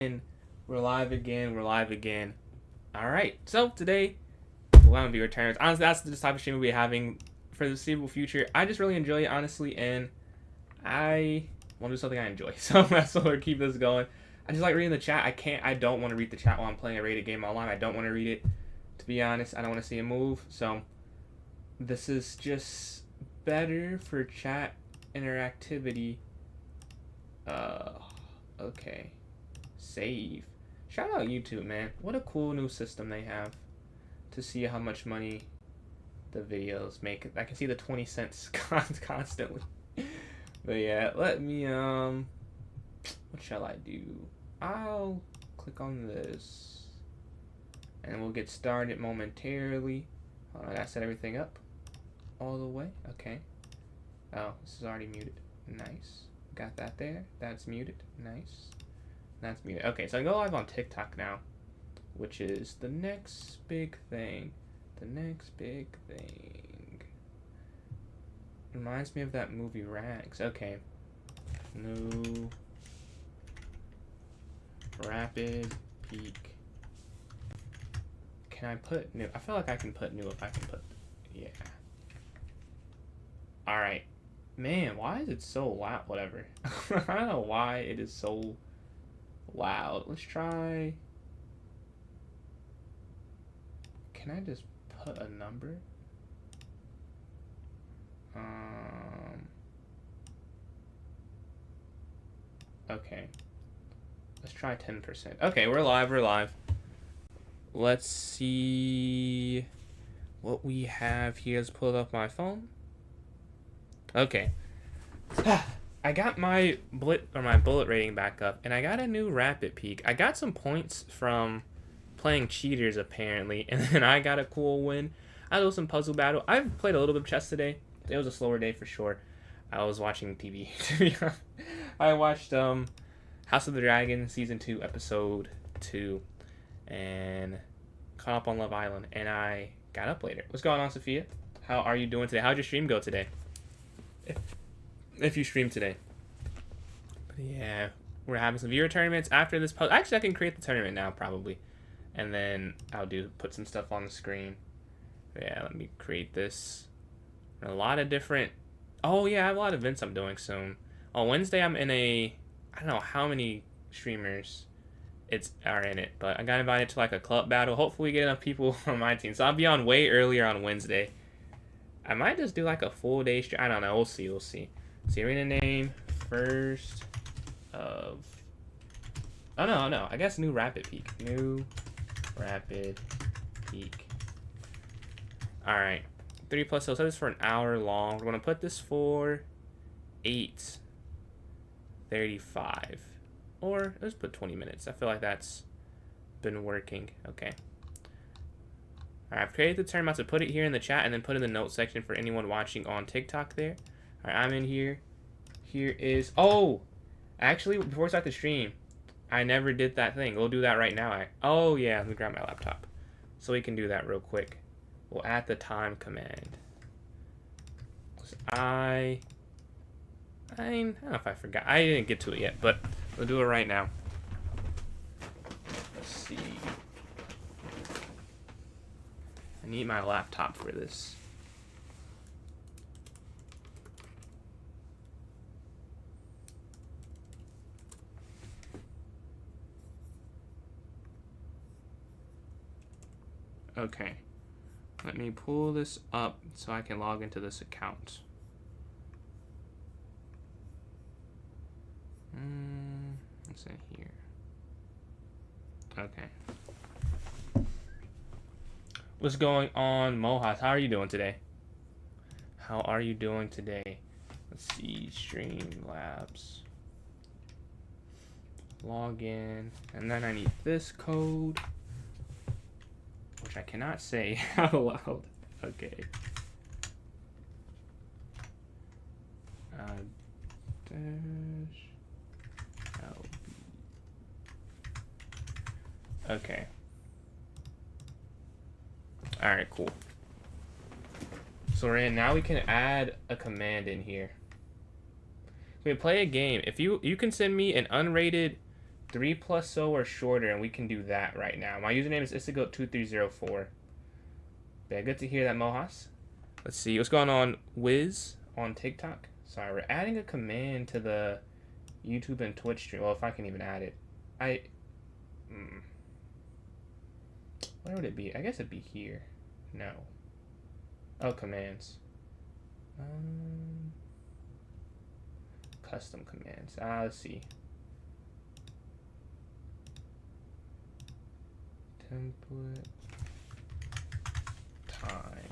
And we're live again. We're live again. All right. So today, we'll be returns. Honestly, that's the type of stream we'll be having for the foreseeable future. I just really enjoy it, honestly, and I want to do something I enjoy. So that's why we're keep this going. I just like reading the chat. I don't want to read the chat while I'm playing a rated game online. I don't want to read it. To be honest, I don't want to see a move. So this is just better for chat interactivity. Okay. Save. Shout out YouTube, man. What a cool new system they have to see how much money the videos make. I can see the 20 cents constantly. But yeah, let me, what shall I do? I'll click on this and we'll get started momentarily. I gotta set everything up all the way. Okay. Oh, this is already muted. Nice. Got that there. That's muted. Nice. That's muted. Okay, so I go live on TikTok now, which is the next big thing. The next big thing. Reminds me of that movie Rags. Okay. New rapid peak. Can I put new? I feel like I can put new if I can put. Yeah. Alright. Man, why is it so loud? Whatever. I don't know why it is so loud. Let's try. Can I just put a number? Okay. Let's try 10%. Okay, we're live. We're live. Let's see what we have here. Let's pull up my phone. Okay. I got my bullet rating back up, and I got a new rapid peak. I got some points from playing cheaters apparently, and then I got a cool win. I did some puzzle battle. I've played a little bit of chess today. It was a slower day for sure. I was watching TV. To be honest. I watched House of the Dragon season 2 episode 2, and caught up on Love Island, and I got up later. What's going on, Sophia? How are you doing today? How'd your stream go today? If you stream today. But yeah, we're having some viewer tournaments after this post. Actually, I can create the tournament now probably, and then I'll put some stuff on the screen. But yeah, let me create this. A lot of different. Oh yeah, I have a lot of events I'm doing soon. On Wednesday, I'm in a. I don't know how many streamers are in it, but I got invited to like a club battle. Hopefully, we get enough people on my team. So I'll be on way earlier on Wednesday. I might just do like a full day stream. I don't know. We'll see. We'll see. See, arena name first of. Oh no. I guess new rapid peak. New rapid peak. All right. 3 plus. So set this for an hour long. We're gonna put this for 8:35, or let's put 20 minutes. I feel like that's been working. Okay. Alright, I've created the term. I'm about to put it here in the chat and then put in the notes section for anyone watching on TikTok there. Alright, I'm in here. Here is... Oh! Actually, before I start the stream, I never did that thing. We'll do that right now. Oh, yeah. Let me grab my laptop. So we can do that real quick. We'll add the time command. I don't know if I forgot. I didn't get to it yet, but we'll do it right now. Let's see. I need my laptop for this. Okay. Let me pull this up so I can log into this account. What's in here? Okay. What's going on, Mohas? How are you doing today? How are you doing today? Let's see, Streamlabs. Log in, and then I need this code, which I cannot say out loud. Okay. Dash LB. Okay. Alright, cool. So we're in. Now we can add a command in here. We play a game. If you can send me an unrated 3+ so or shorter, and we can do that right now. My username is Isagoat2304. Yeah, good to hear that, Mohas. Let's see, what's going on, Wiz on TikTok? Sorry, we're adding a command to the YouTube and Twitch stream. Well, if I can even add it. Where would it be? I guess it'd be here. No. Oh, commands. Custom commands. Let's see. Template. Time.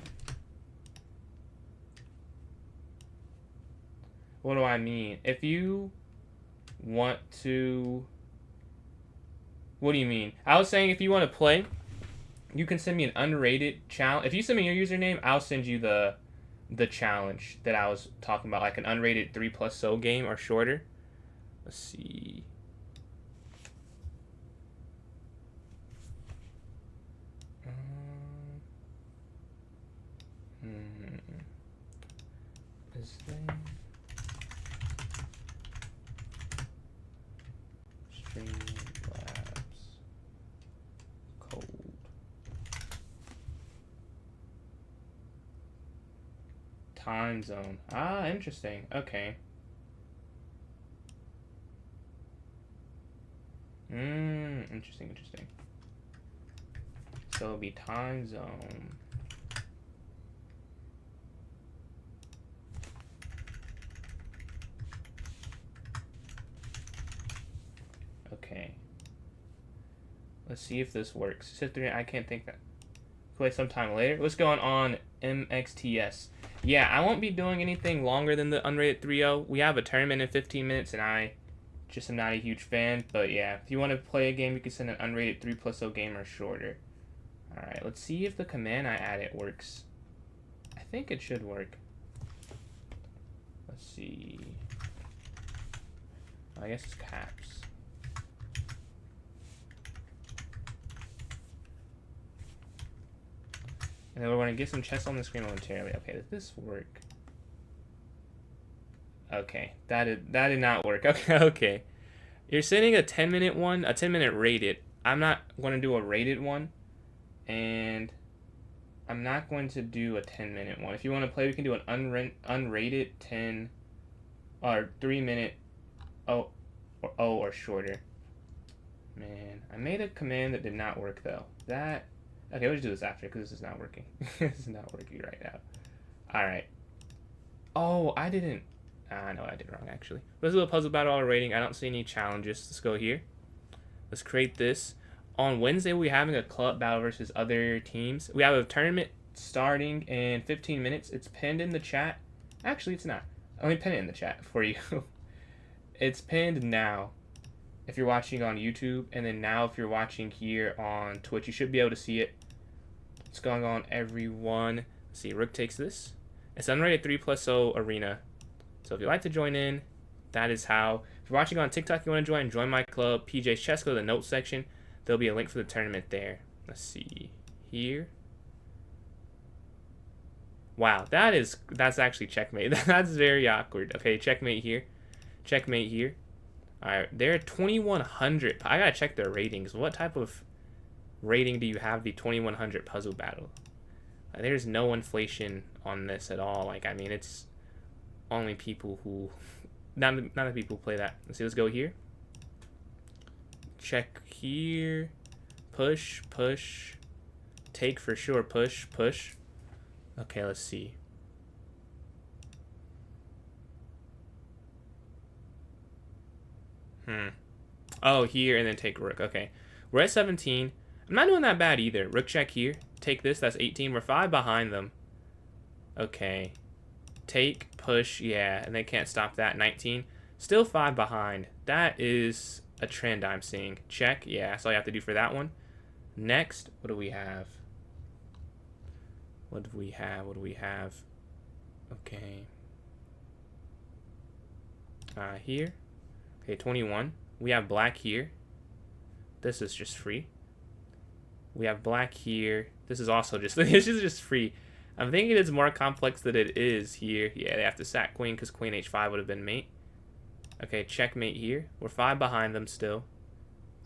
What do I mean? If you want to... What do you mean? I was saying if you want to play, you can send me an unrated challenge. If you send me your username, I'll send you the challenge that I was talking about, like an unrated 3+ so game or shorter. Let's see. This thing. Streamlabs. Code. Time zone. Interesting. Okay. Interesting. So it'll be time zone. Okay. Let's see if this works. Sit through. I can't think that. Play sometime later. What's going on, MXTS? Yeah, I won't be doing anything longer than the unrated 3.0. We have a tournament in 15 minutes, and I just am not a huge fan. But yeah, if you want to play a game, you can send an unrated 3+ so game or shorter. Alright, let's see if the command I added works. I think it should work. Let's see. I guess it's caps. And then we're going to get some chests on the screen momentarily. Okay, does this work? Okay, that did not work. Okay. You're sending a 10-minute one, a 10-minute rated. I'm not going to do a rated one. And I'm not going to do a 10-minute one. If you want to play, we can do an unrated 10 or 3-minute or shorter. Man, I made a command that did not work though. Okay, we'll just do this after because this is not working. This is not working right now. Alright. Oh, I didn't. No, I did wrong actually. Let's do a puzzle battle auto rating. I don't see any challenges. Let's go here. Let's create this. On Wednesday, we'll be having a club battle versus other teams. We have a tournament starting in 15 minutes. It's pinned in the chat. Actually, it's not. Let me pin it in the chat for you. It's pinned now if you're watching on YouTube, and then now if you're watching here on Twitch, you should be able to see it. What's going on, everyone? Let's see, Rook takes this. It's unrated 3+ so arena. So if you'd like to join in, that is how. If you're watching on TikTok, you want to join my club, PJ's Chess, go to the notes section. There'll be a link for the tournament there. Let's see here. Wow, that's actually checkmate. That's very awkward. Okay, checkmate here. Checkmate here. Alright, they're 2100. I gotta check their ratings. What type of rating do you have the 2100 puzzle battle? There's no inflation on this at all. Like, I mean, it's only people who... Not the people who play that. Let's see, let's go here. Check here. Push. Take for sure. Push. Okay, let's see. Oh, here and then take Rook. Okay. We're at 17. I'm not doing that bad either. Rook check here. Take this. That's 18. We're 5 behind them. Okay. Take, push. Yeah, and they can't stop that. 19. Still 5 behind. That is a trend I'm seeing. Check. Yeah, that's all you have to do for that one. Next, what do we have? What do we have? Okay. Here. Okay, 21. We have black here. This is just free. We have black here. This is also just, this is just free. I'm thinking it's more complex than it is here. Yeah, they have to sack queen because queen h5 would have been mate. Okay, checkmate here. We're 5 behind them still.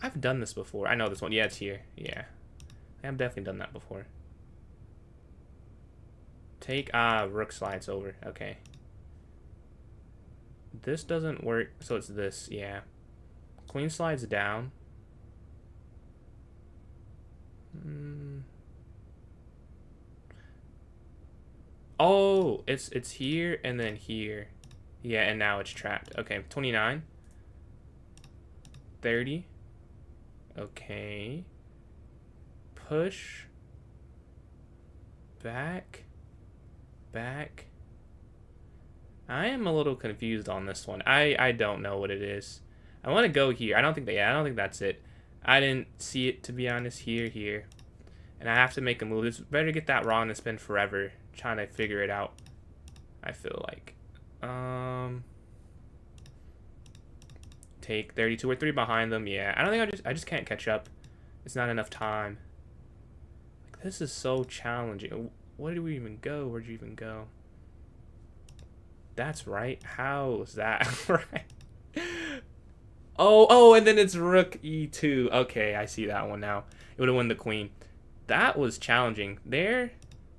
I've done this before. I know this one. Yeah, it's here. Yeah. I've definitely done that before. Take, rook slides over. Okay. This doesn't work, so it's this. Yeah. Queen slides down. Oh, it's here and then here. Yeah, and now it's trapped. Okay, 29. 30. Okay. Push. Back. Back. I am a little confused on this one. I don't know what it is. I want to go here. I don't think that's it. I didn't see it, to be honest. Here. And I have to make a move. It's better to get that wrong than spend forever trying to figure it out, I feel like. Take 32 or 3 behind them. Yeah, I don't think I just can't catch up. It's not enough time. Like, this is so challenging. Where do we even go? Where'd you even go? That's right. How is that right? Oh, and then it's rook e2. Okay, I see that one now. It would have won the queen. That was challenging.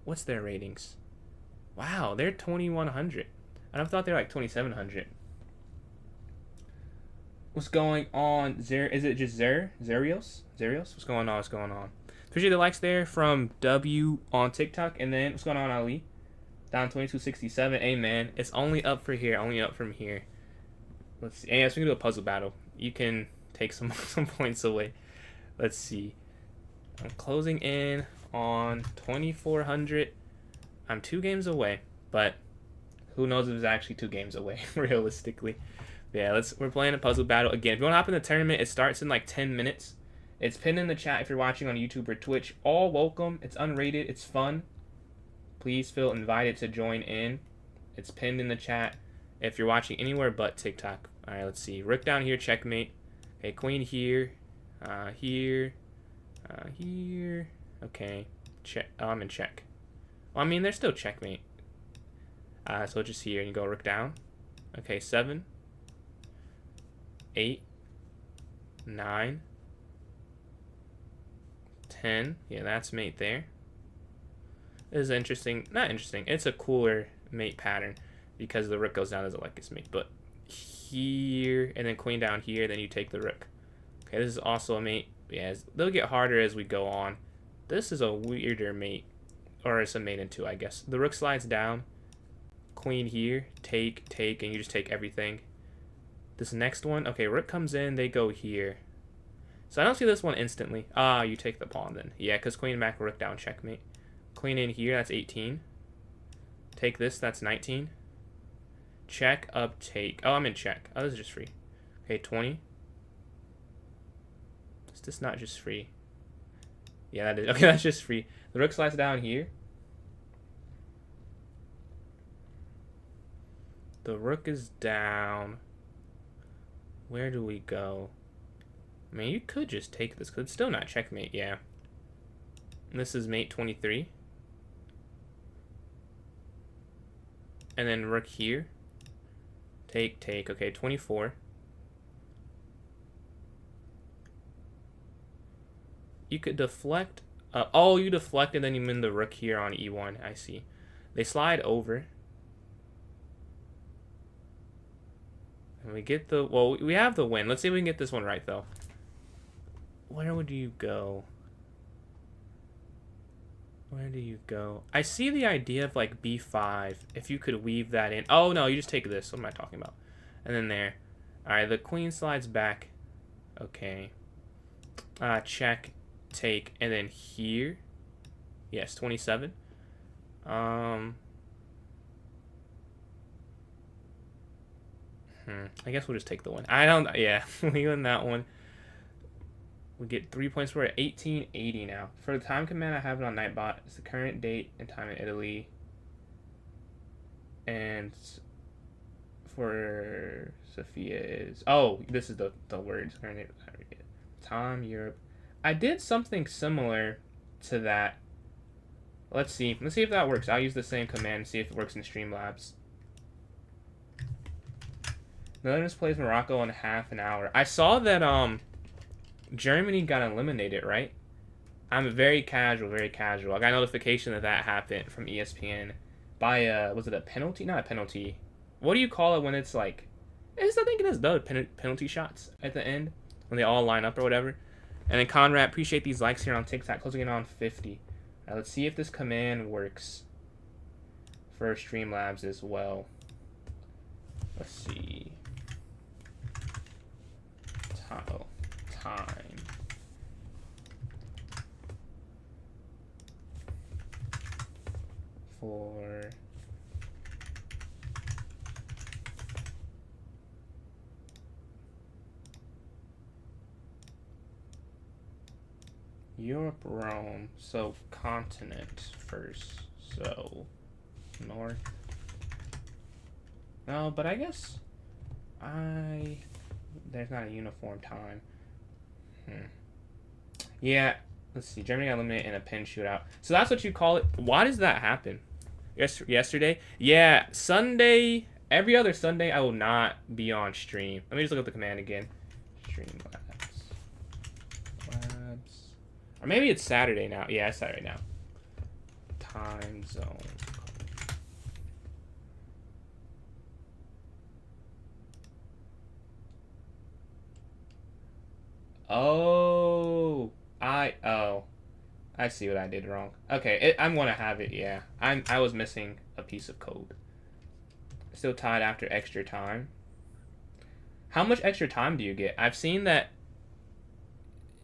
What's their ratings? Wow, they're 2100. I thought they're like 2700. What's going on? Is it just Zerios? What's going on? Appreciate the likes there from W on TikTok. And then what's going on, Ali? Down 2267. Hey man, it's only up for here. Only up from here. Let's see. Yes, we can do a puzzle battle. You can take some points away. Let's see. I'm closing in on 2400. I'm 2 games away, but who knows if it's actually 2 games away realistically. Yeah, we're playing a puzzle battle again. If you want to hop in the tournament, it starts in like 10 minutes. It's pinned in the chat if you're watching on YouTube or Twitch. All welcome. It's unrated. It's fun. Please feel invited to join in. It's pinned in the chat if you're watching anywhere but TikTok. All right, let's see. Rook down here, checkmate. Okay, queen here, here. Okay, check. Oh, I'm in check. Well, I mean, they're still checkmate. So just here, and you go rook down. Okay, 7, 8, 9, 10. Yeah, that's mate there. This is interesting. Not interesting. It's a cooler mate pattern because the rook goes down doesn't like its mate. But here, and then queen down here, then you take the rook. Okay, this is also a mate. Yeah, they'll get harder as we go on. This is a weirder mate. Or it's a mate in 2, I guess. The rook slides down. Queen here. Take, and you just take everything. This next one, okay, rook comes in, they go here. So I don't see this one instantly. You take the pawn then. Yeah, because queen back, rook down, checkmate. Queen in here, that's 18. Take this, that's 19. Check, up, take. Oh, I'm in check. Oh, this is just free. Okay, 20. Is this not just free? Yeah, that is. Okay, that's just free. The rook slides down here. The rook is down. Where do we go? I mean, you could just take this, because it's still not checkmate, yeah. And this is mate 23. And then rook here. Take. Okay, 24. You could deflect. Oh, you deflect and then you win the rook here on e1. I see. They slide over. And we get the... Well, we have the win. Let's see if we can get this one right, though. Where would you go? Where do you go? I see the idea of, like, b5. If you could weave that in. Oh, no, you just take this. What am I talking about? And then there. Alright, the queen slides back. Okay. Check, take, and then here. Yes, 27. I guess we'll just take the one. Yeah, we win that one. We get 3 points for it. 1880 now. For the time command, I have it on Nightbot. It's the current date and time in Italy. And for Sophia is... Oh, this is the words. Time, Europe. I did something similar to that. Let's see. Let's see if that works. I'll use the same command and see if it works in Streamlabs. Netherlands plays Morocco in half an hour. I saw that Germany got eliminated, right? I'm very casual, very casual. I got a notification that that happened from ESPN by was it a penalty? Not a penalty. What do you call it when it's like? I think it is the penalty shots at the end when they all line up or whatever. And then Conrad, appreciate these likes here on TikTok, closing in on 50. Now let's see if this command works for Streamlabs as well. Let's see. Time. For Europe, Rome, so continent first, so north. No, but I guess there's not a uniform time. Yeah, let's see. Germany got eliminated in a pin shootout. So that's what you call it. Why does that happen? Yesterday? Yeah, Sunday. Every other Sunday, I will not be on stream. Let me just look up the command again. Streamlabs. Or maybe it's Saturday now. Yeah, it's Saturday now. Time zone. Oh, I see what I did wrong. Okay, I'm gonna have it. Yeah, I was missing a piece of code. Still tied after extra time. How much extra time do you get? I've seen that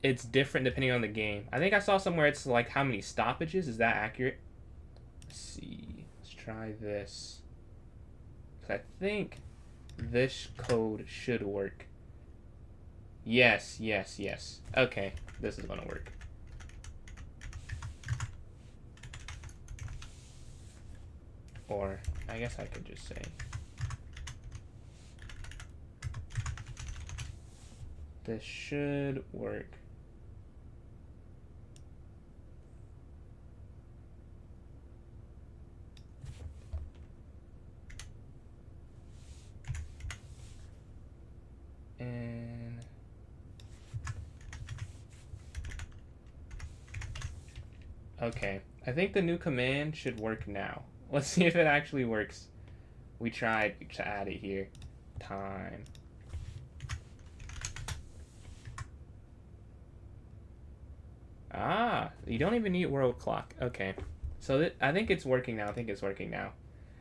it's different depending on the game. I think I saw somewhere it's like how many stoppages. Is that accurate? Let's see. Let's try this. 'Cause I think this code should work. Yes. Okay, this is gonna work. Or, I guess I could just say this should work. And okay, I think the new command should work now. Let's see if it actually works. We tried to add it here. Time. Ah, you don't even need world clock. Okay, so I think it's working now.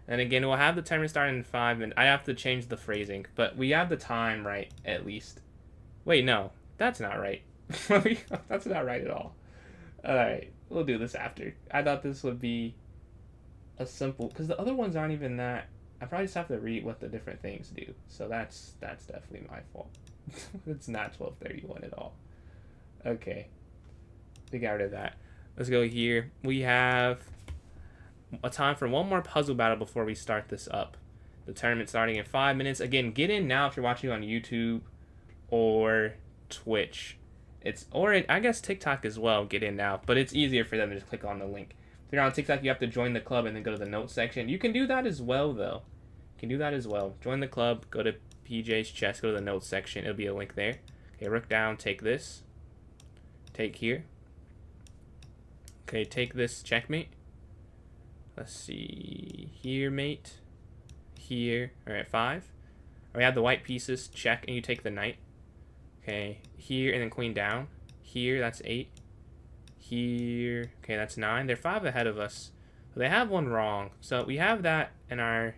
And again, we'll have the timer start in 5 minutes. I have to change the phrasing, but we have the time right at least. Wait, no, that's not right. That's not right at all. All right, we'll do this after. I thought this would be a simple, because the other ones aren't even that. I probably just have to read what the different things do. So that's definitely my fault. It's not 12:31 at all. Okay, we got rid of that. Let's go here. We have a time for one more puzzle battle before we start this up. The tournament starting in 5 minutes. Again, get in now if you're watching on YouTube or Twitch. I guess TikTok as well. Get in now, but it's easier for them to just click on the link. If you're on TikTok, you have to join the club and then go to the notes section. You can do that as well, though. Join the club, go to PJ's chest, go to the notes section. It'll be a link there. Okay, rook down, take this. Take here. Okay, take this, checkmate. Let's see. Here, mate. Here. All right, 5. We have the white pieces, check, and you take the knight. Okay, here, and then queen down. Here, that's 8. Here, okay, that's 9. They're 5 ahead of us. They have one wrong, so we have that in our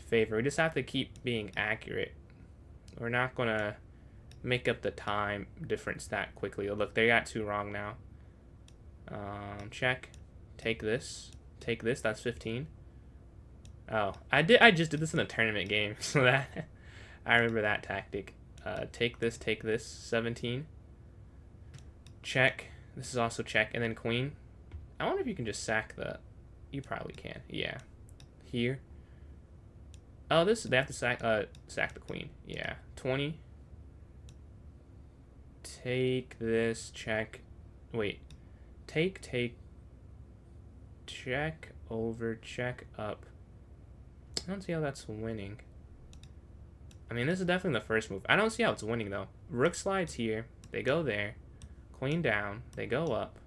favor. We just have to keep being accurate. We're not gonna make up the time difference that quickly. Oh, look, they got 2 wrong now. Check. Take this. Take this. That's 15. Oh, I just did this in a tournament game, so that I remember that tactic. Take this. Take this. 17. Check. This is also check, and then queen. I wonder if you can just sack the... You probably can. Yeah. Here. Oh, they have to sack the queen. Yeah. 20. Take this. Check. Wait. Take. Check over. Check up. I don't see how that's winning. I mean, this is definitely the first move. I don't see how it's winning, though. Rook slides here. They go there. Queen down. They go up.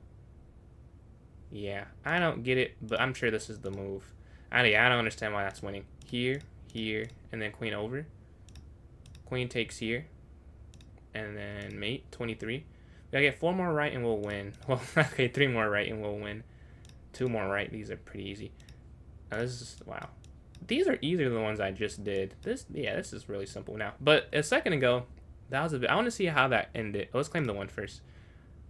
Yeah, I don't get it, but I'm sure this is the move. Yeah, I don't understand why that's winning. Here, here, and then queen over. Queen takes here. And then mate, 23. We gotta get 4 more right and we'll win. Well, okay, 3 more right and we'll win. 2 more right. These are pretty easy. Now this is, wow. These are easier than the ones I just did. This is really simple now. But a second ago, that was a bit, I want to see how that ended. Let's claim the one first.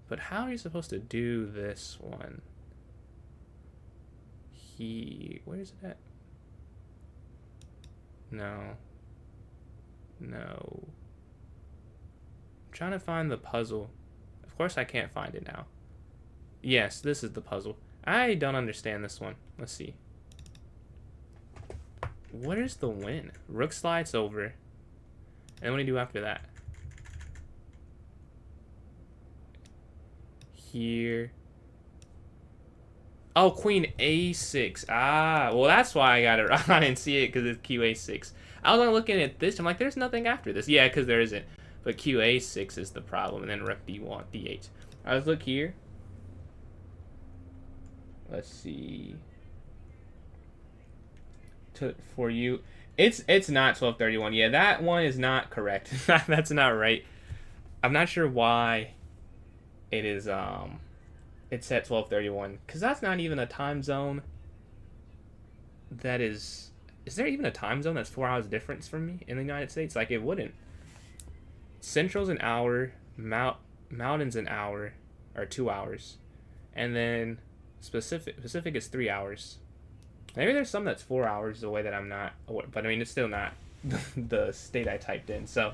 But how are you supposed to do this one? Where is it at? No. No. I'm trying to find the puzzle. Of course I can't find it now. Yes, this is the puzzle. I don't understand this one. Let's see. What is the win? Rook slides over. And what do you do after that? Here. Oh, queen a6. Ah, well, that's why I got it wrong. I didn't see it because it's qa6. I was looking at this. I'm like, there's nothing after this. Yeah, because there isn't. But qa6 is the problem. And then rook d1, d8. All right, let's look here. Let's see. For you, it's not 1231. Yeah, that one is not correct. That's not right. I'm not sure why it is it's at 1231 because that's not even a time zone. That is there even a time zone that's 4 hours difference from me in the United States? Like, it wouldn't. Central's an hour, Mountain's an hour or 2 hours, and then Pacific is 3 hours. Maybe there's some that's 4 hours the way that I'm not, but I mean, it's still not the state I typed in, so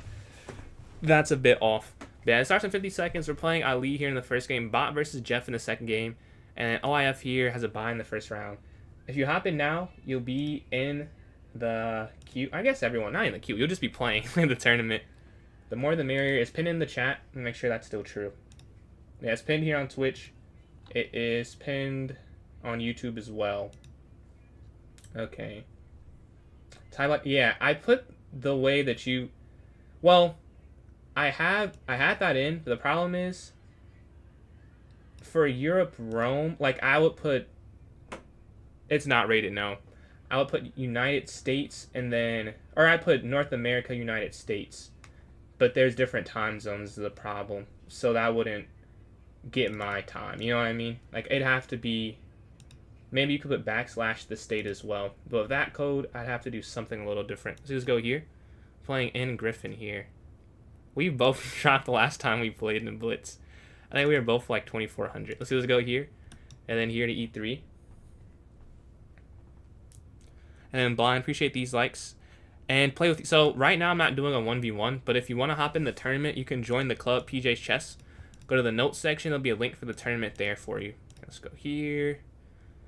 that's a bit off. But yeah, it starts in 50 seconds. We're playing Ali here in the first game, Bot versus Jeff in the second game, and OIF here has a bye in the first round. If you hop in now, you'll be in the queue. I guess everyone, not in the queue, you'll just be playing in the tournament. The more the merrier. It's pinned in the chat, and make sure that's still true. Yeah, it's pinned here on Twitch. It is pinned on YouTube as well. Okay. Yeah, I put the way that you... Well, I had that in, but the problem is, for Europe, Rome, like, I would put... It's not rated, no. I would put United States and then... Or I put North America, United States. But there's different time zones is the problem. So that wouldn't get my time. You know what I mean? Like, it'd have to be... Maybe you could put / the state as well. But with that code, I'd have to do something a little different. So let's go here. Playing in Griffin here. We both dropped the last time we played in Blitz. I think we were both like 2400. Let's go here. And then here to E3. And then blind, appreciate these likes. And play with... So right now I'm not doing a 1v1. But if you want to hop in the tournament, you can join the club, PJ's Chess. Go to the notes section. There'll be a link for the tournament there for you. Let's go here.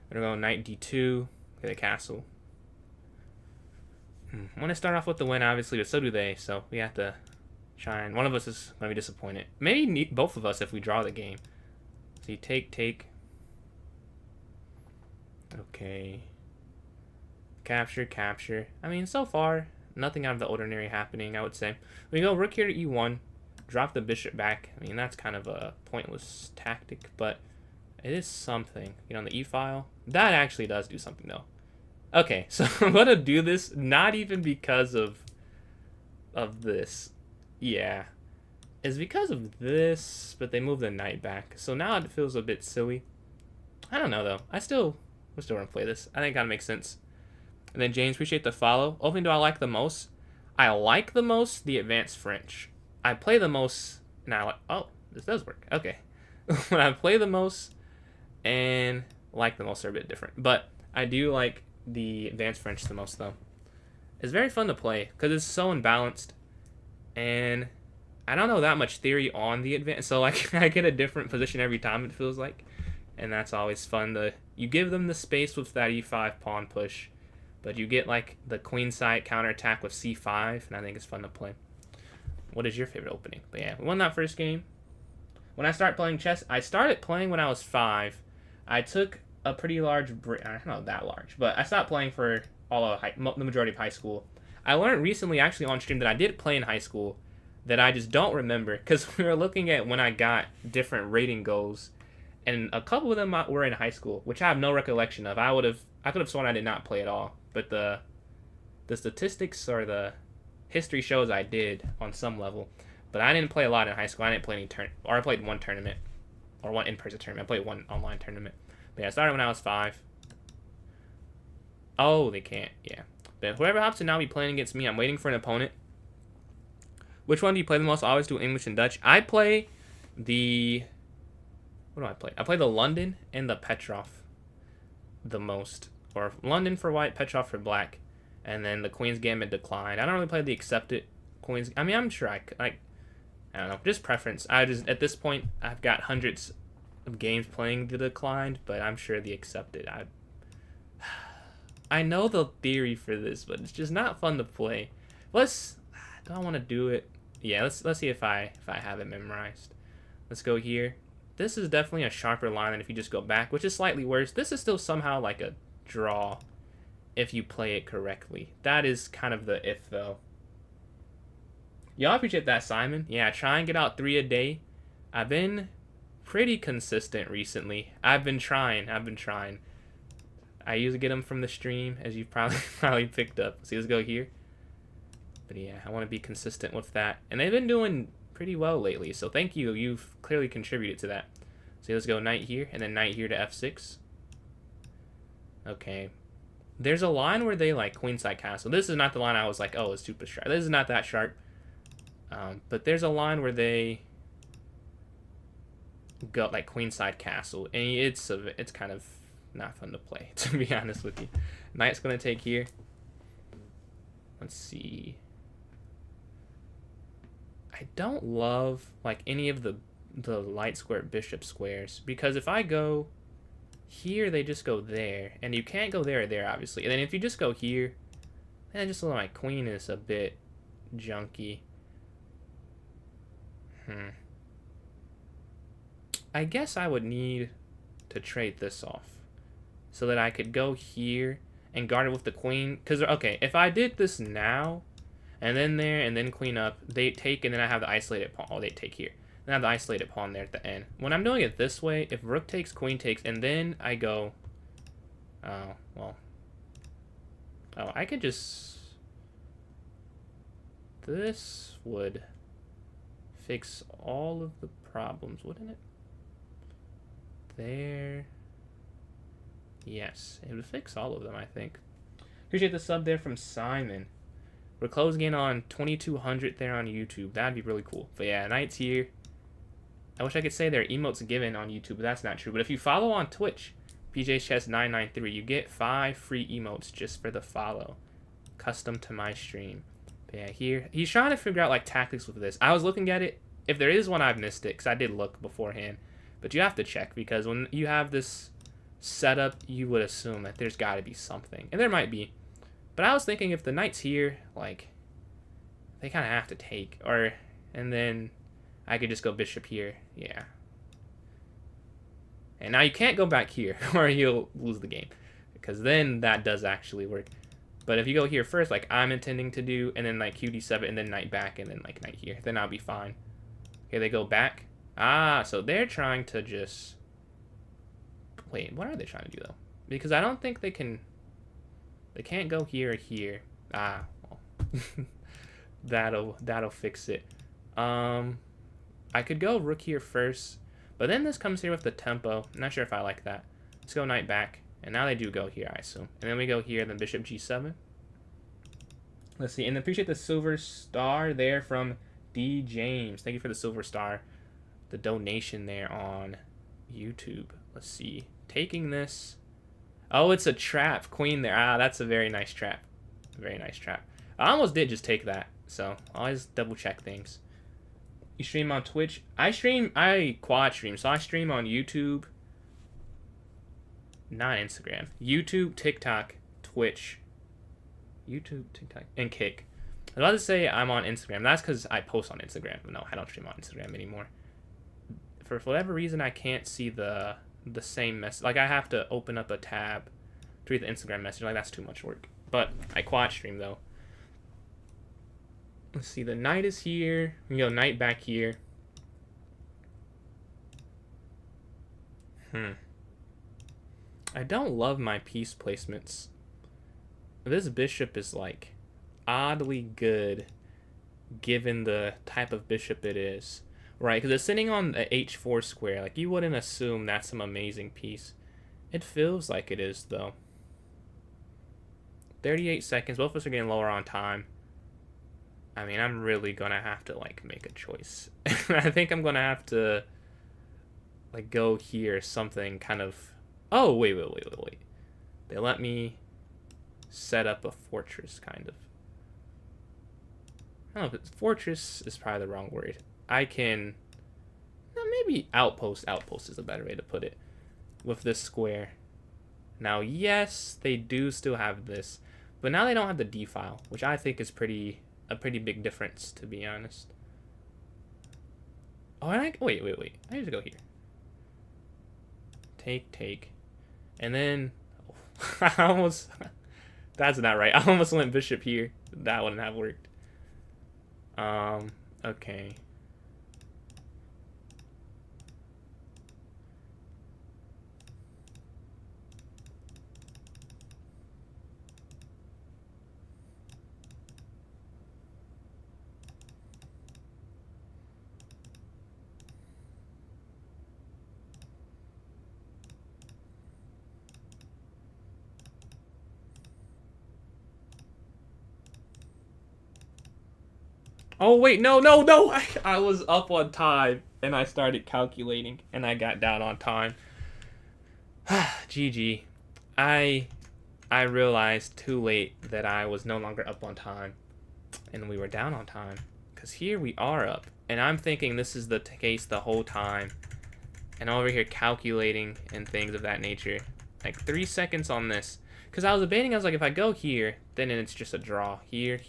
We're going to go knight d2, get a castle. I want to start off with the win, obviously, but so do they. So we have to try and... One of us is going to be disappointed. Maybe both of us if we draw the game. So you take. Okay. Capture. I mean, so far, nothing out of the ordinary happening, I would say. We go rook here to e1, drop the bishop back. I mean, that's kind of a pointless tactic, but it is something. On the e-file. That actually does do something, though. Okay, so I'm going to do this not even because of this. Yeah. It's because of this, but they moved the knight back. So now it feels a bit silly. I don't know, though. We're still going to play this. I think it kind of makes sense. And then James, appreciate the follow. Opening do I like the most? I like the most the advanced French. I play the most... Now, oh, this does work. Okay. When I play the most and like the most are a bit different. But I do like the advanced French the most, though. It's very fun to play because it's so unbalanced. And I don't know that much theory on the advanced. So, like, I get a different position every time, it feels like. And that's always fun. You give them the space with that e5 pawn push. But you get, like, the queen side counterattack with c5. And I think it's fun to play. What is your favorite opening? But yeah, we won that first game. When I started playing chess, I started playing when I was 5. I took a pretty large break. Not that large, but I stopped playing for all of the majority of high school. I learned recently, actually on stream, that I did play in high school, that I just don't remember because we were looking at when I got different rating goals, and a couple of them were in high school, which I have no recollection of. I could have sworn I did not play at all, but the statistics or the history shows I did on some level. But I didn't play a lot in high school. I didn't play any or I played one tournament, or one in-person tournament. I played one online tournament. But yeah, I started when I was 5. Oh, they can't. Yeah. But whoever happens to now be playing against me, I'm waiting for an opponent. Which one do you play the most? I always do English and Dutch. I play the... What do I play? I play the London and the Petrov the most. Or London for white, Petrov for black. And then the Queen's Gambit declined. I don't really play the accepted Queen's... I mean, I'm sure I don't know. Just preference. At this point, I've got hundreds of games playing the declined, but I'm sure the accepted. I know the theory for this, but it's just not fun to play. Do I want to do it? Yeah, let's see if I have it memorized. Let's go here. This is definitely a sharper line than if you just go back, which is slightly worse. This is still somehow like a draw if you play it correctly. That is kind of the if, though. Y'all appreciate that, Simon. Yeah, try and get out 3 a day. I've been pretty consistent recently. I've been trying. I usually get them from the stream, as you've probably picked up. See, let's go here. But yeah, I want to be consistent with that. And they've been doing pretty well lately, so thank you. You've clearly contributed to that. So let's go knight here, and then knight here to f6. Okay. There's a line where they like queenside castle. This is not the line I was like, oh, it's super sharp. This is not that sharp. But there's a line where they go like queenside castle, and it's kind of not fun to play, to be honest with you. Knight's gonna take here. Let's see. I don't love like any of the light square bishop squares, because if I go here, they just go there, and you can't go there or there, obviously. And then if you just go here, then just my queen is a bit junky. I guess I would need to trade this off so that I could go here and guard it with the queen. Because, okay, if I did this now, and then there, and then queen up, they take, and then I have the isolated pawn. Oh, they take here. Then I have the isolated pawn there at the end. When I'm doing it this way, if rook takes, queen takes, and then I go... Oh, well. Oh, I could just... This would fix all of the problems, wouldn't it? There. Yes, it would fix all of them, I think. Appreciate the sub there from Simon. We're closing in on 2,200 there on YouTube. That'd be really cool. But yeah, knight's here. I wish I could say there are emotes given on YouTube, but that's not true. But if you follow on Twitch, PJChess993, you get 5 free emotes just for the follow. Custom to my stream. But yeah, here. He's trying to figure out like tactics with this. I was looking at it. If there is one, I've missed it, because I did look beforehand. But you have to check, because when you have this setup, you would assume that there's got to be something. And there might be. But I was thinking if the knight's here, like, they kind of have to take. And then I could just go bishop here. Yeah. And now you can't go back here, or you'll lose the game. Because then that does actually work. But if you go here first, like I'm intending to do, and then like qd7, and then knight back, and then like knight here, then I'll be fine. Okay, they go back. Ah, so they're trying to just... Wait, what are they trying to do, though? Because I don't think they can... They can't go here or here. Ah, well. that'll fix it. I could go rook here first, but then this comes here with the tempo. I'm not sure if I like that. Let's go knight back, and now they do go here, I assume. And then we go here, then bishop g7. Let's see, and appreciate the silver star there from D. James. Thank you for the silver star. The donation there on YouTube. Let's see. Taking this. Oh, it's a trap. Queen there. Ah, that's a very nice trap. Very nice trap. I almost did just take that. So, always double check things. You stream on Twitch? I quad stream. So, I stream on YouTube. Not Instagram. YouTube, TikTok, Twitch. YouTube, TikTok, and Kick. I was about to say I'm on Instagram. That's because I post on Instagram. No, I don't stream on Instagram anymore. For whatever reason, I can't see the same message. Like, I have to open up a tab to read the Instagram message. Like, that's too much work. But I quad stream, though. Let's see, the knight is here. We go knight back here. I don't love my piece placements. This bishop is like oddly good given the type of bishop it is. Right, because it's sitting on the h4 square. Like, you wouldn't assume that's some amazing piece. It feels like it is, though. 38 seconds. Both of us are getting lower on time. I mean, I'm really going to have to, like, make a choice. I think I'm going to have to, like, go here. Something kind of... Oh, wait. They let me set up a fortress, kind of. I don't know if it's fortress is probably the wrong word. I can, maybe outpost. Outpost is a better way to put it. With this square. Now, yes, they do still have this, but now they don't have the D file, which I think is a pretty big difference, to be honest. Oh, and wait. I need to go here. Take, and then I almost. That's not right. I almost went bishop here. That wouldn't have worked. Okay. Oh, wait, no. I was up on time, and I started calculating, and I got down on time. GG. I realized too late that I was no longer up on time, and we were down on time. Because here we are up, and I'm thinking this is the case the whole time. And I'm over here calculating and things of that nature. Like, 3 seconds on this. Because I was debating, I was like, if I go here, then it's just a draw. Here.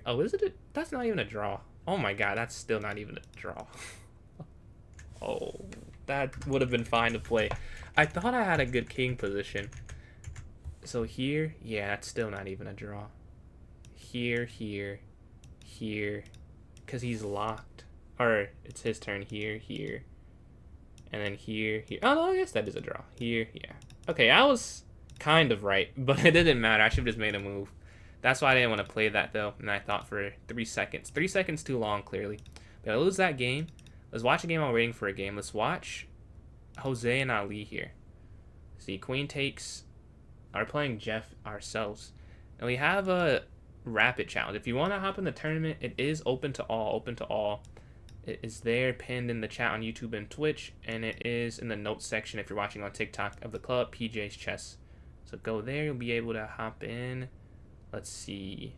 Oh, is it? That's not even a draw. Oh my god, that's still not even a draw. Oh, that would have been fine to play. I thought I had a good king position. So here, yeah, that's still not even a draw. Here. Because he's locked. Or, it's his turn here. And then here. Oh, no, I guess that is a draw. Here, yeah. Okay, I was kind of right, but it didn't matter. I should have just made a move. That's why I didn't want to play that, though, and I thought for 3 seconds. 3 seconds too long, clearly. But I lose that game. Let's watch a game while waiting for a game. Let's watch Jose and Ali here. See, queen takes. Are playing Jeff ourselves. And we have a rapid challenge. If you want to hop in the tournament, it is open to all. It is there, pinned in the chat on YouTube and Twitch, and it is in the notes section if you're watching on TikTok of the club, PJ's Chess. So go there, you'll be able to hop in. Let's see.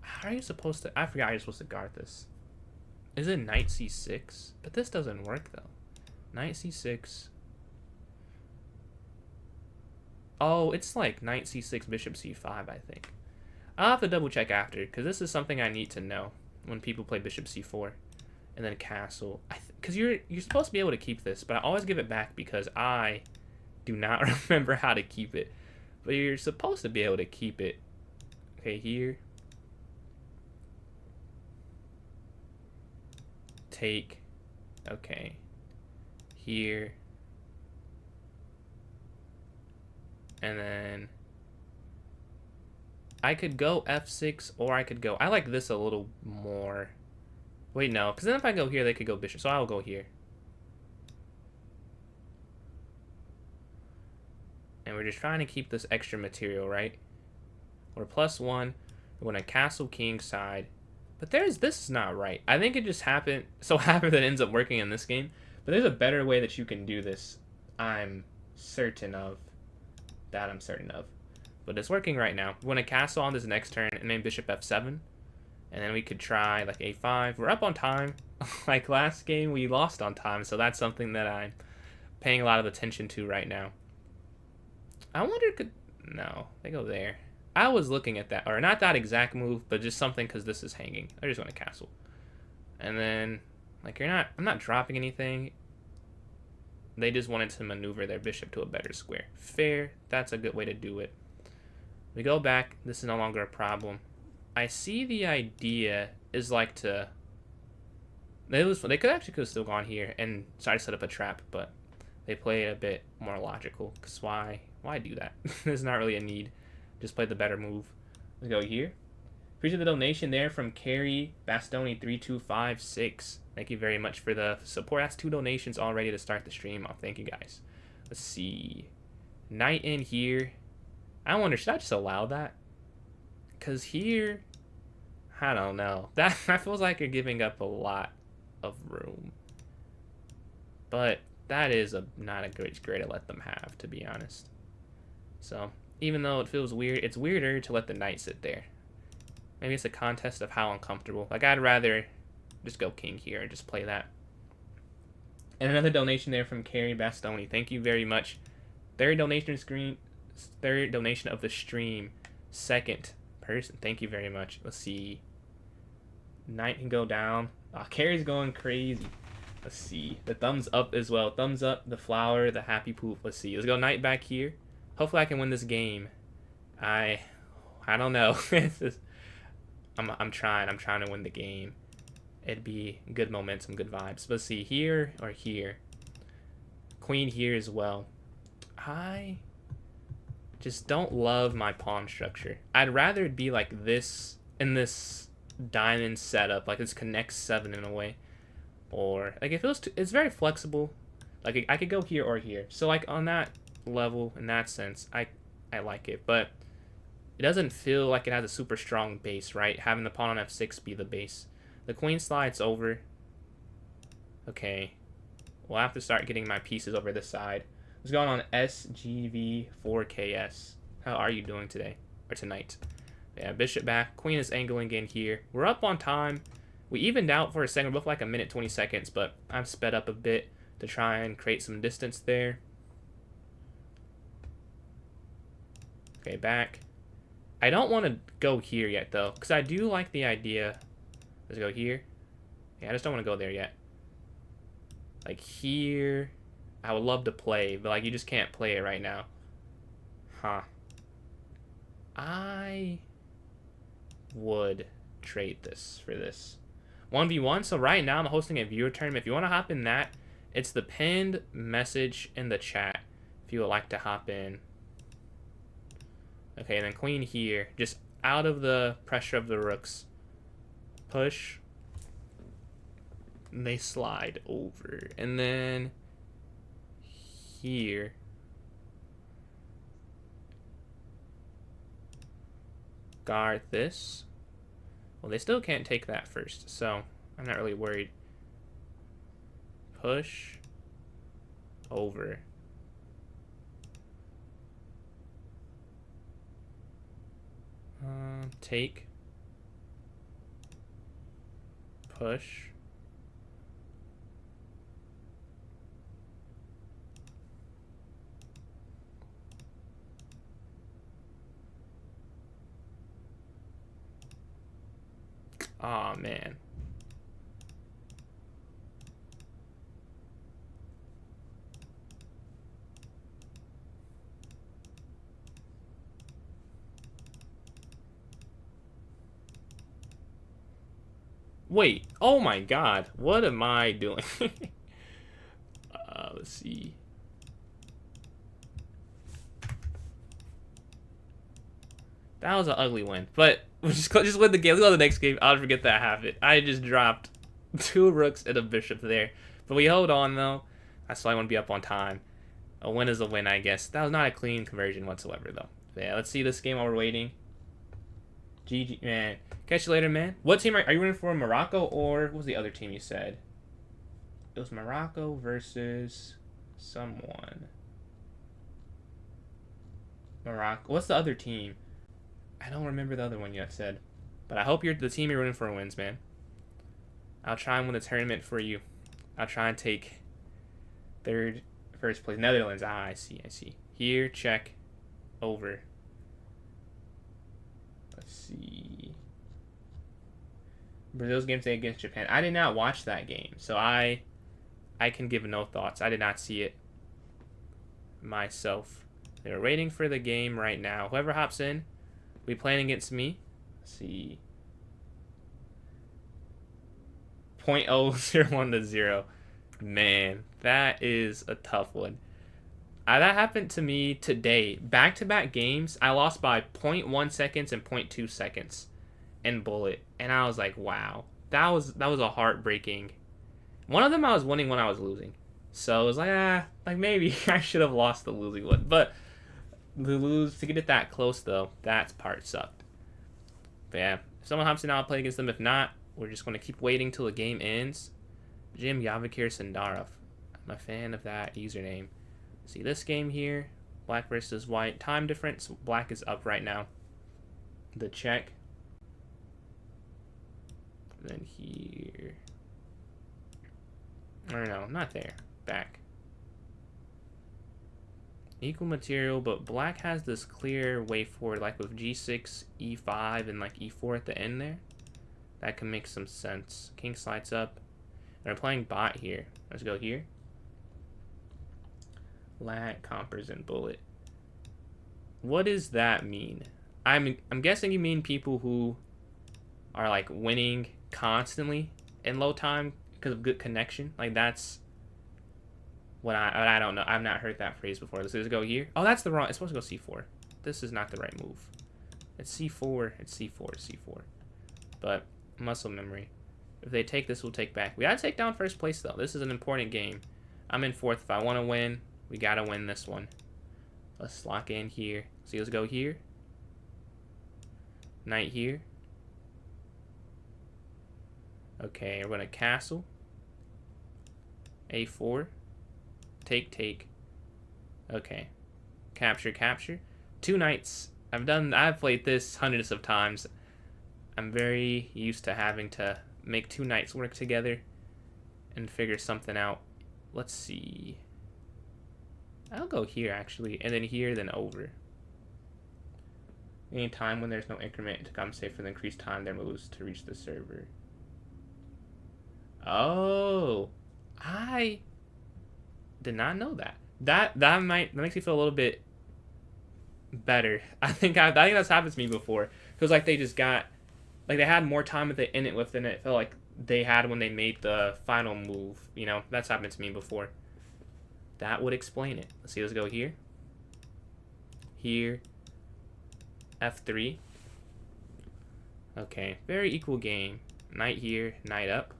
How are you supposed to... I forgot how you're supposed to guard this. Is it knight c6? But this doesn't work, though. Knight c6. Oh, it's like knight c6, bishop c5, I think. I'll have to double check after, because this is something I need to know when people play bishop c4. And then castle. Because you're supposed to be able to keep this, but I always give it back because I do not remember how to keep it. But you're supposed to be able to keep it. Okay, here. Take. Okay. Here. And then I could go f6 or I could go... I like this a little more. Wait, no. Because then if I go here, they could go bishop. So I'll go here. And we're just trying to keep this extra material, right? We're +1. We're going to castle king side. But this is not right. I think it just happened that it ends up working in this game. But there's a better way that you can do this. I'm certain of. But it's working right now. We're going to castle on this next turn and then bishop f7. And then we could try like a5. We're up on time. Like last game, we lost on time. So that's something that I'm paying a lot of attention to right now. I wonder no, they go there. I was looking at that, or not that exact move, but just something because this is hanging. I just want to castle. And then, like, I'm not dropping anything. They just wanted to maneuver their bishop to a better square. Fair, that's a good way to do it. We go back. This is no longer a problem. I see the idea is like to... They could have still gone here and tried to set up a trap, but they play it a bit more logical. Because why do that? There's not really a need. Just play the better move. Let's go here. Appreciate the donation there from Carrie Bastoni3256. Thank you very much for the support. That's 2 donations already to start the stream off. Thank you guys. Let's see. Knight in here. I wonder, should I just allow that? Because here, I don't know. That feels like you're giving up a lot of room. But that is not a great to let them have, to be honest. So, even though it feels weird, it's weirder to let the knight sit there. Maybe it's a contest of how uncomfortable. Like, I'd rather just go king here and just play that. And another donation there from Carrie Bastoni. Thank you very much. Third donation of the stream. Second person. Thank you very much. Let's see. Knight can go down. Oh, Carrie's going crazy. Let's see. The thumbs up as well. Thumbs up, the flower, the happy poop. Let's see. Let's go knight back here. Hopefully I can win this game. I don't know. I'm trying to win the game. It'd be good momentum, good vibes. Let's see, here or here. Queen here as well. I just don't love my pawn structure. I'd rather it be like this in this diamond setup, like this connects 7 in a way. Or like it feels it's very flexible. Like I could go here or here. So like on that level, in that sense, I like it, but it doesn't feel like it has a super strong base, right? Having the pawn on f6 be the base. The queen slides over. Okay. We'll have to start getting my pieces over this side. What's going on, SGV4KS? How are you doing today? Or tonight? Yeah, bishop back. Queen is angling in here. We're up on time. We evened out for a second. We're both like a minute 20 seconds, but I've sped up a bit to try and create some distance there. Okay, back. I don't want to go here yet, though, because I do like the idea. Let's go here. Yeah, I just don't want to go there yet. Like here, I would love to play, but like you just can't play it right now. Huh. I would trade this for this. 1v1, so right now I'm hosting a viewer tournament. If you want to hop in that, it's the pinned message in the chat if you would like to hop in. Okay, and then queen here, just out of the pressure of the rooks. Push. And they slide over. And then here. Guard this. Well, they still can't take that first, so I'm not really worried. Push. Over. Take. Push. Aw, man. Wait, oh my god, what am I doing? Let's see. That was an ugly win, but we'll just win the game. Let's go to the next game. I'll forget that happened. I just dropped 2 rooks and a bishop there. But we hold on, though. That's why I want to be up on time. A win is a win, I guess. That was not a clean conversion whatsoever, though. But yeah, let's see this game while we're waiting. GG, man. Catch you later, man. What team are you rooting for? Morocco or what was the other team you said? It was Morocco versus someone. Morocco. What's the other team? I don't remember the other one you said. But I hope the team you're rooting for wins, man. I'll try and win the tournament for you. I'll try and take first place. Netherlands. Ah, I see. Here, check. Over. Let's see. Brazil's game today against Japan. I did not watch that game, so I can give no thoughts. I did not see it myself. They're waiting for the game right now. Whoever hops in, We playing against me? Let's see. 0.001 to 0. Man, that is a tough one. That happened to me today. Back-to-back games, I lost by 0.1 seconds and 0.2 seconds in Bullet. And I was like, wow. That was a heartbreaking. One of them I was winning when I was losing. So it was like maybe I should have lost the losing one. But to get it that close though, that part sucked. But yeah, if someone hops in, I'll play against them. If not, we're just going to keep waiting till the game ends. Jim Yavakir Sendarov. I'm a fan of that username. See this game here. Black versus white. Time difference. Black is up right now. The check. And then here. Or no, not there. Back. Equal material, but black has this clear way forward, like with G6, E5, and like E4 at the end there. That can make some sense. King slides up. And we're playing bot here. Let's go here. Lat, Compers, and Bullet. What does that mean? I'm guessing you mean people who are like winning constantly in low time because of good connection. Like that's what I don't know. I've not heard that phrase before. Let's just go here. Oh, that's the wrong. It's supposed to go C4. This is not the right move. It's C4. It's C4. It's C4. But muscle memory. If they take this, we'll take back. We gotta take down first place though. This is an important game. I'm in fourth. If I want to win, we gotta win this one. Let's lock in here. So let's go here. Knight here. Okay, we're gonna castle. A4. Take. Okay. Capture. 2 knights. I've played this hundreds of times. I'm very used to having to make 2 knights work together and figure something out. Let's see. I'll go here actually, and then here, then over. Any time when there's no increment to compensate for the increased time their moves to reach the server. Oh, I did not know that. That makes me feel a little bit better. I think that's happened to me before. Because like they just got like they had more time in it than it felt like they had when they made the final move. You know, that's happened to me before. That would explain it. Let's see. Let's go here. Here. F3. Okay, very equal game. Knight here, knight up.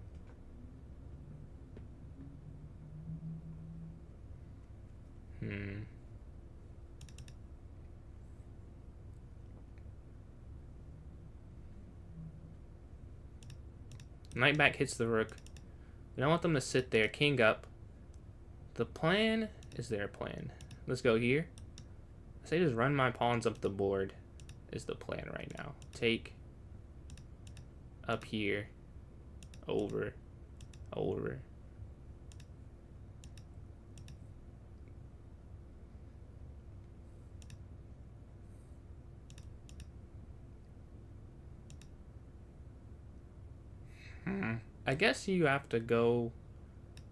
Knight back hits the rook. We don't want them to sit there. King up. The plan is their plan. Let's go here. Say just run my pawns up the board is the plan right now. Take. Up here. Over. I guess you have to go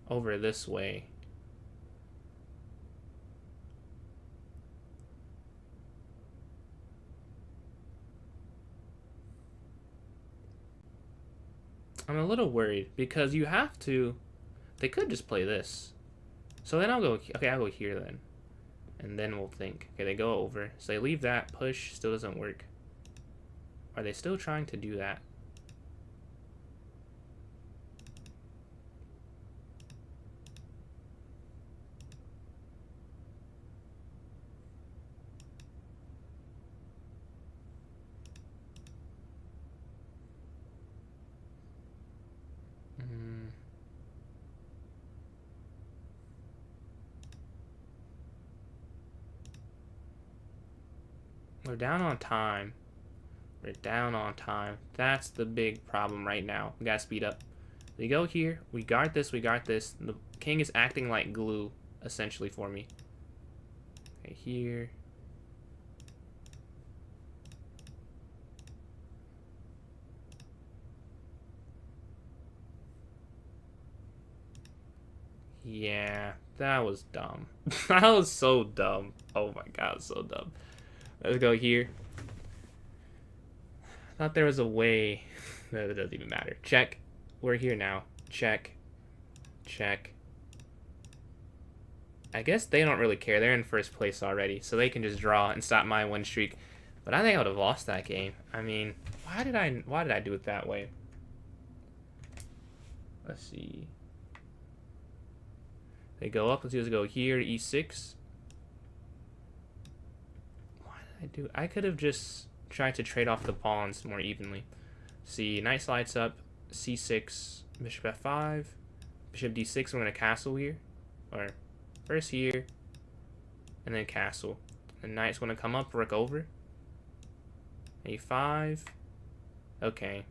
over this way. I'm a little worried because you have to. They could just play this. So then I'll go. Okay, I'll go here then. And then we'll think. Okay, they go over. So they leave that. Push still doesn't work. Are they still trying to do that? We're down on time. We're down on time. That's the big problem right now. We gotta speed up. We go here. We guard this. The king is acting like glue, essentially, for me. Okay, here. Yeah, that was dumb. That was so dumb. Oh my god, so dumb. Let's go here. Thought there was a way. No, it doesn't even matter. Check. We're here now. Check. Check. I guess they don't really care. They're in first place already, so they can just draw and stop my win streak. But I think I would have lost that game. I mean, why did I do it that way? Let's see. They go up. Let's just go here to e6. Why did I do it? I could have just tried to trade off the pawns more evenly. See, knight slides up, c6, bishop f5, bishop d6. We're going to castle here. Or first here, and then castle. The knight's going to come up, rook over. a5. Okay.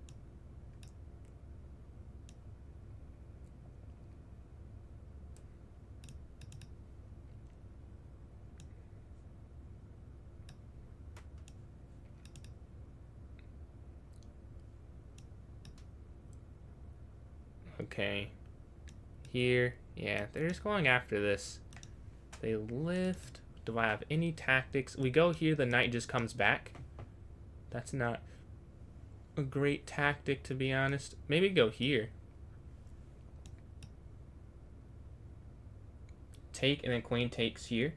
Okay. Here. Yeah, they're just going after this. They lift. Do I have any tactics? We go here, the knight just comes back. That's not a great tactic, to be honest. Maybe go here. Take, and then queen takes here.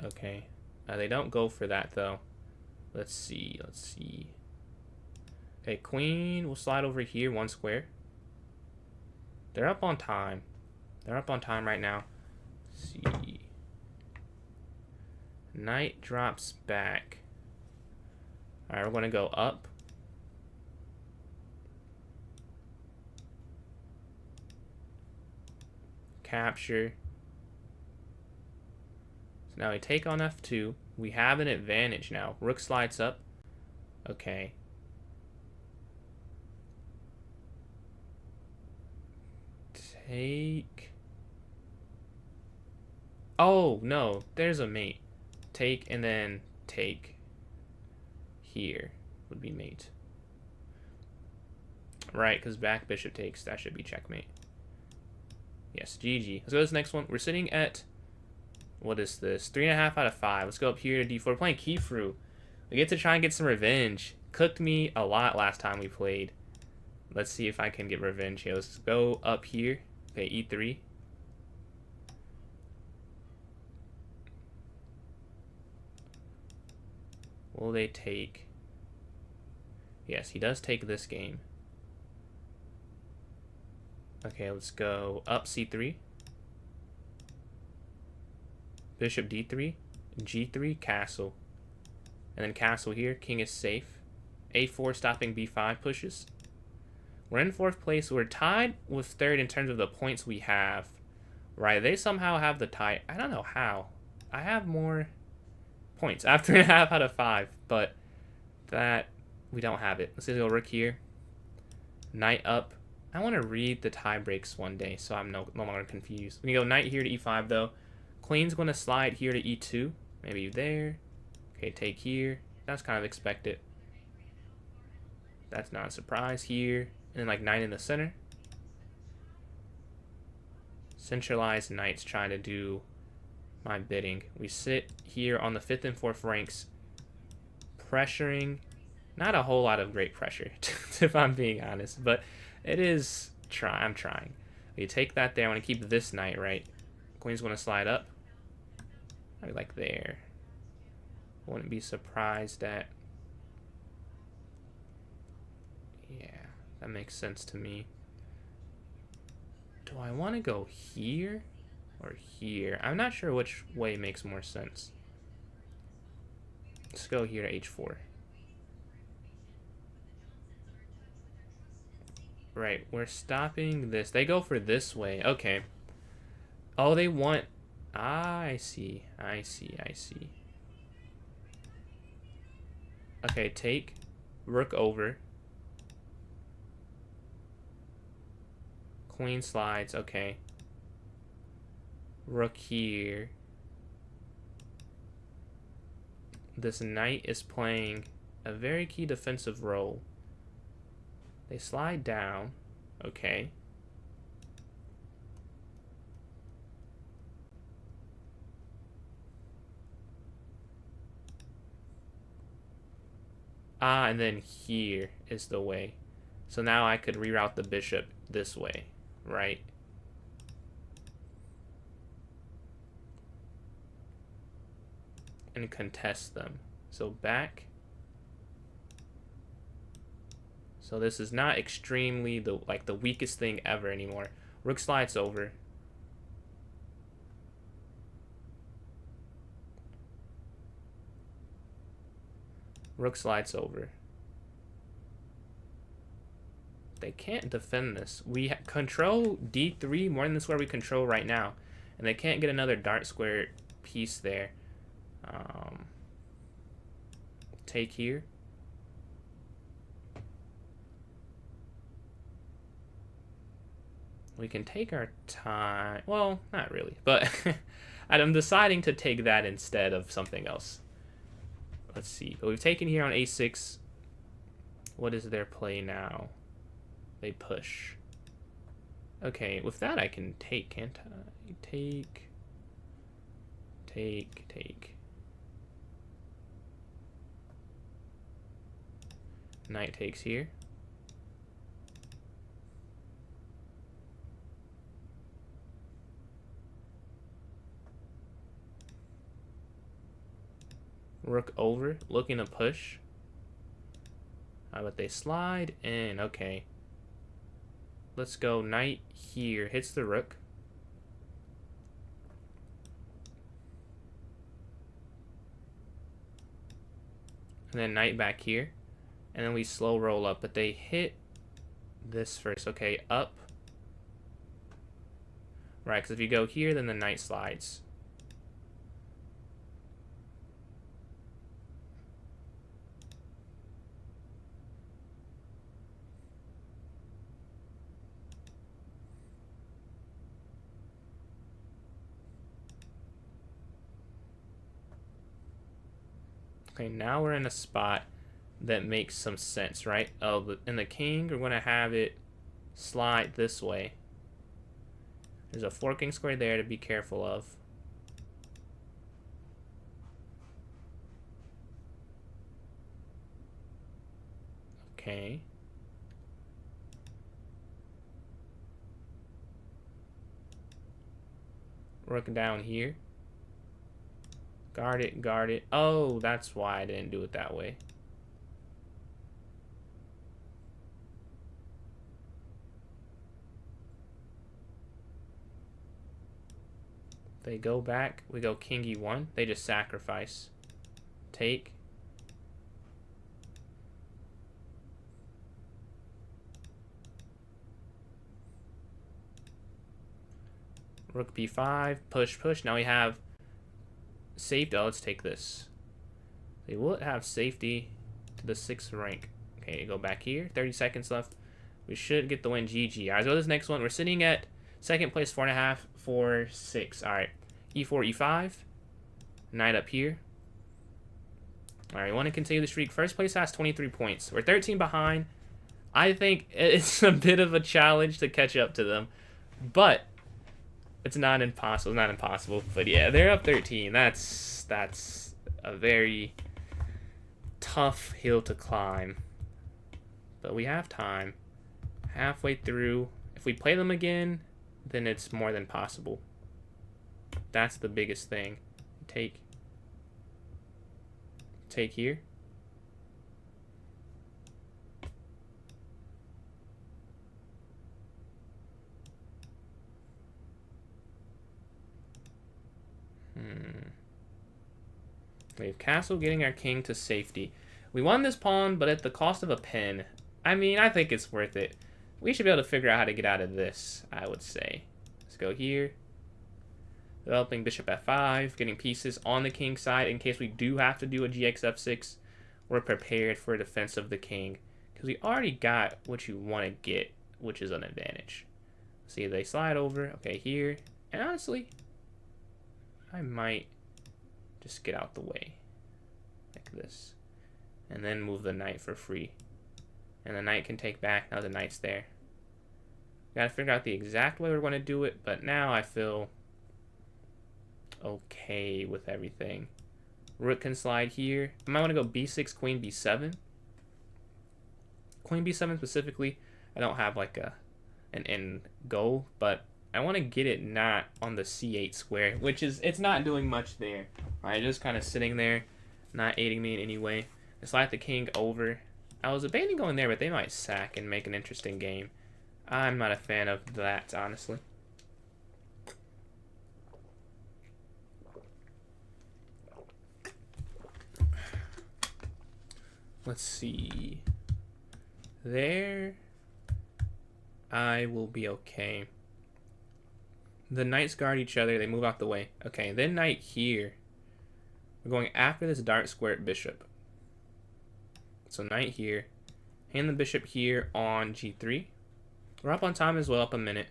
Okay. They don't go for that, though. Let's see. Let's see. Okay, queen will slide over here, one square. They're up on time. They're up on time right now. Let's see. Knight drops back. Alright, we're going to go up. Capture. So now we take on f2. We have an advantage now. Rook slides up. Okay. Take. Oh, no. There's a mate. Take and then take. Here would be mate. Right, because back bishop takes. That should be checkmate. Yes, GG. Let's go to this next one. We're sitting at, what is this? 3.5 out of 5. Let's go up here to d4. We're playing Keyfru. We get to try and get some revenge. Cooked me a lot last time we played. Let's see if I can get revenge here. Let's go up here. Okay, e3. Will they take? Yes, he does take this game. Okay, let's go up c3. Bishop d3. g3, castle. And then castle here. King is safe. a4 stopping b5 pushes. We're in 4th place. We're tied with 3rd in terms of the points we have. Right, they somehow have the tie. I don't know how. I have more points. I have 3.5 out of 5, but that we don't have it. Let's just go rook here. Knight up. I want to read the tie breaks one day, so I'm no longer confused. We can go knight here to e5, though. Queen's going to slide here to e2. Maybe there. Okay, take here. That's kind of expected. That's not a surprise here. And then like knight in the center. Centralized knights trying to do my bidding. We sit here on the 5th and 4th ranks, pressuring. Not a whole lot of great pressure, if I'm being honest, but it is I'm trying. We take that there. I want to keep this knight, right? Queen's going to slide up. Maybe like there. Wouldn't be surprised at. Yeah, that makes sense to me. Do I want to go here or here? I'm not sure which way makes more sense. Let's go here to h4. Right, we're stopping this. They go for this way. Okay. Oh, they want... Ah, I see. I see. I see. Okay, take. Rook over. Queen slides. Okay. Rook here. This knight is playing a very key defensive role. They slide down. Okay. Ah, and then here is the way. So now I could reroute the bishop this way, right? And contest them. So back. So this is not extremely the weakest thing ever anymore. Rook slides over. Rook slides over. They can't defend this. We control d3 more than the square we control right now. And they can't get another dart square piece there. Take here. We can take our time. Well, not really. But I'm deciding to take that instead of something else. Let's see. But we've taken here on a6. What is their play now? They push. Okay, with that I can take, can't I? Take. Knight takes here. Rook over, looking to push. But they slide in. Okay. Let's go knight here. Hits the rook. And then knight back here. And then we slow roll up. But they hit this first. Okay, up. Right, because if you go here, then the knight slides. Okay, now we're in a spot that makes some sense, right? Oh, in the king, we're going to have it slide this way. There's a forking square there to be careful of. Okay. Rook down here. Guard it, guard it. Oh, that's why I didn't do it that way. They go back. We go king e1. They just sacrifice. Take. Rook b5. Push, push. Now we have safety. Oh, let's take this. They will have safety to the 6th rank. Okay, go back here. 30 seconds left. We should get the win. GG. All right, so this next one. We're sitting at second place, 4.5, 4, 6. All right, e4, e5. Knight up here. All right, we want to continue the streak. First place has 23 points. We're 13 behind. I think it's a bit of a challenge to catch up to them, but it's not impossible. Not impossible, but yeah, they're up 13. That's a very tough hill to climb. But we have time. Halfway through, if we play them again, then it's more than possible. That's the biggest thing. Take here. We have castle getting our king to safety. We won this pawn, but at the cost of a pin. I mean, I think it's worth it. We should be able to figure out how to get out of this, I would say. Let's go here. Developing bishop f5, getting pieces on the king side in case we do have to do a gx f6. We're prepared for defense of the king, because we already got what you want to get, which is an advantage. See, they slide over. Okay, here. And honestly, I might just get out the way like this, and then move the knight for free, and the knight can take back. Now the knight's there. Gotta figure out the exact way we're going to do it, but now I feel okay with everything. Rook can slide here. I might want to go b6, queen b7. queen b7 specifically, I don't have like an end goal, but I want to get it not on the c8 square, which is, it's not doing much there. Right, just kind of sitting there, not aiding me in any way. Just slide the king over. I was debating going there, but they might sack and make an interesting game. I'm not a fan of that, honestly. Let's see. There, I will be okay. The knights guard each other. They move out the way. Okay, then knight here. We're going after this dark square bishop. So knight here. Hand the bishop here on g3. We're up on time as well, up a minute.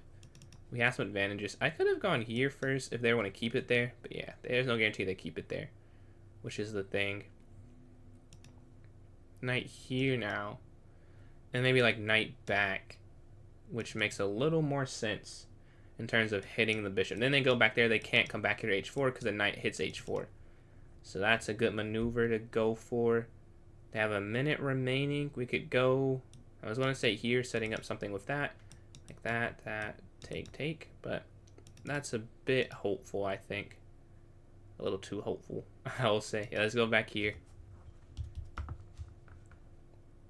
We have some advantages. I could have gone here first if they want to keep it there. But yeah, there's no guarantee they keep it there, which is the thing. Knight here now. And maybe like knight back, which makes a little more sense in terms of hitting the bishop. Then they go back there. They can't come back here to h4 because the knight hits h4. So that's a good maneuver to go for. They have a minute remaining. We could go, I was going to say here, setting up something with that. Like that, take. But that's a bit hopeful, I think. A little too hopeful, I will say. Yeah, let's go back here.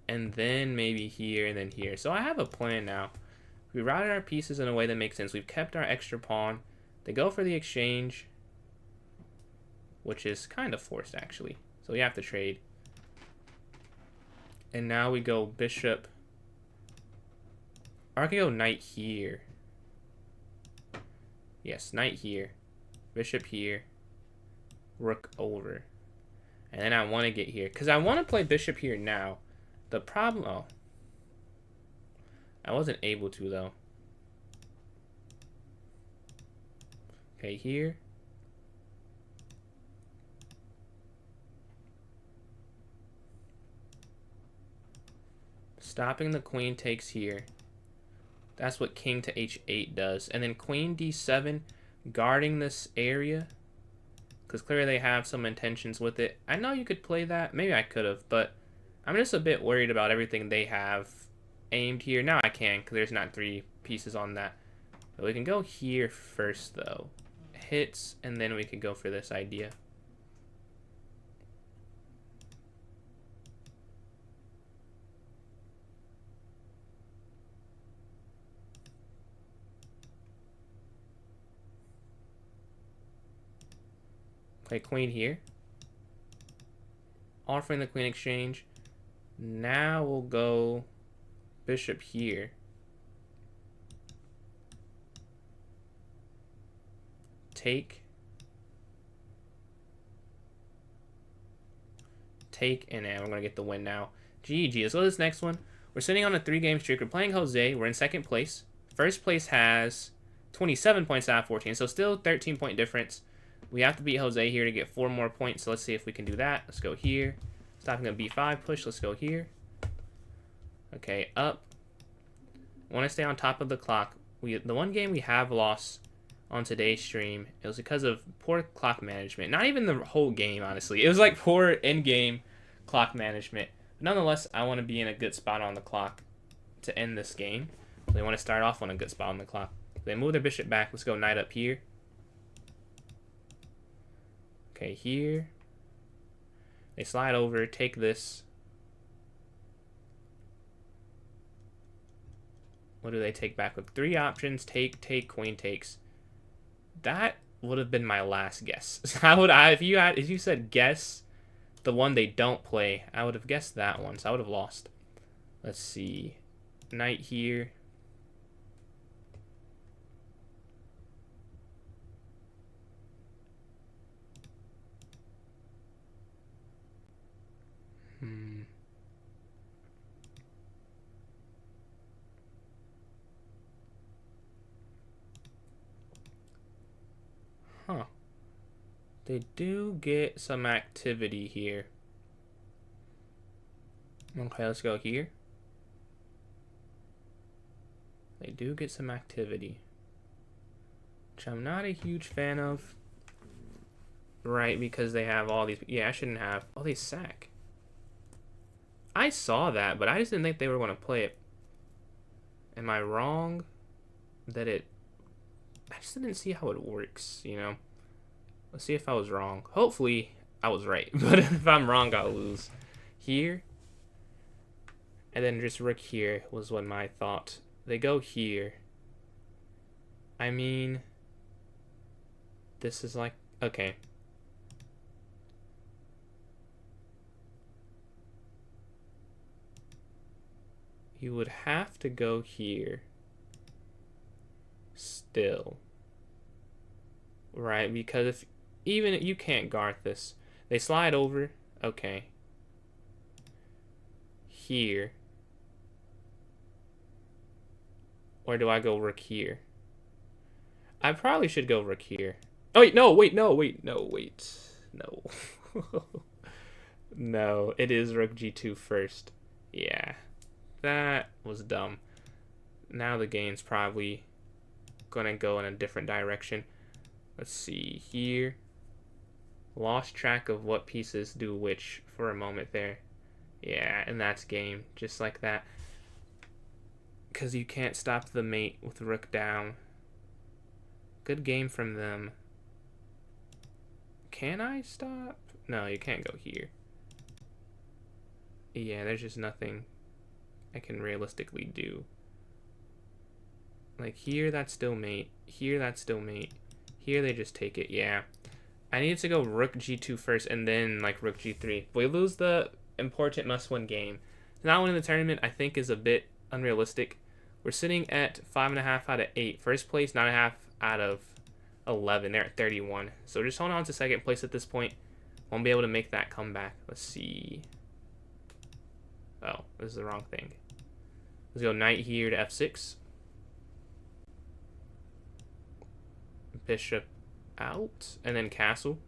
And then maybe here and then here. So I have a plan now. We routed our pieces in a way that makes sense. We've kept our extra pawn. They go for the exchange, which is kind of forced, actually. So we have to trade. And now we go bishop. Or I can go knight here. Yes, knight here. Bishop here. Rook over. And then I want to get here. Because I want to play bishop here now. The problem... Oh. I wasn't able to, though. Okay, here. Stopping the queen takes here. That's what king to h8 does. And then queen d7, guarding this area. Because clearly they have some intentions with it. I know you could play that. Maybe I could have, but I'm just a bit worried about everything they have aimed here. Now I can, because there's not 3 pieces on that. But we can go here first, though. Hits, and then we could go for this idea. Play queen here. Offering the queen exchange. Now we'll go bishop here. Take, and then we're going to get the win now. GG. Let's go to this next one. We're sitting on a 3-game streak. We're playing Jose. We're in 2nd place. First place has 27 points out of 14, so still 13-point difference. We have to beat Jose here to get 4 more points, so let's see if we can do that. Let's go here. Stopping a b5 push. Let's go here. Okay, up. Want to stay on top of the clock. The one game we have lost on today's stream, it was because of poor clock management. Not even the whole game, honestly. It was like poor in-game clock management. But nonetheless, I want to be in a good spot on the clock to end this game. So they want to start off on a good spot on the clock. They move their bishop back. Let's go knight up here. Okay, here. They slide over, take this. What do they take back with? 3 options. Take, queen takes. That would have been my last guess. If you said guess the one they don't play, I would have guessed that one, so I would have lost. Let's see. Knight here. Huh. They do get some activity here. Okay, let's go here. They do get some activity, which I'm not a huge fan of. Right, because they have all these... Yeah, I shouldn't have... Oh, they sack. I saw that, but I just didn't think they were going to play it. Am I wrong that it... I just didn't see how it works, you know? Let's see if I was wrong. Hopefully, I was right. But if I'm wrong, I'll lose. Here. And then just rook here was what my thought. They go here. I mean... This is like... Okay. You would have to go here. Still. Right? Because if... Even you can't guard this. They slide over. Okay. Here. Or do I go rook here? I probably should go rook here. Oh, wait, no, wait, no, wait, no, wait. No. No, it is rook g2 first. Yeah. That was dumb. Now the game's probably gonna go in a different direction. Let's see here. Lost track of what pieces do which for a moment there. Yeah, and that's game. Just like that. Because you can't stop the mate with rook down. Good game from them. Can I stop? No, you can't go here. Yeah, there's just nothing I can realistically do. Like here, that's still mate. Here, that's still mate. Here, they just take it. Yeah. I needed to go rook g2 first and then like rook g3. We lose the important must-win game. Not winning the tournament, I think, is a bit unrealistic. We're sitting at 5.5 out of 8. First place, 9.5 out of 11. They're at 31. So just hold on to second place at this point. Won't be able to make that comeback. Let's see. Oh, this is the wrong thing. Let's go knight here to f6. Bishop out. And then castle.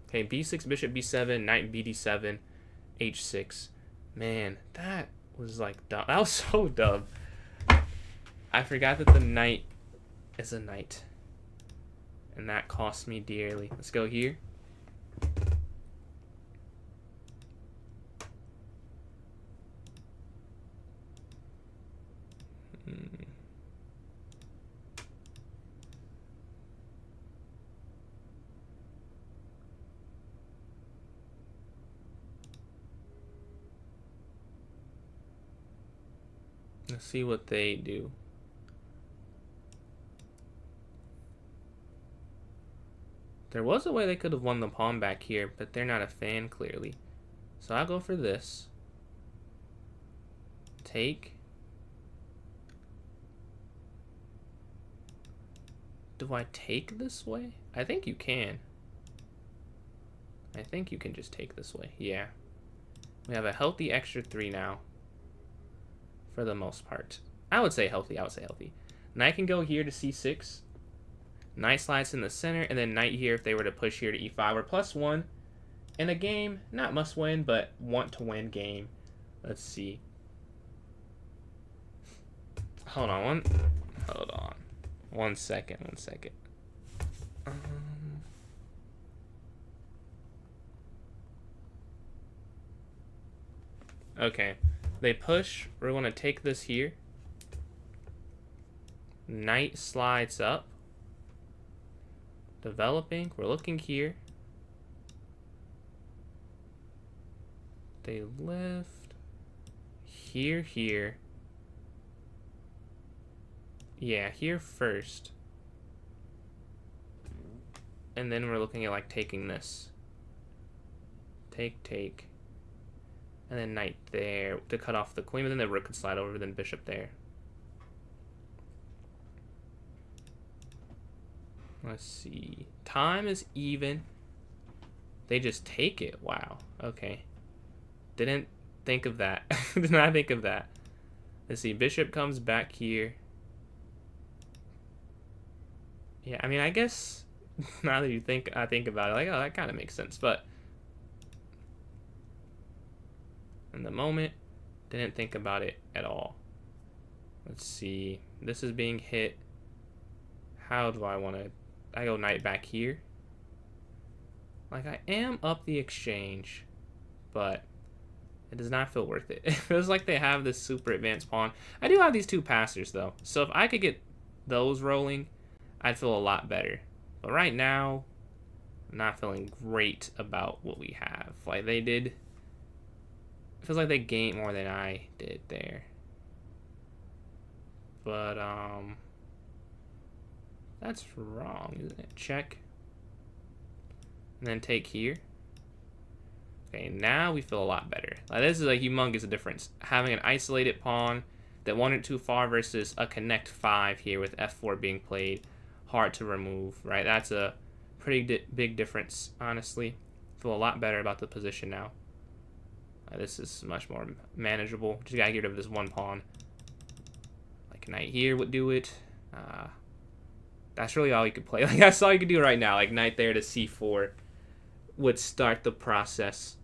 Okay, b6, bishop b7, knight bd7, h6. Man, that was like dumb. That was so dumb. I forgot that the knight is a knight. And that cost me dearly. Let's go here. Let's see what they do. There was a way they could have won the pawn back here, but they're not a fan, clearly. So I'll go for this. Take. Do I take this way? I think you can. I think you can just take this way. Yeah. We have a healthy extra 3 now. For the most part. I would say healthy. I would say healthy. Knight can go here to c6. Knight slides in the center. And then knight here if they were to push here to e5. We're +1 in a game. Not must win, but want to win game. Let's see. Hold on. Hold on. 1 second. 1 second. Okay. They push. We're going to take this here. Knight slides up. Developing. We're looking here. They lift. Here. Yeah, here first. And then we're looking at like taking this. Take. And then knight there to cut off the queen, but then the rook could slide over, then bishop there. Let's see. Time is even. They just take it. Wow. Okay. Didn't think of that. Did not think of that. Let's see. Bishop comes back here. Yeah, I mean, I guess now that I think about it, like, oh, that kind of makes sense, but in the moment, didn't think about it at all. Let's see. This is being hit. How do I want to... I go knight back here. Like, I am up the exchange, but It does not feel worth it. It feels like they have this super advanced pawn. I do have these two passers, though. So if I could get those rolling, I'd feel a lot better. But right now, I'm not feeling great about what we have. Like, they did... It feels like they gained more than I did there. But, that's wrong, isn't it? Check. And then take here. Okay, now we feel a lot better. Like, this is a humongous difference. Having an isolated pawn that wandered too far versus a connect 5 here with f4 being played. Hard to remove, right? That's a pretty big difference, honestly. Feel a lot better about the position now. This is much more manageable. Just gotta get rid of this one pawn. Like, knight here would do it. That's really all you could play. Like, that's all you could do right now. Like, knight there to c4 would start the process.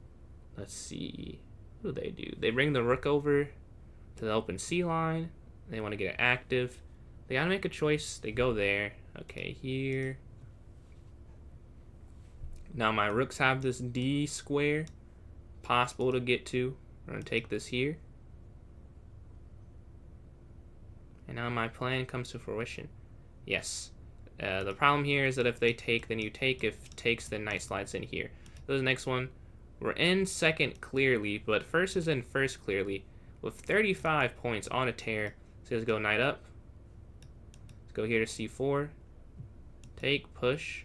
Let's see. What do they do? They bring the rook over to the open c line. They want to get it active. They gotta make a choice. They go there. Okay, here. Now my rooks have this d square. Possible to get to. I'm gonna take this here. And now my plan comes to fruition. Yes. The problem here is that if they take, then you take. If takes, then knight slides in here. So the next one. We're in second clearly, but first is in first clearly. With 35 points on a tear. So let's go knight up. Let's go here to c4. Take, push.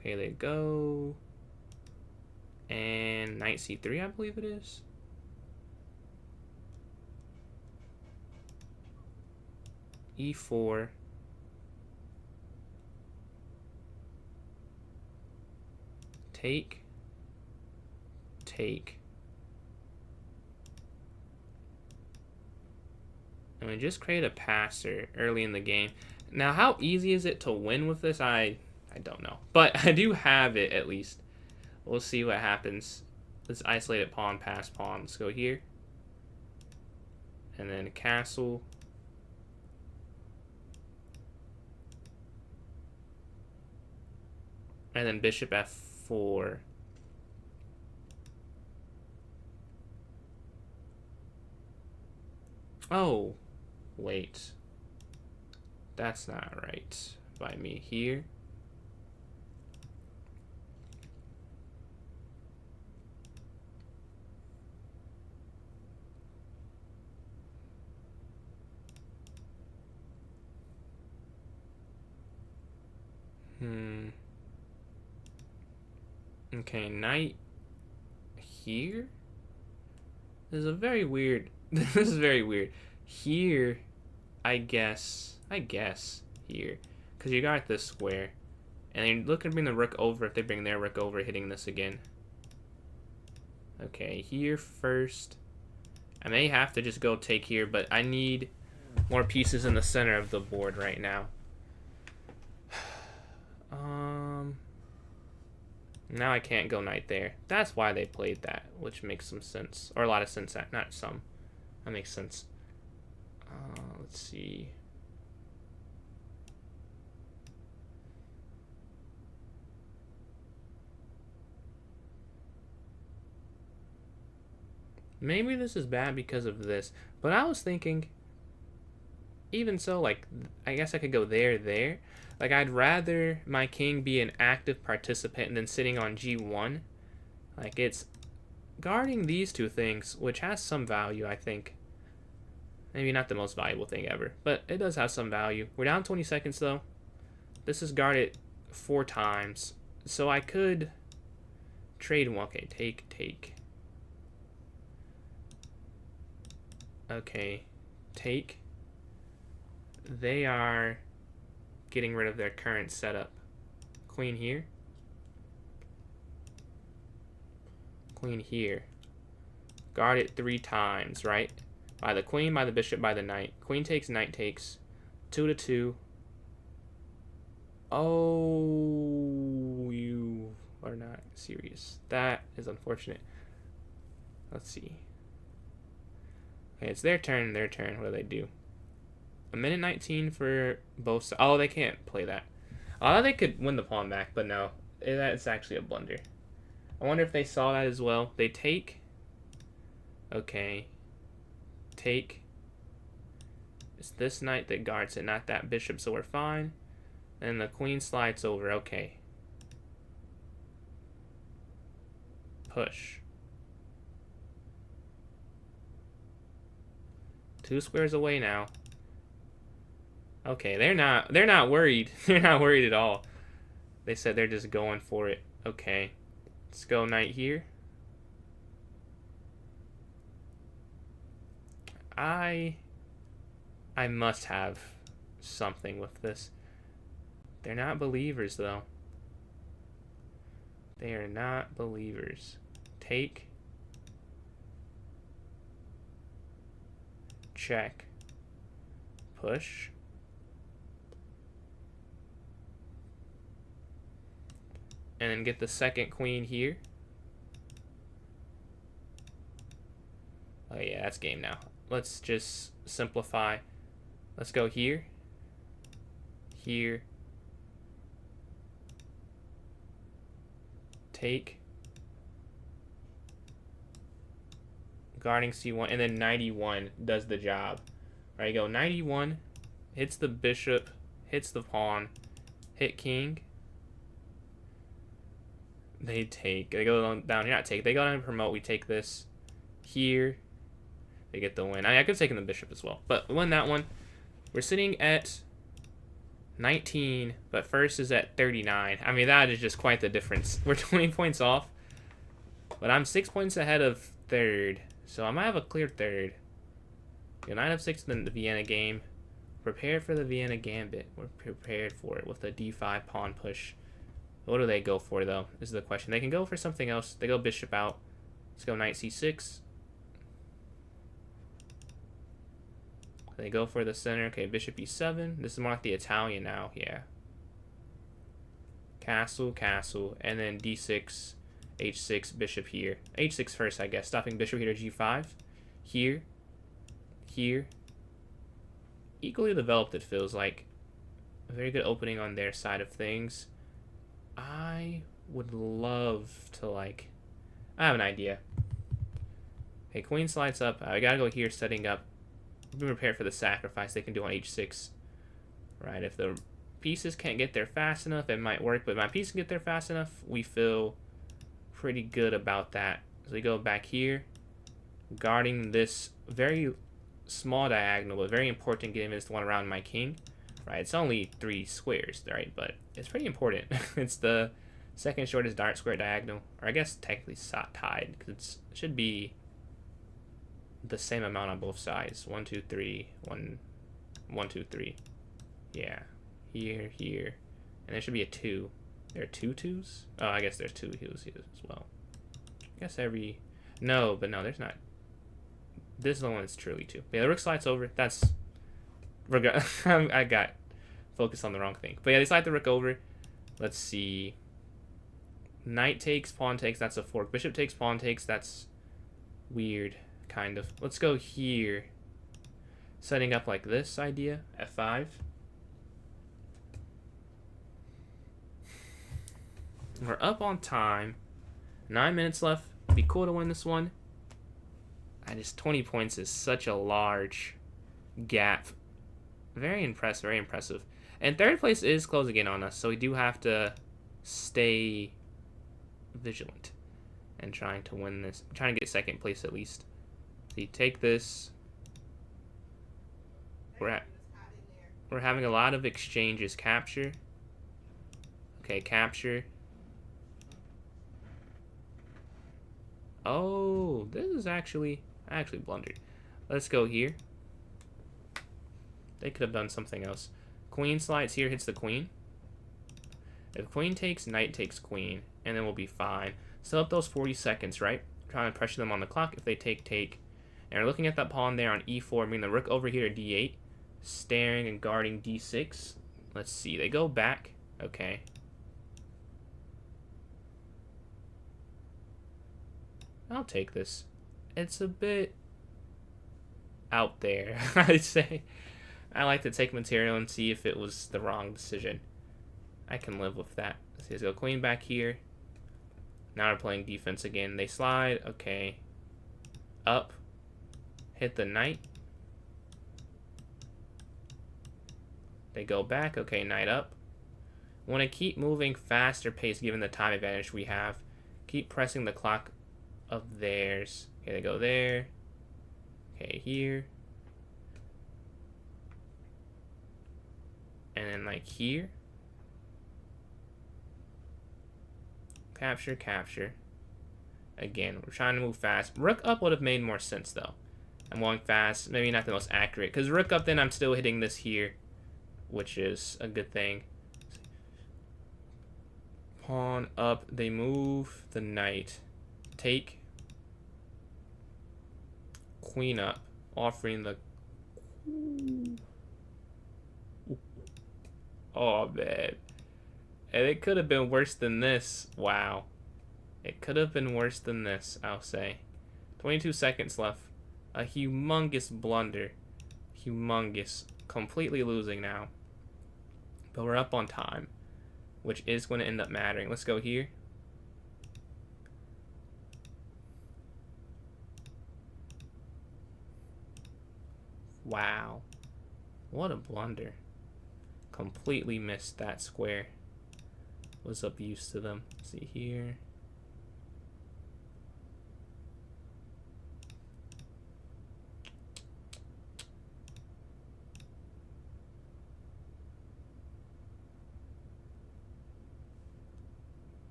Okay, they go. And knight c3, I believe it is. e4. Take. Take. And we just create a passer early in the game. Now, how easy is it to win with this? I don't know. But I do have it, at least. We'll see what happens. Let's isolate it pawn, pass pawn. Let's go here. And then castle. And then bishop f4. Oh, wait. That's not right by me here. Okay, knight here? This is a very weird... This is very weird. Here, I guess here. Because you got this square. And they look to bring the rook over if they bring their rook over, hitting this again. Okay, here first. I may have to just go take here, but I need more pieces in the center of the board right now. Now I can't go knight there. That's why they played that, which makes some sense. Or a lot of sense. Not some. That makes sense. Let's see. Maybe this is bad because of this. But I was thinking, even so, like, I guess I could go there. Like, I'd rather my king be an active participant than sitting on g1. Like, it's guarding these two things, which has some value, I think. Maybe not the most valuable thing ever, but it does have some value. We're down 20 seconds, though. This is guarded 4 times, so I could trade one. Okay, take. Okay, take. They are getting rid of their current setup. Queen here. Queen here. Guard it 3 times, right? By the queen, by the bishop, by the knight. Queen takes, knight takes. 2 to 2. Oh, you are not serious. That is unfortunate. Let's see. Okay, it's their turn. What do they do? A minute 19 for both sides. Oh, they can't play that. They could win the pawn back, but no. That's actually a blunder. I wonder if they saw that as well. They take. Okay. Take. It's this knight that guards it, not that bishop, so we're fine. And the queen slides over. Okay. Push. 2 squares away now. Okay, they're not worried. They're not worried at all. They said they're just going for it. Okay. Let's go knight here. I must have something with this. They're not believers, though. They are not believers. Take. Check. Push. And then get the second queen here. Oh yeah, that's game now. Let's just simplify. Let's go here. Here. Take. Guarding C1, and then 91 does the job. All right, go 91, hits the bishop, hits the pawn, hit king. They take. They go down here, not take. They go down and promote. We take this here. They get the win. I could have taken the bishop as well, but we won that one. We're sitting at 19, but first is at 39. I mean, that is just quite the difference. We're 20 points off, but I'm 6 points ahead of third. So I might have a clear third. Knight f6 in the Vienna game. Prepared for the Vienna gambit. We're prepared for it with a d5 pawn push. What do they go for, though, is the question. They can go for something else. They go bishop out. Let's go knight c6. They go for the center. Okay, bishop e7. This is more like the Italian now. Yeah. Castle, castle, and then d6. h6, bishop here. h6 first, I guess. Stopping bishop here to g5. Here. Here. Equally developed, it feels like. A very good opening on their side of things. I would love to, like... I have an idea. Okay, queen slides up. I gotta go here, setting up. Be prepared for the sacrifice they can do on h6. Right, if the pieces can't get there fast enough, it might work. But if my piece can get there fast enough, we feel pretty good about that. So we go back here, guarding this very small diagonal, but very important game is the one around my king. Right, it's only 3 squares, right? But it's pretty important. It's the second shortest dart square diagonal, or I guess technically tied, because it should be the same amount on both sides. 1, 2, 3, 1, 1, 2, 3. Yeah, here, here, and there should be a 2. There are 2 2s? Oh, I guess there's 2 2s here as well. I guess every... No, but no, there's not. This is the one that's truly 2. But yeah, the rook slides over. That's... I got focused on the wrong thing. But yeah, they slide the rook over. Let's see. Knight takes, pawn takes. That's a fork. Bishop takes, pawn takes. That's weird, kind of. Let's go here. Setting up like this idea. F5. We're up on time. 9 minutes left. It'd be cool to win this one. 20 points is such a large gap. Very impressive, very impressive. And third place is closing in on us, so we do have to stay vigilant and trying to win this. I'm trying to get second place at least. So you take this. We're having a lot of exchanges. Capture. Okay, capture. Oh, this is actually... I actually blundered. Let's go here. They could have done something else. Queen slides here, hits the queen. If queen takes, knight takes queen, and then we'll be fine. Still up those 40 seconds, right? Trying to pressure them on the clock. If they take, take. And we're looking at that pawn there on e4, bring the rook over here to d8. Staring and guarding d6. Let's see, they go back. Okay. I'll take this. It's a bit out there, I'd say. I like to take material and see if it was the wrong decision. I can live with that. Let's go queen back here. Now we're playing defense again. They slide. Okay. Up. Hit the knight. They go back. Okay, knight up. Want to keep moving faster pace given the time advantage we have. Keep pressing the clock of theirs. Okay, they go there. Okay, here. And then like here. Capture, capture. Again, we're trying to move fast. Rook up would have made more sense though. I'm going fast. Maybe not the most accurate. Because rook up, then I'm still hitting this here. Which is a good thing. Pawn up. They move the knight. Take. Queen up. Offering the... Oh, man. And it could have been worse than this. Wow. It could have been worse than this, I'll say. 22 seconds left. A humongous blunder. Humongous. Completely losing now. But we're up on time, which is going to end up mattering. Let's go here. Wow. What a blunder. Completely missed that square. Was up used to them. See here.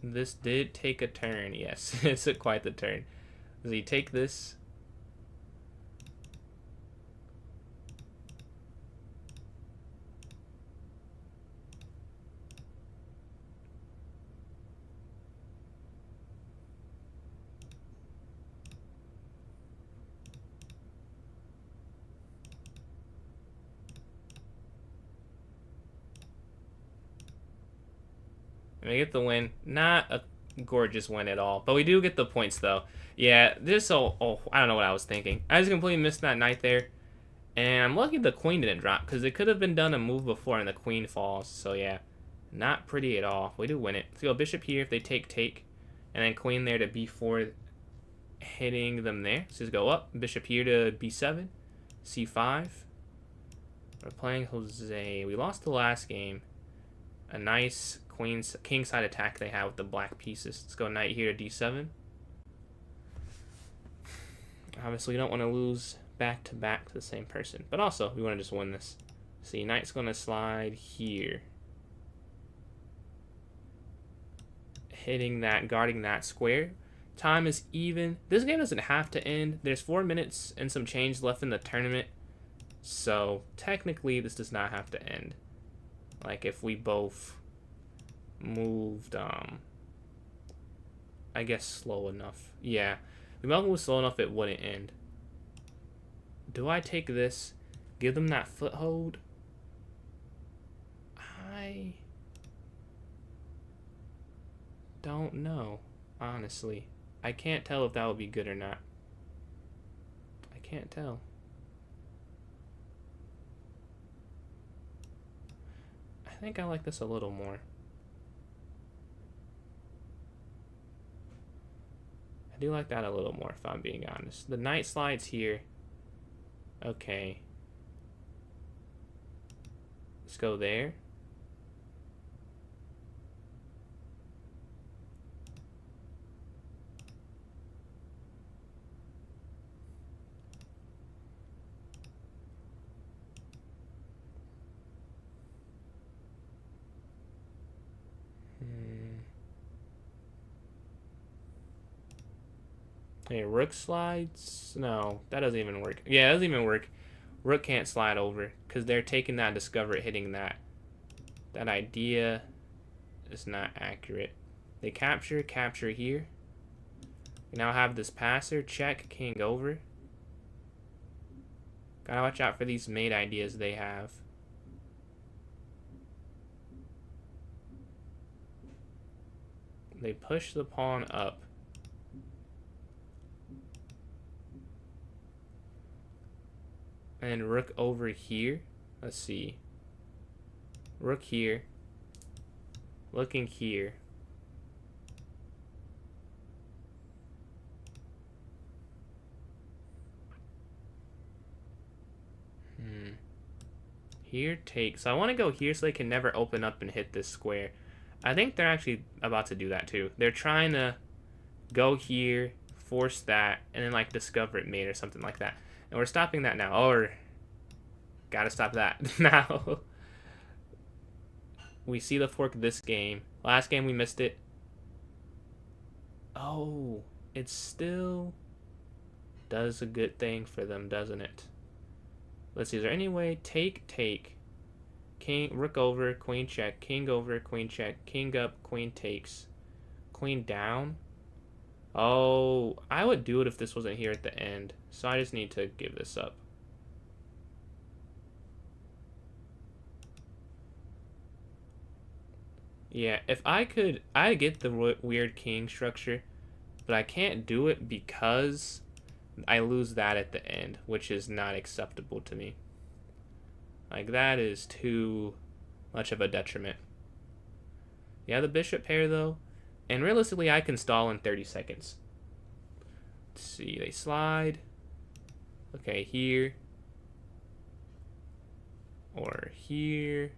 This did take a turn, yes. It took quite the turn. Does he take this? We get the win. Not a gorgeous win at all. But we do get the points, though. Yeah, this... Oh, I don't know what I was thinking. I just completely missed that knight there. And I'm lucky the queen didn't drop, because it could have been done a move before and the queen falls. So, yeah. Not pretty at all. We do win it. Let's go bishop here if they take. And then queen there to b4, hitting them there. So just go up. Bishop here to b7. c5. We're playing Jose. We lost the last game. A nice... king side attack they have with the black pieces. Let's go knight here to d7. Obviously, we don't want to lose back to back to the same person, but also we want to just win this. See, knight's going to slide here, hitting that, guarding that square. Time is even. This game doesn't have to end. There's 4 minutes and some change left in the tournament, so technically this does not have to end. Like if we both moved, I guess slow enough. Yeah, we might move slow enough it wouldn't end. Do I take this? Give them that foothold? I don't know, honestly. I can't tell if that would be good or not. I can't tell. I think I like this a little more. I do like that a little more, if I'm being honest. The knight slides here. Okay. Let's go there. Hey, rook slides? No, that doesn't even work. Yeah, it doesn't even work. Rook can't slide over because they're taking that, discover it, hitting that. That idea is not accurate. They capture here. We now have this passer, check, king over. Gotta watch out for these mate ideas they have. They push the pawn up. And rook over here. Let's see. Rook here. Looking here. Here take. So I want to go here so they can never open up and hit this square. I think they're actually about to do that too. They're trying to go here, force that, and then like discover it mate or something like that. And we're stopping that now. Or gotta stop that now. We see the fork this game. Last game we missed it. Oh, it still does a good thing for them, doesn't it? Let's see, is there any way? Take. King, rook over, queen check, king over, queen check, king up, queen takes, queen down. Oh, I would do it if this wasn't here at the end. So I just need to give this up. Yeah, if I could, I get the weird king structure, but I can't do it because I lose that at the end, which is not acceptable to me. Like, that is too much of a detriment. Yeah, the bishop pair, though. And realistically, I can stall in 30 seconds. Let's see, they slide. Okay, here. Or here.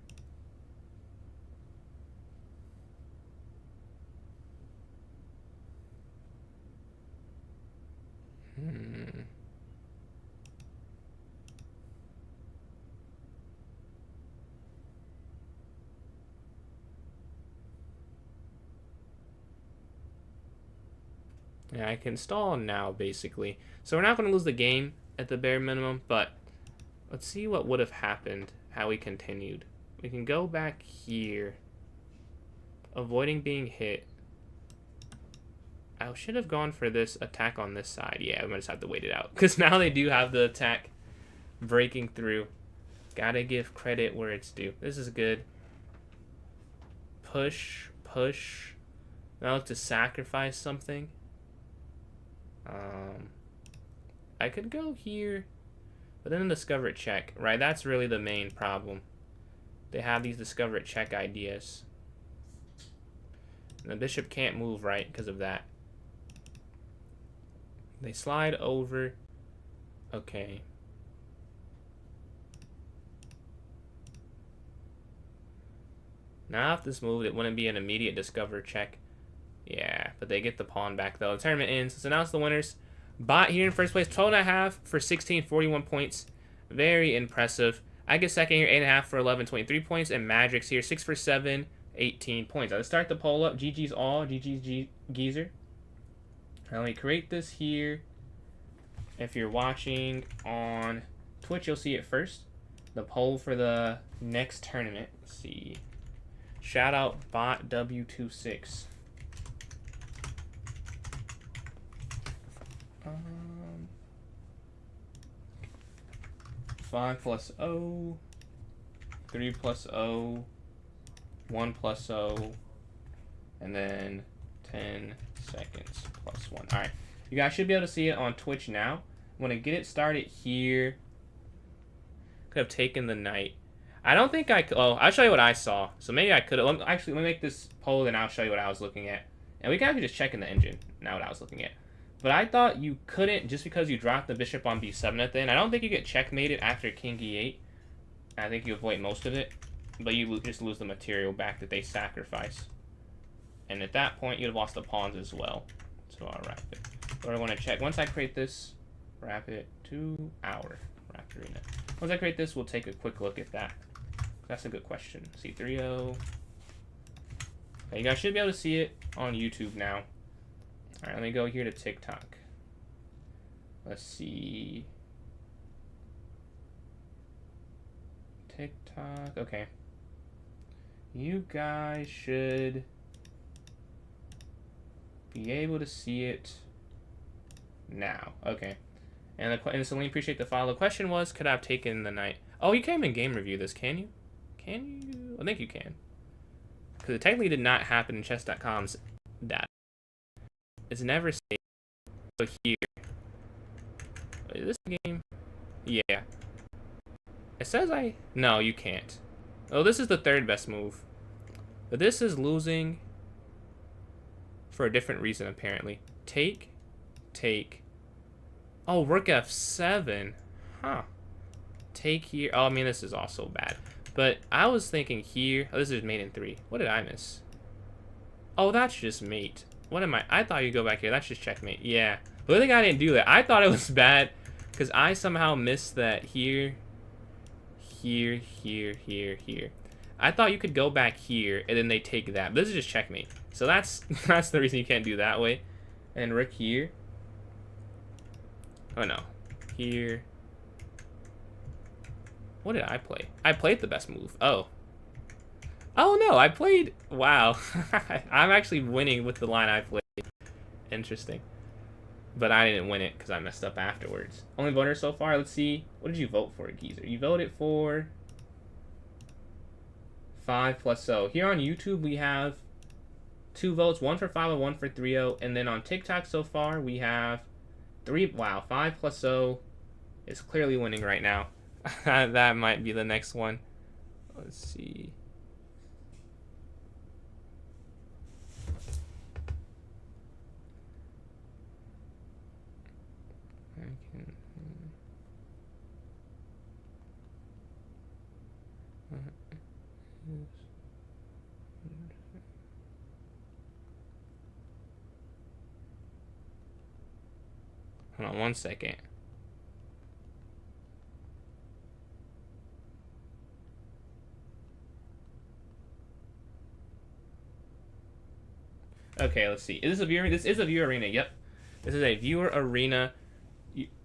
Yeah, I can stall now, basically. So we're not going to lose the game at the bare minimum, but let's see what would have happened, how we continued. We can go back here, avoiding being hit. I should have gone for this attack on this side. Yeah, I'm going to just have to wait it out, because now they do have the attack breaking through. Gotta give credit where it's due. This is good. Push. Now to sacrifice something. I could go here, but then discover it check, right? That's really the main problem. They have these discover it check ideas. And the bishop can't move right because of that. They slide over. Okay. Now if this moved, it wouldn't be an immediate discover check. Yeah, but they get the pawn back though. The tournament ends. Let's announce the winners. Bot here in first place, 12.5 for 1641 points. Very impressive. I get second here, 8.5 for 1123 points. And Magic's here, 6 for 7, 18 points. Let's start the poll up. GG's all. GG's Geezer. Let me create this here. If you're watching on Twitch, you'll see it first. The poll for the next tournament. Let's see. Shout out bot W26. 5 plus O, 3 plus O, 1 plus O, and then 10 seconds plus 1. Alright, you guys should be able to see it on Twitch now. I'm going to get it started here. Could have taken the knight. I don't think I could. Oh, I'll show you what I saw. So maybe I could have. Actually, let me make this poll and I'll show you what I was looking at. And we can actually just check in the engine now what I was looking at. But I thought you couldn't, just because you dropped the bishop on b7 at the end. I don't think you get checkmated after king e8. I think you avoid most of it. But you just lose the material back that they sacrifice. And at that point, you'd have lost the pawns as well. So I'll wrap it. But we're going to check. Once I create this, wrap it to our wrapped arena. Once I create this, we'll take a quick look at that. That's a good question. C3-0. Okay, you guys should be able to see it on YouTube now. Alright, let me go here to TikTok. Let's see. TikTok. Okay. You guys should be able to see it now. Okay. And Celine, appreciate the follow. The question was, could I have taken the knight? Oh, you can't even game review this, can you? Can you? I think you can. Because it technically did not happen in chess.com's data. It's never saved. So here. Is this game? Yeah. It says no, you can't. Oh, this is the third best move. But this is losing for a different reason, apparently. Take. Oh, rook f7. Huh. Take here. Oh, I mean, this is also bad. But I was thinking here. Oh, this is mate in 3. What did I miss? Oh, that's just mate. What am I? I thought you'd go back here. That's just checkmate. Yeah. But I think I didn't do that. I thought it was bad because I somehow missed that here. I thought you could go back here and then they take that. But this is just checkmate. So that's the reason you can't do that way. And rook here. Oh no. Here. What did I play? I played the best move. Oh. Oh no, I played... Wow. I'm actually winning with the line I played. Interesting. But I didn't win it because I messed up afterwards. Only voter so far. Let's see. What did you vote for, Geezer? You voted for 5 plus 0. Here on YouTube, we have 2 votes. 1 for 5 and 1 for 3-0. And then on TikTok so far, we have 3. Wow, 5 plus 0 is clearly winning right now. That might be the next one. Let's see. Hold on 1 second. Okay, let's see. Is this a viewer? This is a viewer arena. Yep, this is a viewer arena.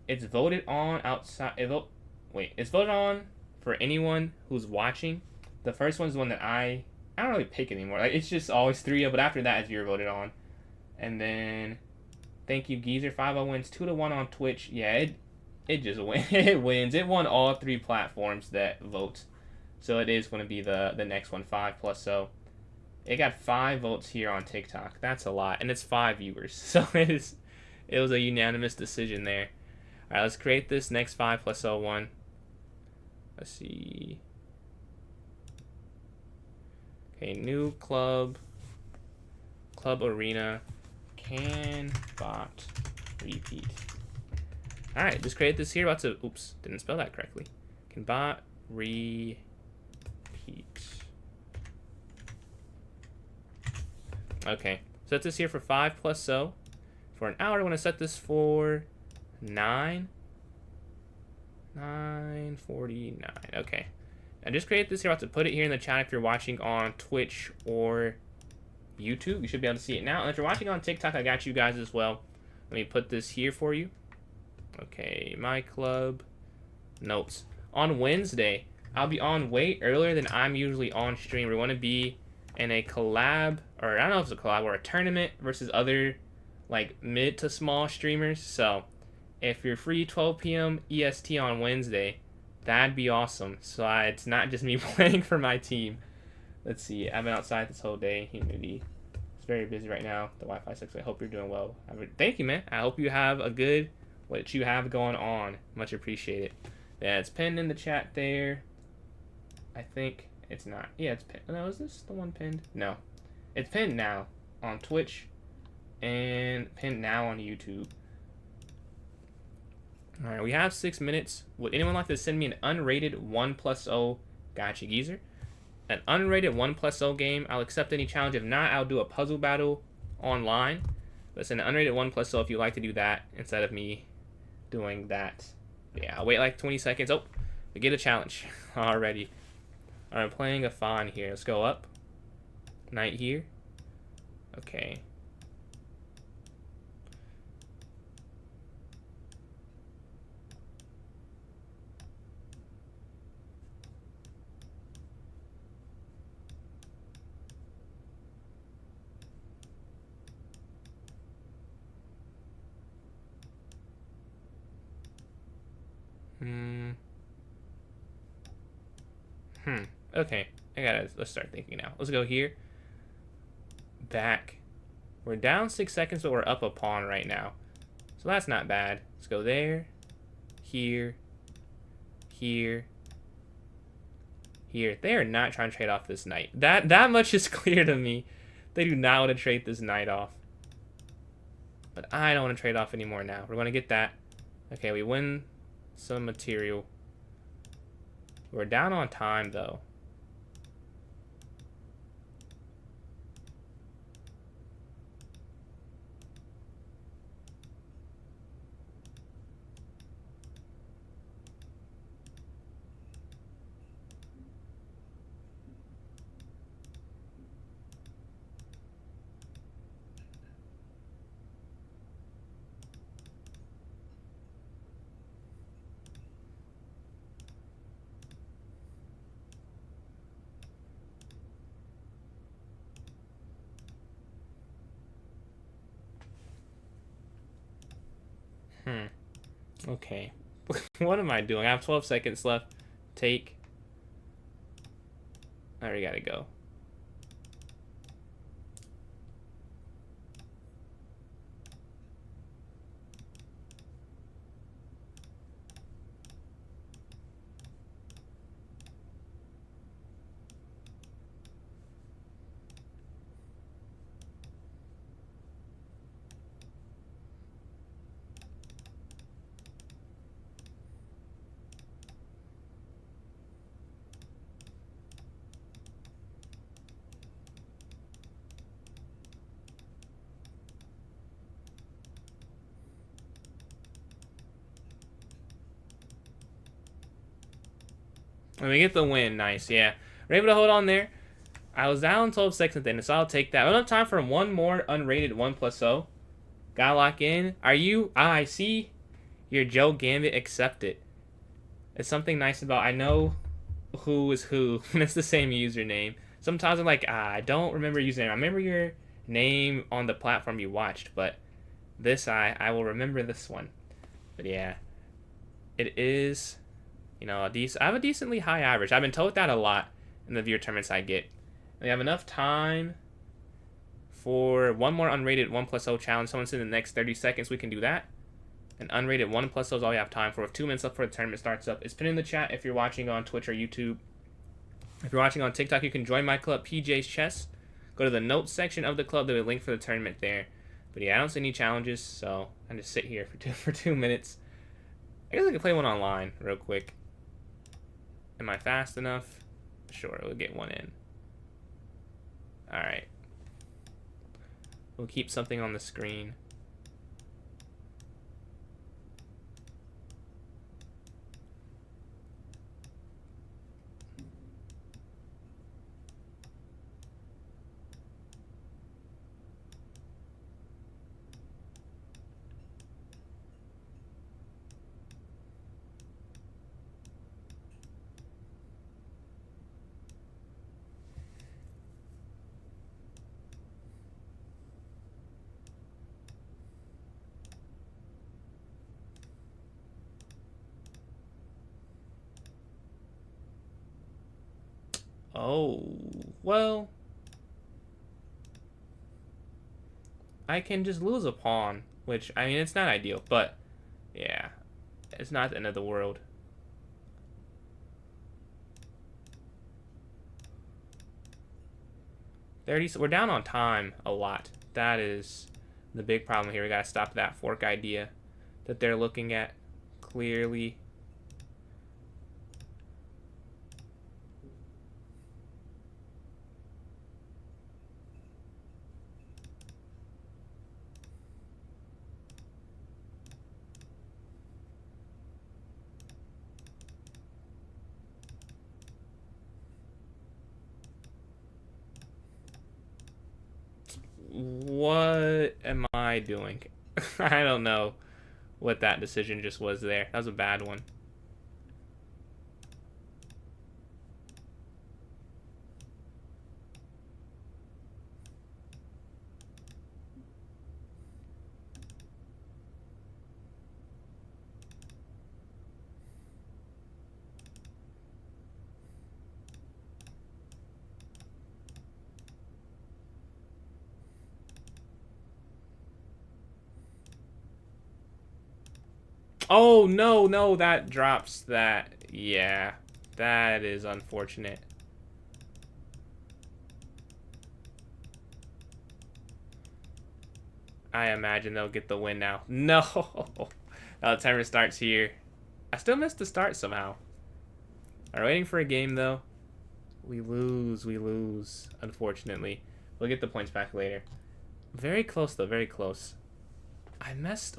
It's voted on outside. It's voted on for anyone who's watching. The first one's the one that I don't really pick anymore. Like, it's just always 3-0, but after that, it's viewer voted on. And then, thank you, Geezer. 5-0 wins 2-1 on Twitch. Yeah, it just wins. It wins. It won all 3 platforms that vote. So it is going to be the next one, 5 plus 0. It got 5 votes here on TikTok. That's a lot, and it's 5 viewers. So it was a unanimous decision there. All right, let's create this next 5 plus 0 one. Let's see. Okay, new club arena, can bot repeat. All right, just create this here. About to, oops, didn't spell that correctly. Can bot repeat. Okay, set this here for 5 plus 0. For an hour, I want to set this for 9:49. Okay. And just create this here. I'll have to put it here in the chat if you're watching on Twitch or YouTube. You should be able to see it now. And if you're watching on TikTok, I got you guys as well. Let me put this here for you. Okay, my club notes. On Wednesday, I'll be on way earlier than I'm usually on stream. We want to be in a collab, or I don't know if it's a collab or a tournament versus other like mid to small streamers. So if you're free 12 p.m. EST on Wednesday, that'd be awesome. So it's not just me playing for my team. Let's see. I've been outside this whole day. Humidity. It's very busy right now. The Wi-Fi sucks. I hope you're doing well. Thank you, man. I hope you have a good what you have going on. Much appreciated. Yeah, it's pinned in the chat there. I think it's not. Yeah, it's pinned. No, is this the one pinned? No. It's pinned now on Twitch and pinned now on YouTube. All right, we have 6 minutes. Would anyone like to send me an unrated 1 plus 0? Gotcha, Geezer. An unrated 1 plus 0 game. I'll accept any challenge. If not, I'll do a puzzle battle online. But send an unrated 1 plus 0 if you like to do that instead of me doing that. Yeah, I'll wait like 20 seconds. Oh, we get a challenge already. All right, I'm playing a fawn here. Let's go up. Knight here. Okay. Okay, let's start thinking now. Let's go here. Back. We're down 6 seconds, but we're up a pawn right now. So that's not bad. Let's go there. Here. Here. here. They are not trying to trade off this knight. That much is clear to me. They do not want to trade this knight off. But I don't want to trade off anymore now. We're going to get that. Okay, we win some material. We're down on time, though. Okay. What am I doing? I have 12 seconds left. Take. I already gotta go. And we get the win. Nice, yeah. We're able to hold on there. I was down 12 seconds then, so I'll take that. I don't have time for one more unrated 1+0. Gotta lock in. Are you? I see. Your Joe Gambit accepted. It's something nice about I know who is who, and it's the same username. Sometimes I'm like, I don't remember username. I remember your name on the platform you watched, but this I will remember this one. But yeah, it is, you know, I have a decently high average. I've been told that a lot in the viewer tournaments I get. We have enough time for one more unrated 1+0 challenge. Someone's in the next 30 seconds. We can do that. An unrated 1+0 is all we have time for. With 2 minutes left before the tournament starts up. It's pinned in the chat if you're watching on Twitch or YouTube. If you're watching on TikTok, you can join my club, PJ's Chess. Go to the notes section of the club. There's a link for the tournament there. But yeah, I don't see any challenges, so I just sit here for 2 minutes. I guess I could play one online real quick. Am I fast enough? Sure, we'll get one in. Alright. We'll keep something on the screen. Oh, well, I can just lose a pawn, which, I mean, it's not ideal, but, yeah, it's not the end of the world. We're down on time a lot. That is the big problem here. We gotta stop that fork idea that they're looking at clearly. What am I doing? I don't know what that decision just was there. That was a bad one. Oh, no, that drops that. Yeah. That is unfortunate. I imagine they'll get the win now. No! The timer starts here. I still missed the start somehow. We're waiting for a game, though. We lose, unfortunately. We'll get the points back later. Very close, though, very close. Where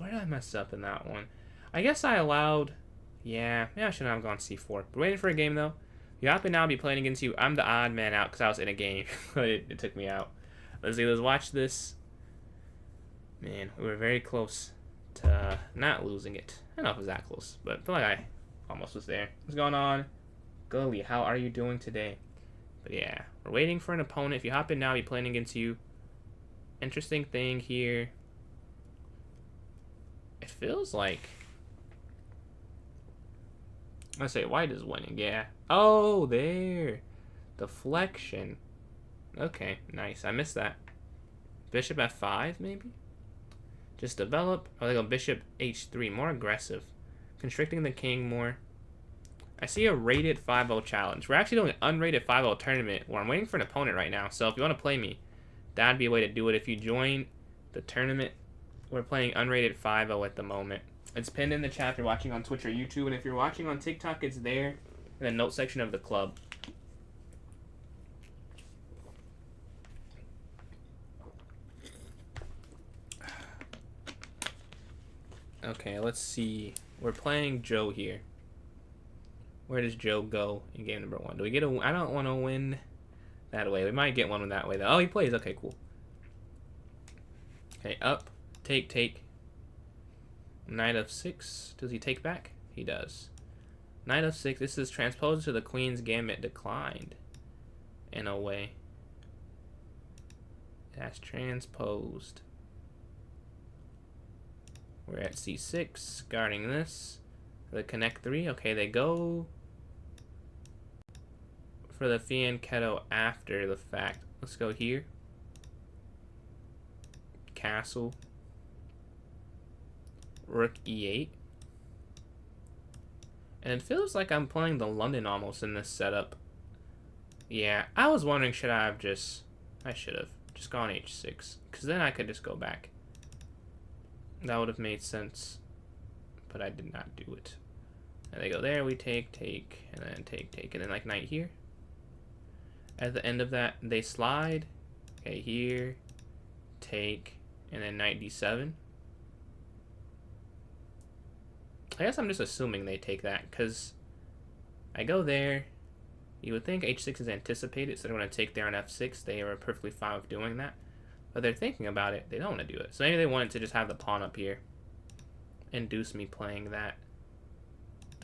did I mess up in that one? I guess I allowed... Yeah, maybe I shouldn't have gone C4. We're waiting for a game, though. You happen now to be playing against you. I'm the odd man out because I was in a game. it took me out. Let's see, let's watch this. Man, we were very close to not losing it. I don't know if it was that close, but I feel like I almost was there. What's going on? Gully, how are you doing today? But yeah, we're waiting for an opponent. If you hop in now, I'll be playing against you. Interesting thing here. It feels like... I say white is winning, yeah. Oh, there. Deflection. Okay, nice. I missed that. Bishop F5, maybe? Just develop. Oh, they go bishop H3. More aggressive. Constricting the king more. I see a rated 5-0 challenge. We're actually doing an unrated 5-0 tournament where I'm waiting for an opponent right now. So if you want to play me, that'd be a way to do it. If you join the tournament, we're playing unrated 5-0 at the moment. It's pinned in the chat if you're watching on Twitch or YouTube. And if you're watching on TikTok, it's there in the note section of the club. Okay, let's see. We're playing Joe here. Where does Joe go in game number 1? Do we get a... I don't want to win that way. We might get one that way, though. Oh, he plays. Okay, cool. Okay, up. Take. Knight of 6. Does he take back? He does. Knight of 6. This is transposed to the queen's gambit declined. In a way. That's transposed. We're at C6. Guarding this. The connect 3. Okay, they go for the fianchetto after the fact. Let's go here. Castle. Rook E8. And it feels like I'm playing the London almost in this setup. Yeah, I was wondering, should I have just... I should have just gone H6. Because then I could just go back. That would have made sense. But I did not do it. And they go there, we take, and then take, and then like knight here. At the end of that, they slide. Okay, here, take, and then knight d7. I guess I'm just assuming they take that, because I go there. You would think h6 is anticipated, so they're going to take there on f6. They are perfectly fine with doing that. But they're thinking about it. They don't want to do it. So maybe they wanted to just have the pawn up here. Induce me playing that.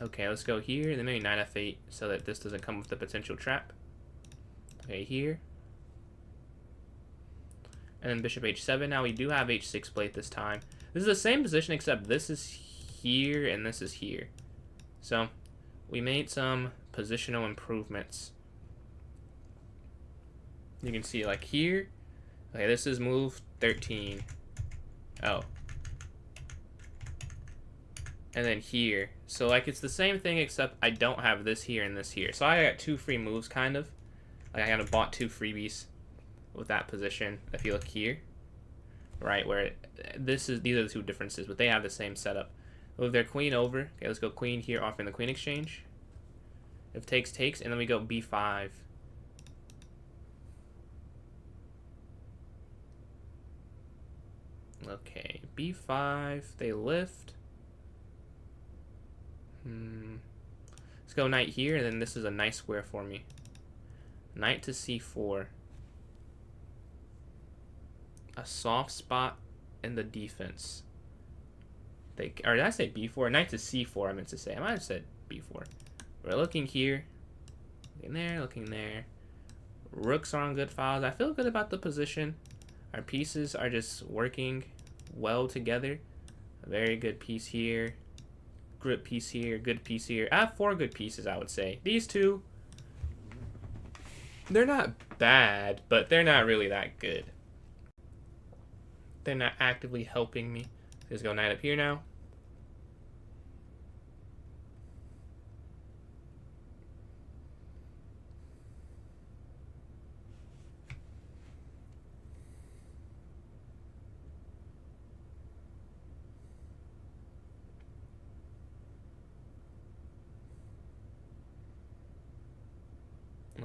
Okay, let's go here, then maybe knight f8 so that this doesn't come with the potential trap. Okay, here. And then bishop h7. Now we do have h6 plate this time. This is the same position except this is here and this is here. So we made some positional improvements. You can see like here. Okay, this is move 13. Oh. And then here. So like it's the same thing except I don't have this here and this here. So I got 2 free moves kind of. Like I kind of bought 2 freebies with that position. If you look here, right, where these are the 2 differences, but they have the same setup. Move their queen over. Okay, let's go queen here, offering the queen exchange. If takes, and then we go b5. Okay, b5. They lift. Let's go knight here, and then this is a nice square for me. Knight to c4. A soft spot in the defense. Or did I say b4? Knight to c4, I meant to say. I might have said b4. We're looking here. Looking there. Rooks are on good files. I feel good about the position. Our pieces are just working well together. A very good piece here. Good piece here. Good piece here. I have 4 good pieces, I would say. These 2, they're not bad, but they're not really that good. They're not actively helping me. Let's go knight up here now.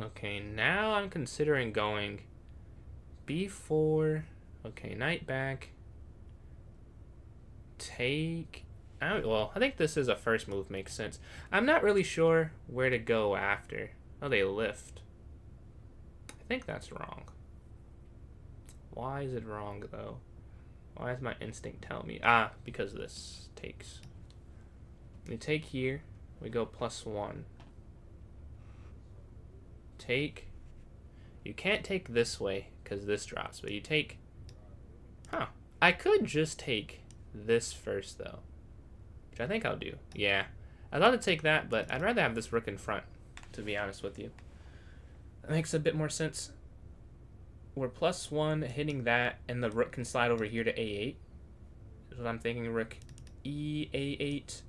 Okay, now I'm considering going b4. Okay, knight back. Take. Well, I think this is a first move, makes sense. I'm not really sure where to go after. Oh, they lift. I think that's wrong. Why is it wrong, though? Why is my instinct telling me? Ah, because this takes. We take here. We go +1. Take. You can't take this way because this drops, but you take. Huh. I could just take this first, though, which I think I'll do. Yeah. I'd love to take that, but I'd rather have this rook in front, to be honest with you. That makes a bit more sense. We're +1 hitting that, and the rook can slide over here to a8. That's what I'm thinking. Rook e a8,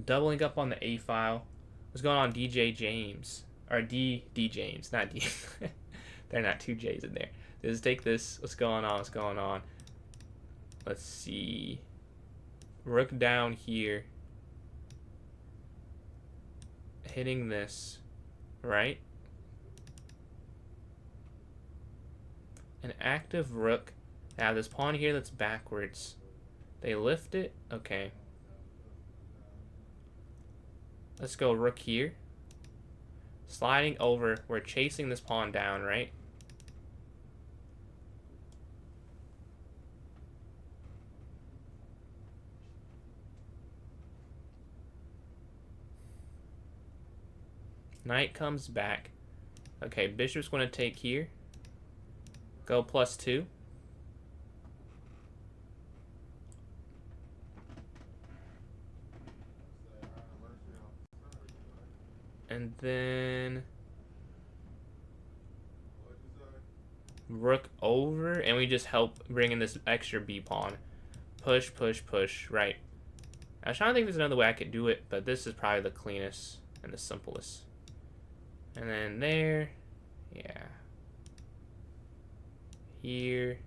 doubling up on the a file. What's going on, DJ James? Or D James, not D. There are not two J's in there. Just take this. What's going on? What's going on? Let's see. Rook down here. Hitting this, right? An active rook. Now this pawn here that's backwards. They lift it. Okay. Let's go rook here. Sliding over. We're chasing this pawn down, right? Knight comes back. Okay, bishop's going to take here. Go +2. And then rook over, and we just help bring in this extra b pawn. Push, push, push. Right. I was trying to think there's another way I could do it, but this is probably the cleanest and the simplest. And then there. Yeah. Here.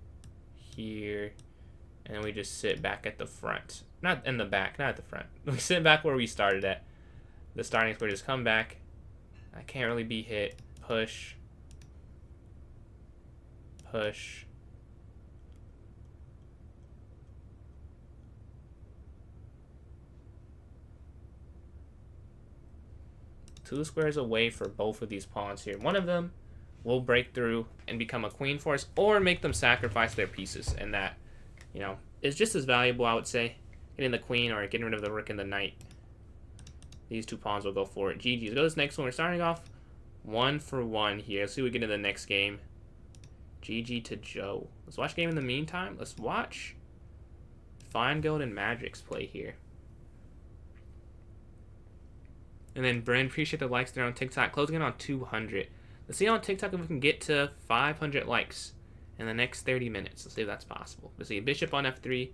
Here. And then we just sit back at the front. Not in the back, not at the front. We sit back where we started at. The starting square, just come back. I can't really be hit. Push. Push. Two squares away for both of these pawns here. One of them will break through and become a queen for us, or make them sacrifice their pieces, and that, you know, is just as valuable, I would say, getting the queen or getting rid of the rook and the knight. These two pawns will go for it. GG. Let's go to this next one. We're starting off 1 for 1 here. Let's see what we get in the next game. GG to Joe. Let's watch game in the meantime. Let's watch Fine Gold and Magic's play here. And then Bryn, appreciate the likes there on TikTok. Closing in on 200. Let's see on TikTok if we can get to 500 likes in the next 30 minutes. Let's see if that's possible. Let's see. Bishop on f3.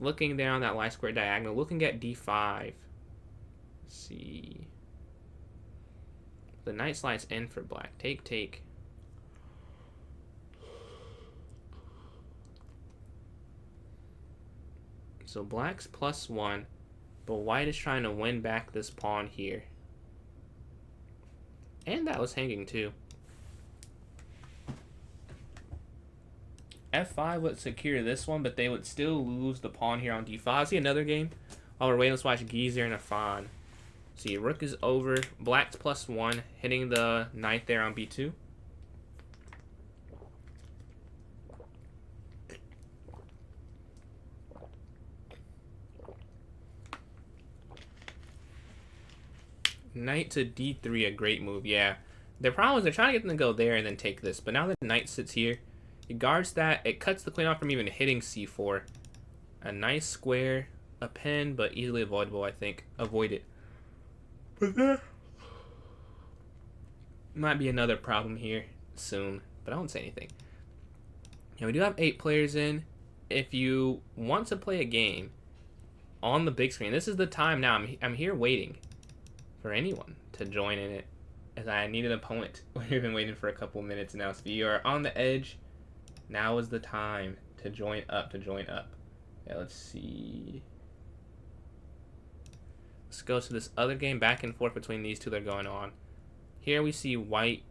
Looking down that light square diagonal. Looking at d5. Let's see. The knight slides in for black. Take, take. So black's +1, but white is trying to win back this pawn here. And that was hanging too. F5 would secure this one, but they would still lose the pawn here on d5. See another game? While we're waiting, let's watch Geezer and Afan. See, rook is over. Black's +1, hitting the knight there on b2. Knight to d3, a great move, yeah. Their problem is they're trying to get them to go there and then take this. But now that the knight sits here, it guards that. It cuts the queen off from even hitting c4. A nice square, a pin, but easily avoidable, I think. Avoid it. But there might be another problem here soon, but I won't say anything. Yeah, we do have 8 players in. If you want to play a game on the big screen, this is the time now. I'm here waiting for anyone to join in it, as I need an opponent. We've been waiting for a couple minutes now. So if you are on the edge, now is the time to join up, Yeah, let's see. Let's go to this other game, back and forth between these two that are going on. Here we see white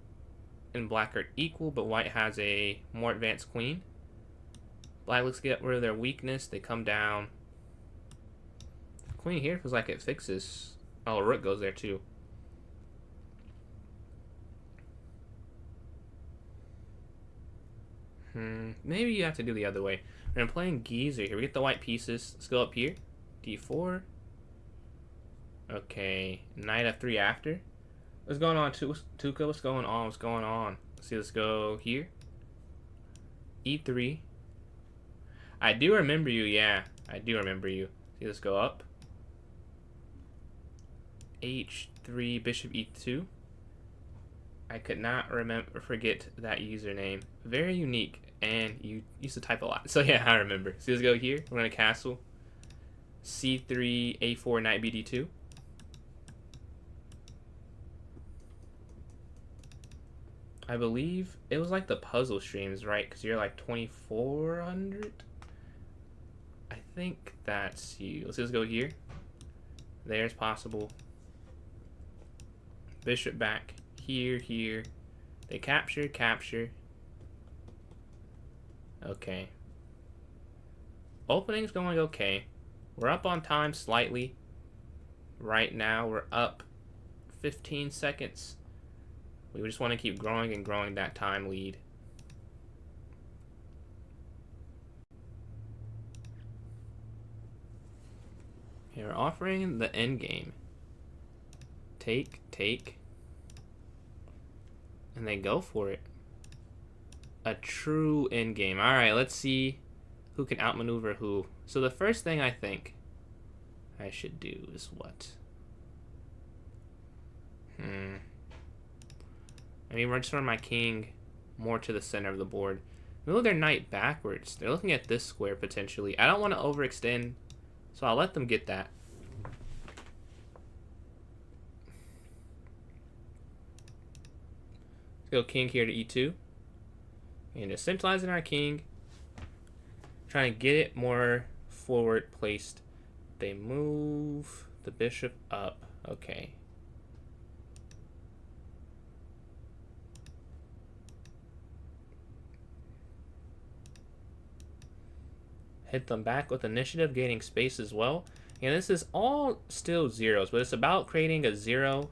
and black are equal, but white has a more advanced queen. Black looks to get rid of their weakness. They come down. Queen here feels like it fixes. Oh, rook goes there too. Maybe you have to do the other way. When I'm playing geezer here, we get the white pieces. Let's go up here. D4. Okay, knight f3 after. What's going on, Tuca? What's going on? What's going on? Let's see, let's go here. E3. I do remember you, yeah. I do remember you. See, let's go up. H3, bishop E2. I could not forget that username. Very unique, and you used to type a lot. So yeah, I remember. So let's go here. We're gonna castle. C3, A4, knight BD2. I believe it was like the puzzle streams, right? Because you're like 2400. I think that's you. Let's just go here. There's possible. Bishop back. Here. They capture. Okay. Opening's going okay. We're up on time slightly. Right now, we're up 15 seconds. We just want to keep growing and growing that time lead. Okay, we're offering the end game. Take. And they go for it. A true end game. Alright, let's see who can outmaneuver who. So the first thing I think I should do is what? I mean, we're just running my king more to the center of the board. Move their knight backwards. They're looking at this square potentially. I don't want to overextend, so I'll let them get that. Let's go king here to E2. And just centralizing our king. Trying to get it more forward placed. They move the bishop up. Okay. Hit them back with initiative, gaining space as well. And this is all still zeros, but it's about creating a zero,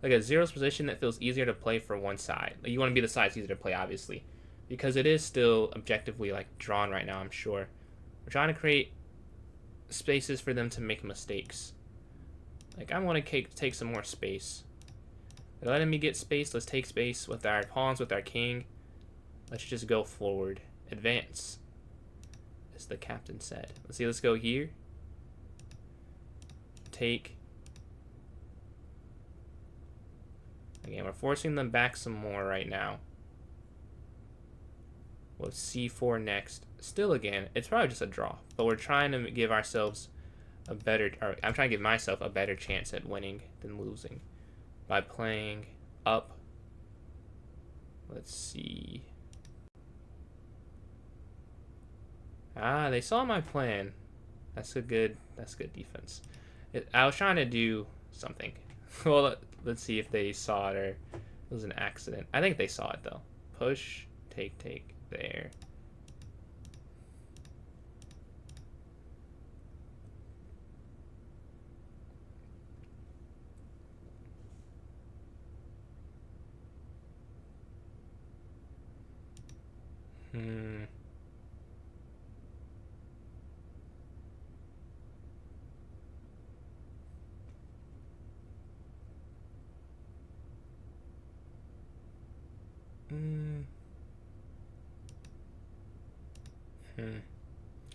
like a zeros position that feels easier to play for one side. Like you want to be the side that's easier to play, obviously, because it is still objectively like drawn right now, I'm sure. We're trying to create spaces for them to make mistakes. Like I want to take some more space. They're letting me get space. Let's take space with our pawns, with our king. Let's just go forward. Advance. As the captain said. Let's see, let's go here. Take. Again, we're forcing them back some more right now. We'll C4 next. Still again, it's probably just a draw. But we're trying to give ourselves a better, or I'm trying to give myself a better chance at winning than losing. By playing up. Let's see. Ah, they saw my plan. That's good defense. I was trying to do something. Well, let's see if they saw it or it was an accident. I think they saw it though. Push, take there.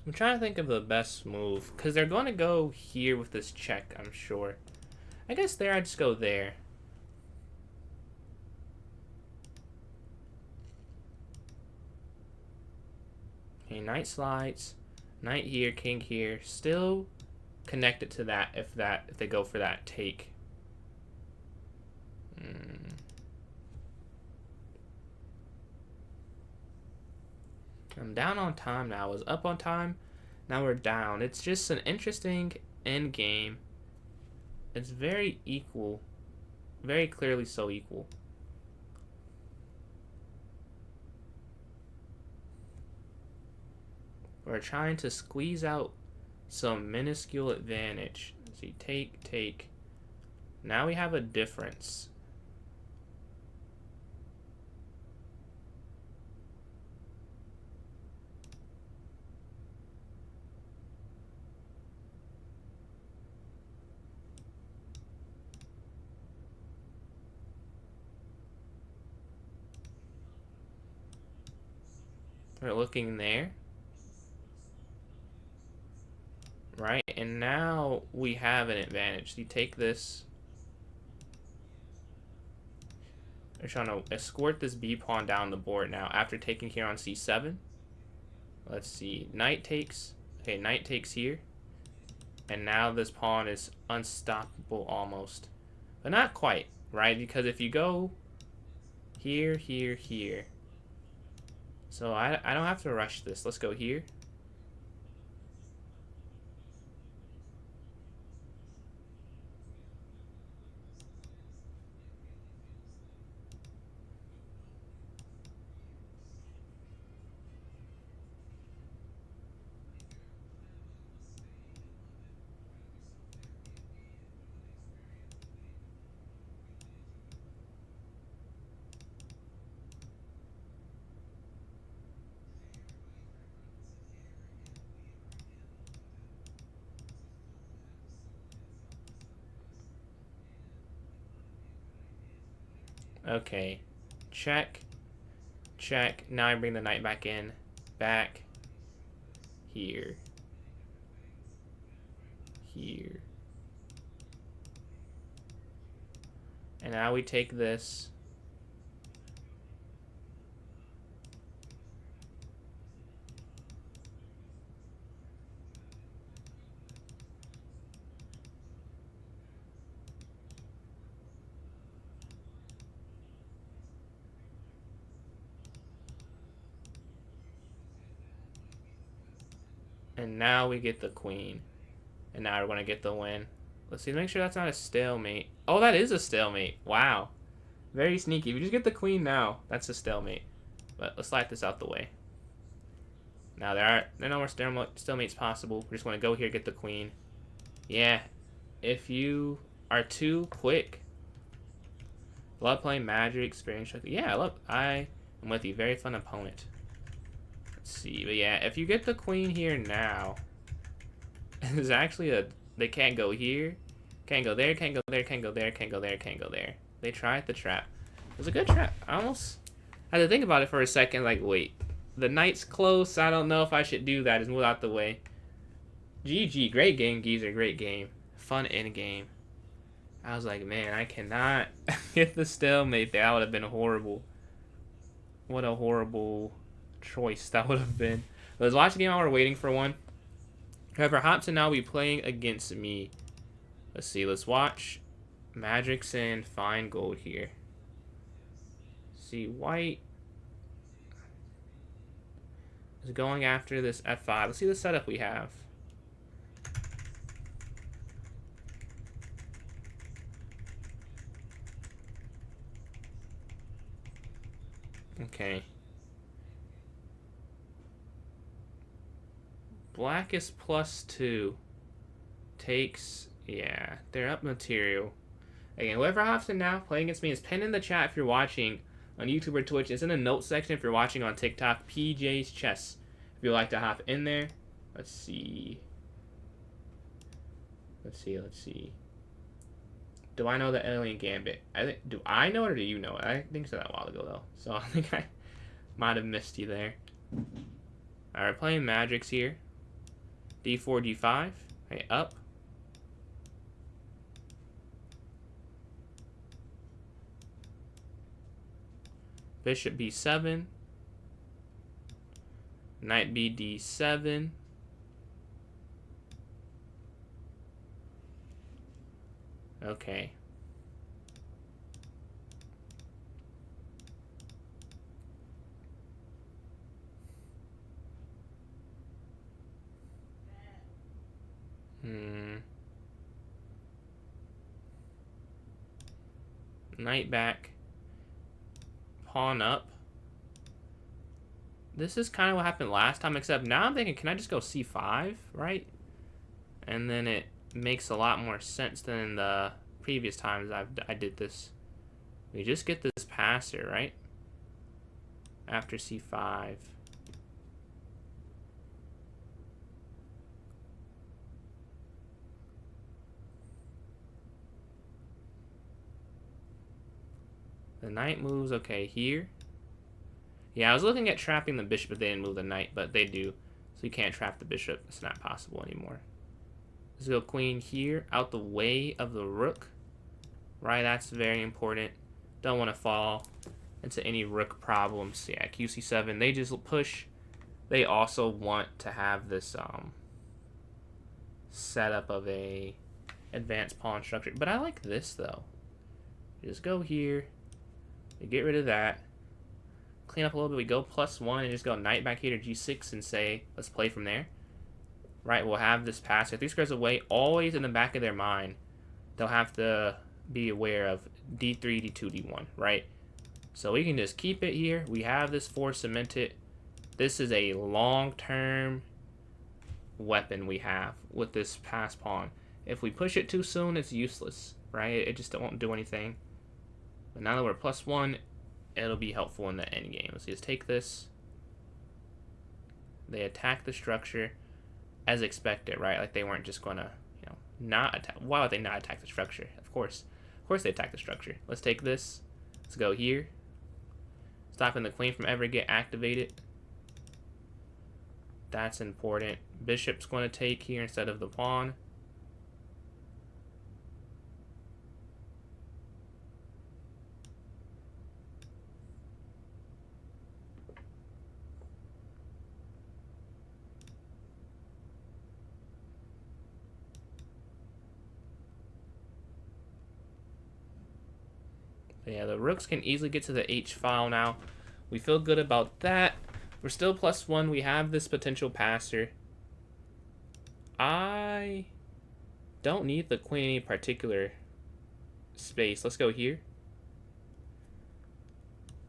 I'm trying to think of the best move, because they're going to go here with this check, I'm sure. I guess there, I just go there. Okay, knight slides, knight here, king here, still connected to that if they go for that take. I'm down on time now. I was up on time. Now we're down. It's just an interesting end game. It's very equal. Very clearly so equal. We're trying to squeeze out some minuscule advantage. Let's see, take. Now we have a difference. We're looking there. Right, and now we have an advantage. You take this. They're trying to escort this B pawn down the board now after taking here on C7. Let's see. Knight takes. Okay, knight takes here. And now this pawn is unstoppable almost. But not quite, right? Because if you go here, here, here. So I don't have to rush this. Let's go here. Okay, check, check. Now I bring the knight back in, back, here, here. And now we take this. And now we get the queen. And now we're going to get the win. Let's see, make sure that's not a stalemate. Oh, that is a stalemate. Wow. Very sneaky. If you just get the queen now, that's a stalemate. But let's slide this out the way. Now, there are no more stalemates possible. We're just going to go here, get the queen. Yeah. If you are too quick. Love playing Magic, experience. Yeah, I am with you. Very fun opponent. See, but yeah, if you get the queen here now, there's actually they can't go here, can't go there, can't go there, can't go there, can't go there, can't go there. They tried the trap. It was a good trap. I almost had to think about it for a second, like, wait, the knight's close, I don't know if I should do that, just move out the way. GG, great game, Geezer, great game. Fun end game. I was like, man, I cannot get the stalemate there. That would have been horrible. What a horrible choice that would have been. Let's watch the game while we're waiting for one. However, Hobson now will be playing against me. Let's see, let's watch. Magic's in fine gold here. See, white is going after this f5. Let's see the setup we have. Okay. Black is +2. Takes, yeah, they're up material. Again, whoever hops in now playing against me is pinned in the chat if you're watching on YouTube or Twitch. It's in the notes section if you're watching on TikTok. PJ's Chess. If you'd like to hop in there. Let's see. Let's see. Do I know the Alien Gambit? Do I know it or do you know it? I think so that a while ago though. So I think I might have missed you there. Alright, playing Magics here. D4, D5. Okay, up. Bishop B7. Knight B D7. Okay. Knight back. Pawn up. This is kind of what happened last time, except now I'm thinking, can I just go c5, right? And then it makes a lot more sense than the previous times I did this. We just get this passer, right? After c5. The knight moves, okay, here. Yeah, I was looking at trapping the bishop if they didn't move the knight, but they do. So you can't trap the bishop. It's not possible anymore. Let's go queen here, out the way of the rook. Right, that's very important. Don't want to fall into any rook problems. Yeah, QC7, they just push. They also want to have this setup of a advanced pawn structure. But I like this, though. Just go here. We get rid of that. Clean up a little bit. We go +1 and just go knight back here to g6 and say, let's play from there. Right, we'll have this pass. If 3 squares away, always in the back of their mind, they'll have to be aware of d3, d2, d1, right? So we can just keep it here. We have this 4 cemented. This is a long-term weapon we have with this pass pawn. If we push it too soon, it's useless, right? It just won't do anything. But now that we're +1, it'll be helpful in the end game. Let's just take this. They attack the structure as expected, right? Like they weren't just gonna, you know, not attack. Why would they not attack the structure? Of course they attack the structure. Let's take this. Let's go here. Stopping the queen from ever get activated. That's important. Bishop's going to take here instead of the pawn. Yeah, the rooks can easily get to the H file now. We feel good about that. We're still +1. We have this potential passer. I don't need the queen in any particular space. Let's go here.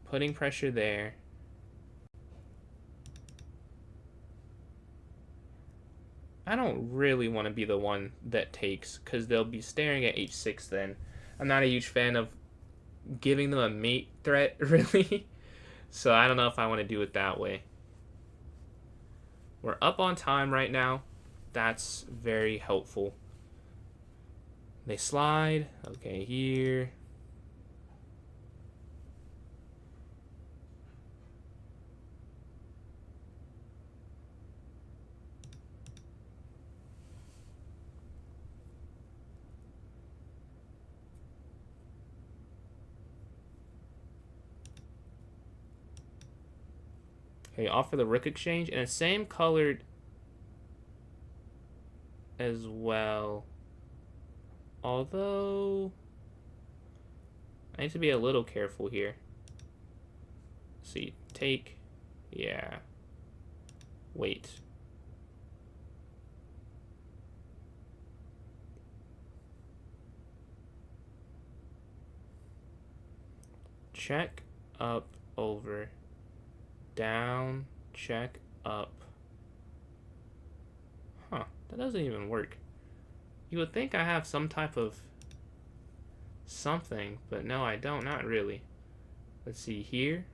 Putting pressure there. I don't really want to be the one that takes, because they'll be staring at H6 then. I'm not a huge fan of giving them a mate threat, really. So I don't know if I want to do it that way. We're up on time right now. That's very helpful. They slide. Okay, here. Okay, offer the rook exchange, and the same colored as well. Although, I need to be a little careful here. Let's see, take, yeah, wait. Check, up, over. Down, check, up. Huh, that doesn't even work. You would think I have some type of something, but no, I don't, not really. Let's see here.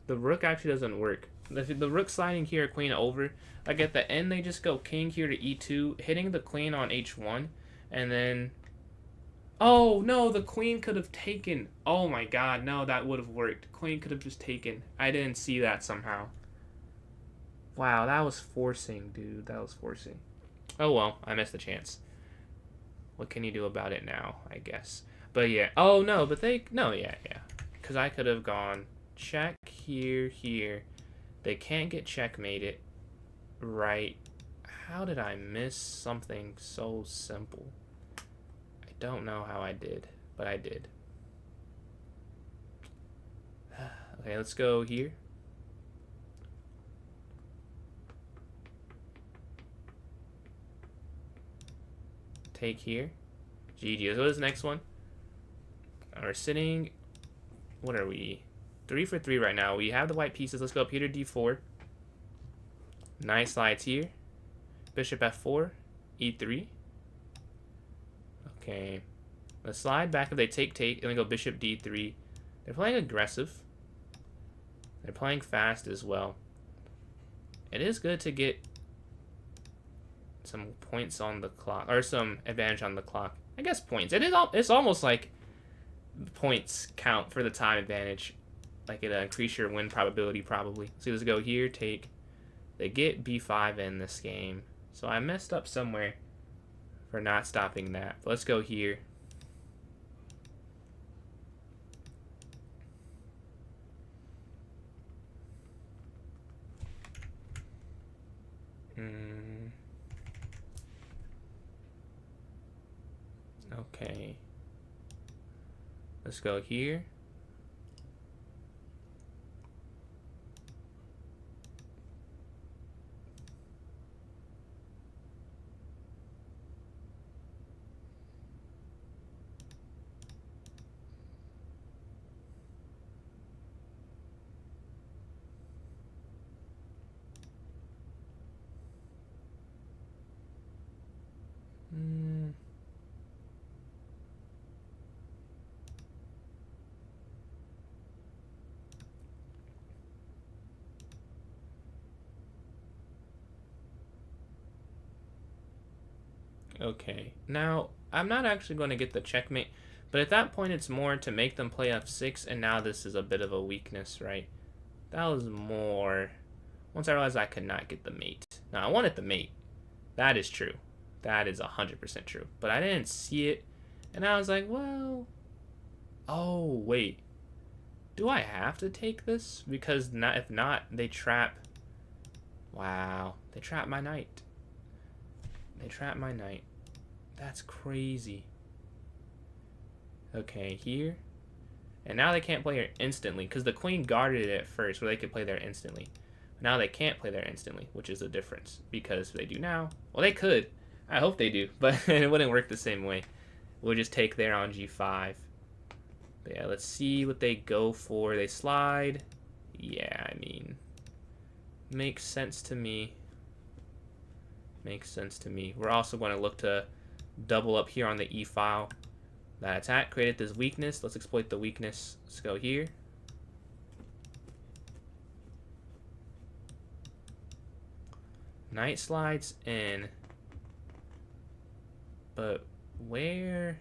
The rook actually doesn't work. The rook sliding here, queen over. Like at the end, they just go king here to e2, hitting the queen on h1, and then... Oh, no, the queen could have taken. Oh, my God. No, that would have worked. Queen could have just taken. I didn't see that somehow. Wow, that was forcing, dude. That was forcing. Oh, well, I missed the chance. What can you do about it now, I guess? But, yeah. Oh, no, but they... No, yeah. Because I could have gone check here, here. They can't get checkmated. Right. How did I miss something so simple? Don't know how I did, but I did. Okay, let's go here. Take here. GG. So what is the next one? We're sitting what are we? 3 for 3 right now. We have the white pieces. Let's go up here to d4. Knight slides here. Bishop f4. e3. Okay. Let's slide back if they take, and then go bishop d3. They're playing aggressive. They're playing fast as well. It is good to get some points on the clock, or some advantage on the clock. I guess points. It's almost like points count for the time advantage. Like it increase your win probability probably. So let's go here, take. They get b5 in this game. So I messed up somewhere for not stopping that. But let's go here. Okay. Let's go here. Okay, now I'm not actually going to get the checkmate, but at that point it's more to make them play f6, and now this is a bit of a weakness, right? That was more once I realized I could not get the mate. Now I wanted the mate. That is true. That is 100% true. But I didn't see it, and I was like, well, oh wait, do I have to take this? Because if not, they trap. Wow, they trap my knight. They trap my knight. That's crazy. Okay, here. And now they can't play here instantly, because the queen guarded it at first, where they could play there instantly. Now they can't play there instantly, which is the difference, because they do now. Well, they could. I hope they do, but it wouldn't work the same way. We'll just take there on g5. But yeah, let's see what they go for. They slide. Yeah, I mean, makes sense to me. Makes sense to me. We're also going to look to double up here on the e file. That attack created this weakness. Let's exploit the weakness. Let's go here. Knight slides in. But where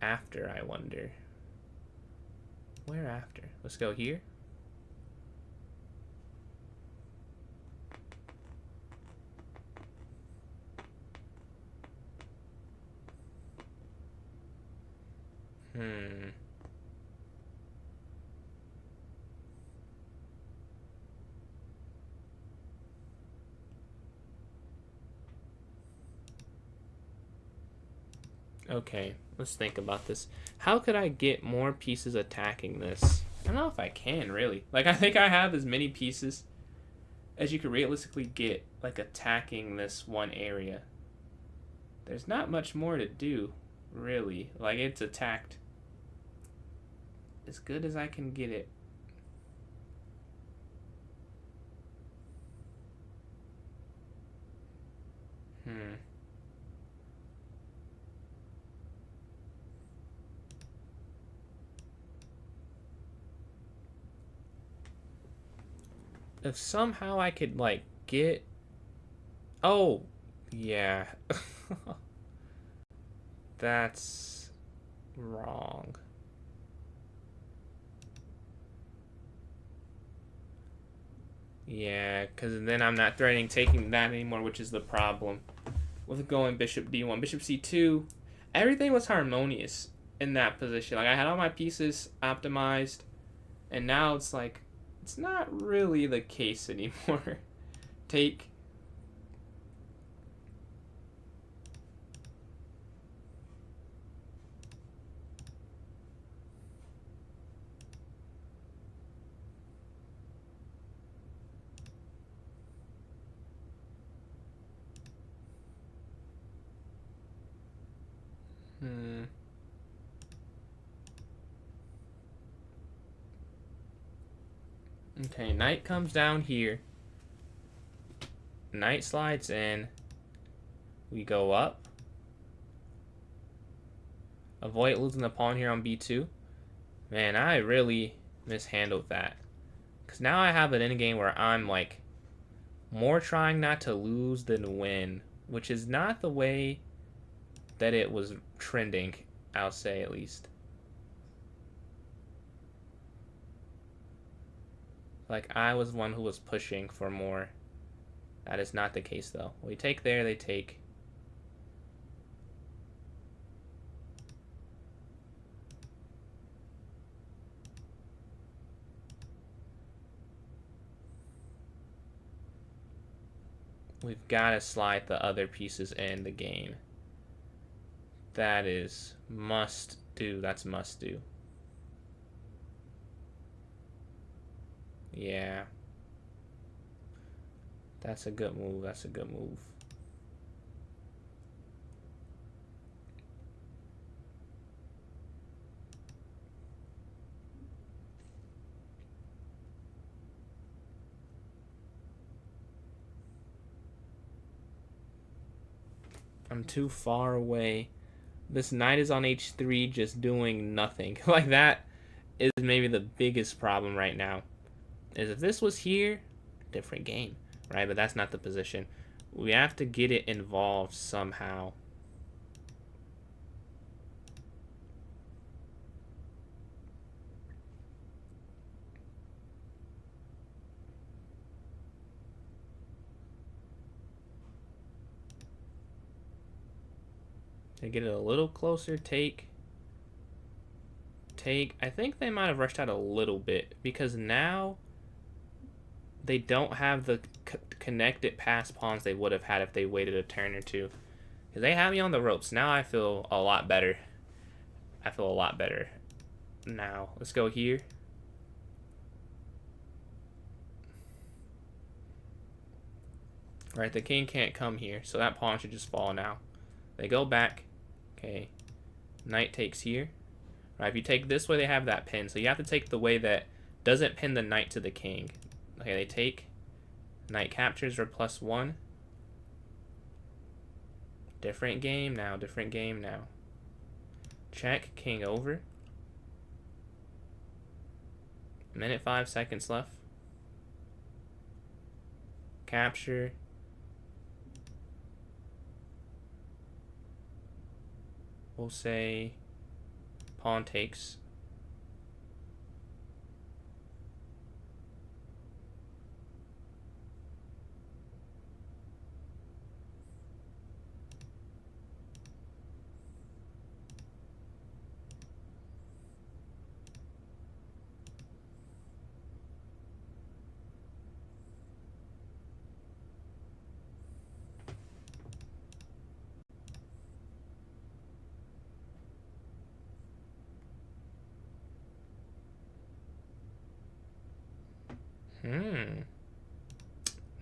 after, I wonder? Where after? Let's go here. Okay, let's think about this. How could I get more pieces attacking this? I don't know if I can, really. Like, I think I have as many pieces as you could realistically get, like, attacking this one area. There's not much more to do, really. Like, it's attacked as good as I can get it. If somehow I could, like, get... Oh, yeah. That's wrong. Yeah, because then I'm not threatening taking that anymore, which is the problem with going bishop d1. Bishop c2, everything was harmonious in that position. Like, I had all my pieces optimized, and now it's like, it's not really the case anymore. Take. Okay, knight comes down here. Knight slides in. We go up. Avoid losing the pawn here on b2. Man, I really mishandled that. Because now I have an endgame where I'm like more trying not to lose than win, which is not the way that it was trending, I'll say at least. Like I was one who was pushing for more. That is not the case though. We take there, they take. We've got to slide the other pieces in the game. That is must do. That's must do. Yeah. That's a good move. That's a good move. I'm too far away. This knight is on h3 just doing nothing. Like that is maybe the biggest problem right now. Is if this was here, different game, right? But that's not the position. We have to get it involved somehow. They get it a little closer. Take. I think they might have rushed out a little bit because now they don't have the connected pass pawns they would have had if they waited a turn or two. Because they have me on the ropes. Now I feel a lot better. I feel a lot better now. Let's go here. Right, the king can't come here, so that pawn should just fall now. They go back. Okay. Knight takes here. Right, if you take this way, they have that pin. So you have to take the way that doesn't pin the knight to the king. Okay, they take. Knight captures for +1. Different game now. Different game now. Check. King over. Minute 5 seconds left. Capture. We'll say pawn takes.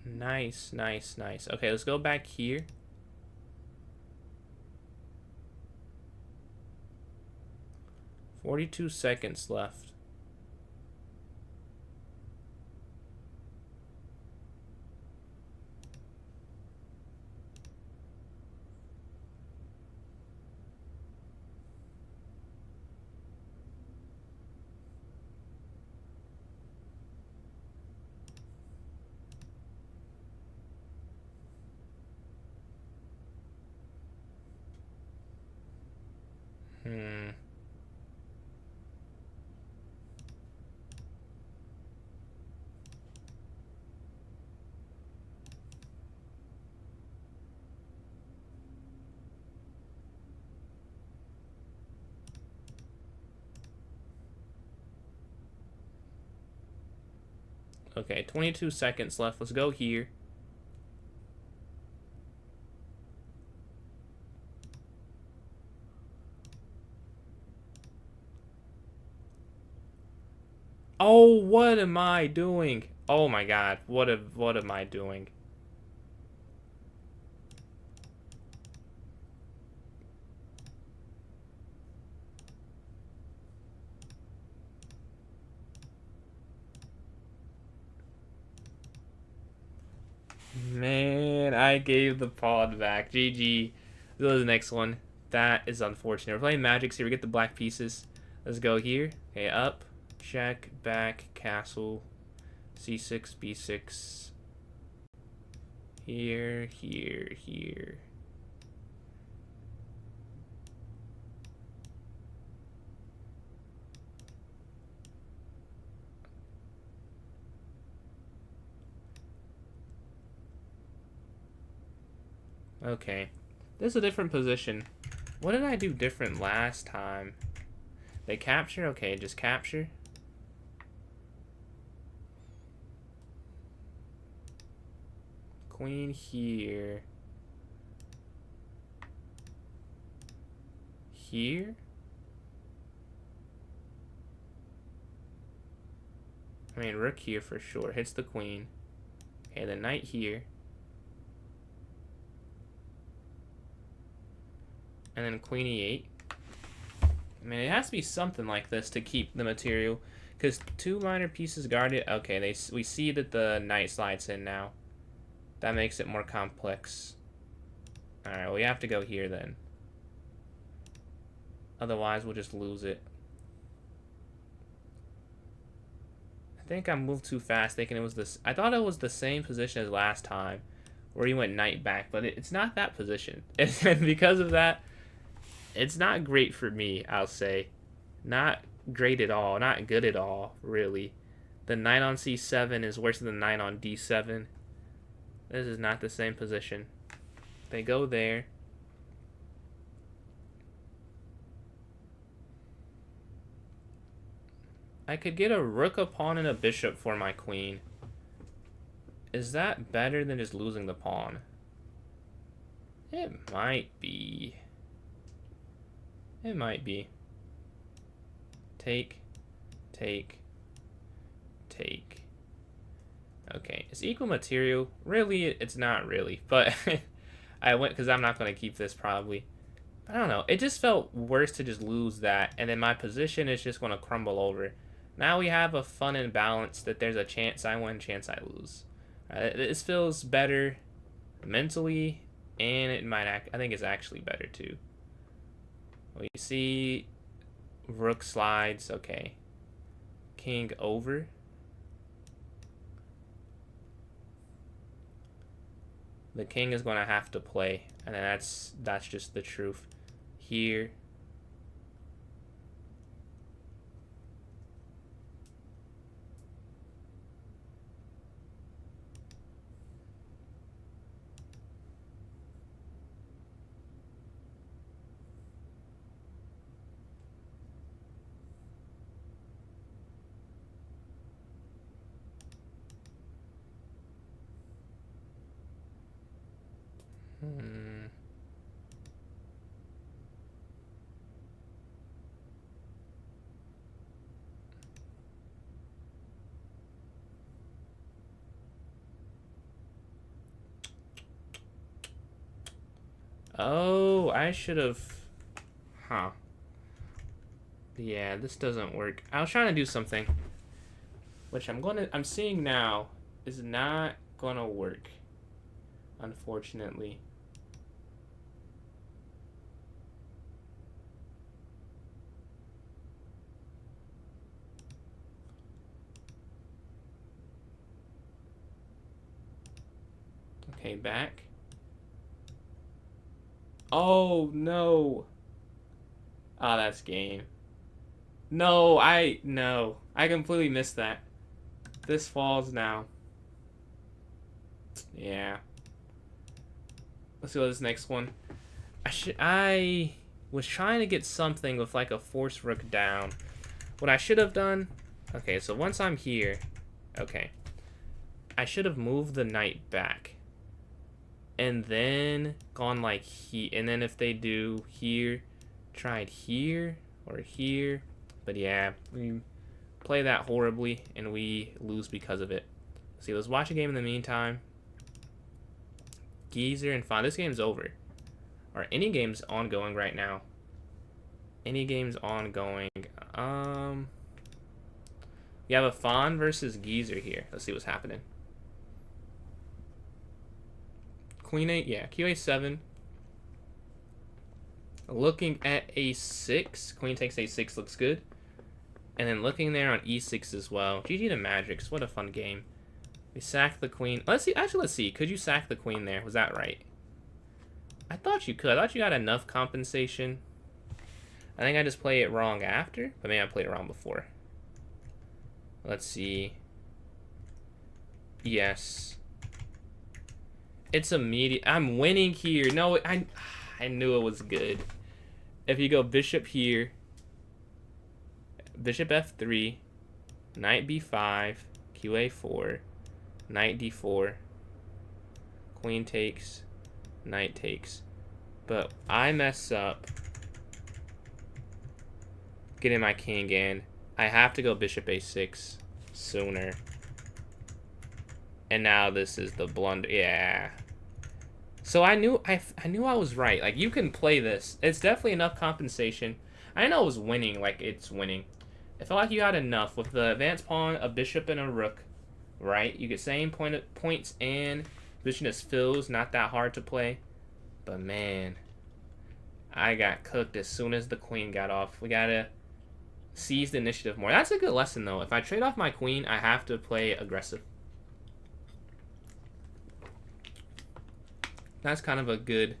Nice, nice, nice. Okay, let's go back here. "42 seconds left. Okay, 22 seconds left. Let's go here. Oh, what am I doing? Oh my god, what am I doing? I gave the pawn back. GG. Let's go to the next one. That is unfortunate. We're playing magic, so we get the black pieces. Let's go here. Okay, up, check, back, castle, c6, b6. Here, here, here. Okay. This is a different position. What did I do different last time? They capture? Okay, just capture. Queen here. Here? I mean, rook here for sure. Hits the queen. Okay, the knight here. And then queen e8. I mean, it has to be something like this to keep the material. Because 2 minor pieces guarded. Okay, we see that the knight slides in now. That makes it more complex. Alright, well, we have to go here then. Otherwise, we'll just lose it. I think I moved too fast thinking it was this. I thought it was the same position as last time. Where he went knight back. But it's not that position. And because of that, it's not great for me, I'll say. Not great at all. Not good at all, really. The knight on c7 is worse than the knight on d7. This is not the same position. They go there. I could get a rook, a pawn, and a bishop for my queen. Is that better than just losing the pawn? It might be. It might be. Take, take, take. Okay, it's equal material. Really, it's not really, but I went because I'm not going to keep this probably. But I don't know. It just felt worse to just lose that, and then my position is just going to crumble over. Now we have a fun and balance that there's a chance I win, chance I lose. This feels better mentally, and it might I think it's actually better too. We see rook slides, okay. King over. The king is going to have to play, and then that's just the truth. Here. Oh, I should have. Huh. Yeah, this doesn't work. I was trying to do something, which I'm seeing now is not gonna work, unfortunately. Okay, back. Oh, no. Oh, that's game. No, I completely missed that. This falls now. Yeah. Let's go to this next one. I was trying to get something with like a force rook down. What I should have done... Okay, so once I'm here... Okay. I should have moved the knight back. And then gone like here. And then if they do here, tried here or here. But yeah, we play that horribly and we lose because of it. See, let's watch a game in the meantime. Geezer and Fawn. This game's over. Or any game's ongoing right now. Any game's ongoing. We have a Fawn versus Geezer here. Let's see what's happening. queen 8. Yeah, QA7. Looking at A6. Queen takes A6 looks good. And then looking there on E6 as well. GG to Magics. What a fun game. We sack the queen. Let's see. Actually, let's see. Could you sack the queen there? Was that right? I thought you could. I thought you got enough compensation. I think I just played it wrong after. But maybe I played it wrong before. Let's see. Yes. It's immediate. I'm winning here. No, I knew it was good. If you go bishop here, bishop f3, knight b5, qa4, knight d4, queen takes, knight takes. But I mess up getting my king in. I have to go bishop a6 sooner. And now this is the blunder. Yeah. So I knew I was right. Like, you can play this. It's definitely enough compensation. I know it was winning, like it's winning. It felt like you had enough with the advanced pawn, a bishop, and a rook, right? You get same points and position as fills, not that hard to play. But man, I got cooked as soon as the queen got off. We gotta seize the initiative more. That's a good lesson though. If I trade off my queen, I have to play aggressive. That's kind of a good,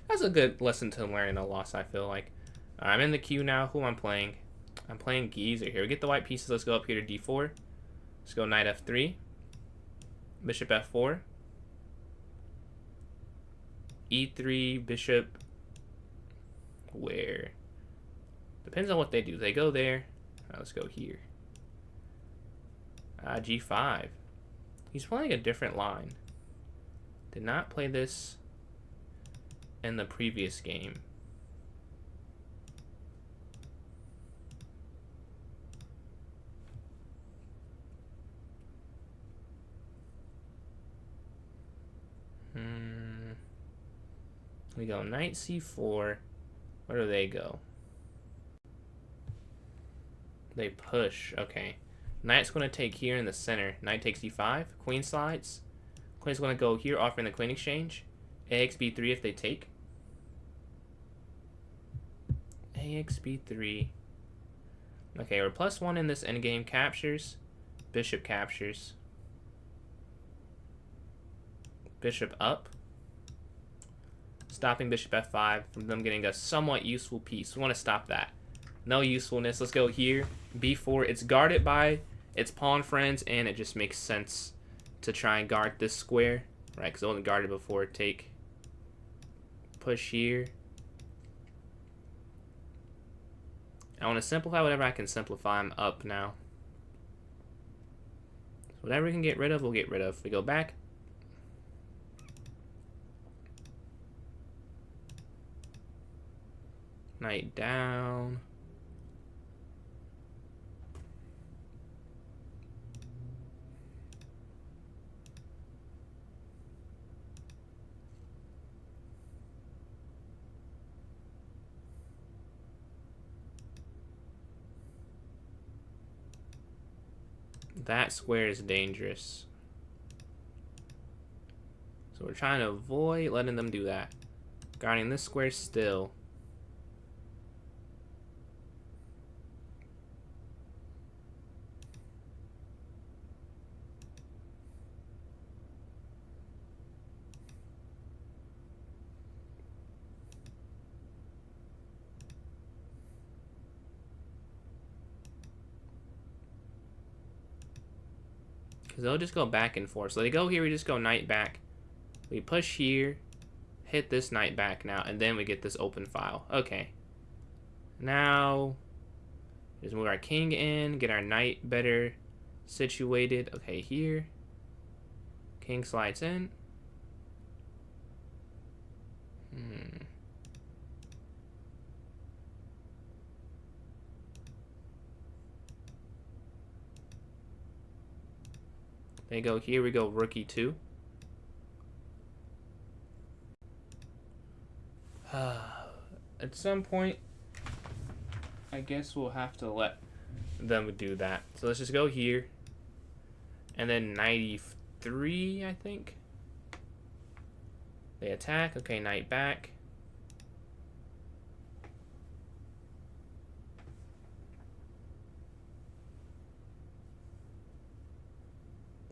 that's a good lesson to learn in a loss, I feel like. I'm in the queue now. Who am I playing? I'm playing Geezer here. We get the white pieces. Let's go up here to d4. Let's go knight f3. Bishop f4. e3, bishop. Where? Depends on what they do. They go there. Let's go here. G5. He's playing a different line. Did not play this in the previous game. We go knight c4. Where do they go? They push. Okay. Knight's going to take here in the center. Knight takes d5. Queen slides. Queen's going to go here, offering the queen exchange. AX b3 if they take. AX b3. Okay, we're +1 in this endgame. Captures. Bishop captures. Bishop up. Stopping bishop f5 from them getting a somewhat useful piece. We want to stop that. No usefulness. Let's go here. b4. It's guarded by its pawn friends, and it just makes sense to try and guard this square, right? Because it wasn't guarded before. Take. Push here. I want to simplify whatever I can simplify. I'm up now. So whatever we can get rid of, we'll get rid of. We go back. Knight down. That square is dangerous. So we're trying to avoid letting them do that. Guarding this square still. Because they'll just go back and forth. So they go here, we just go knight back. We push here, hit this knight back now, and then we get this open file. Okay. Now, just move our king in, get our knight better situated. Okay, here. King slides in. They go here, we go rook e2. At some point, I guess we'll have to let them do that. So let's just go here. And then 93, I think. They attack. Okay, knight back.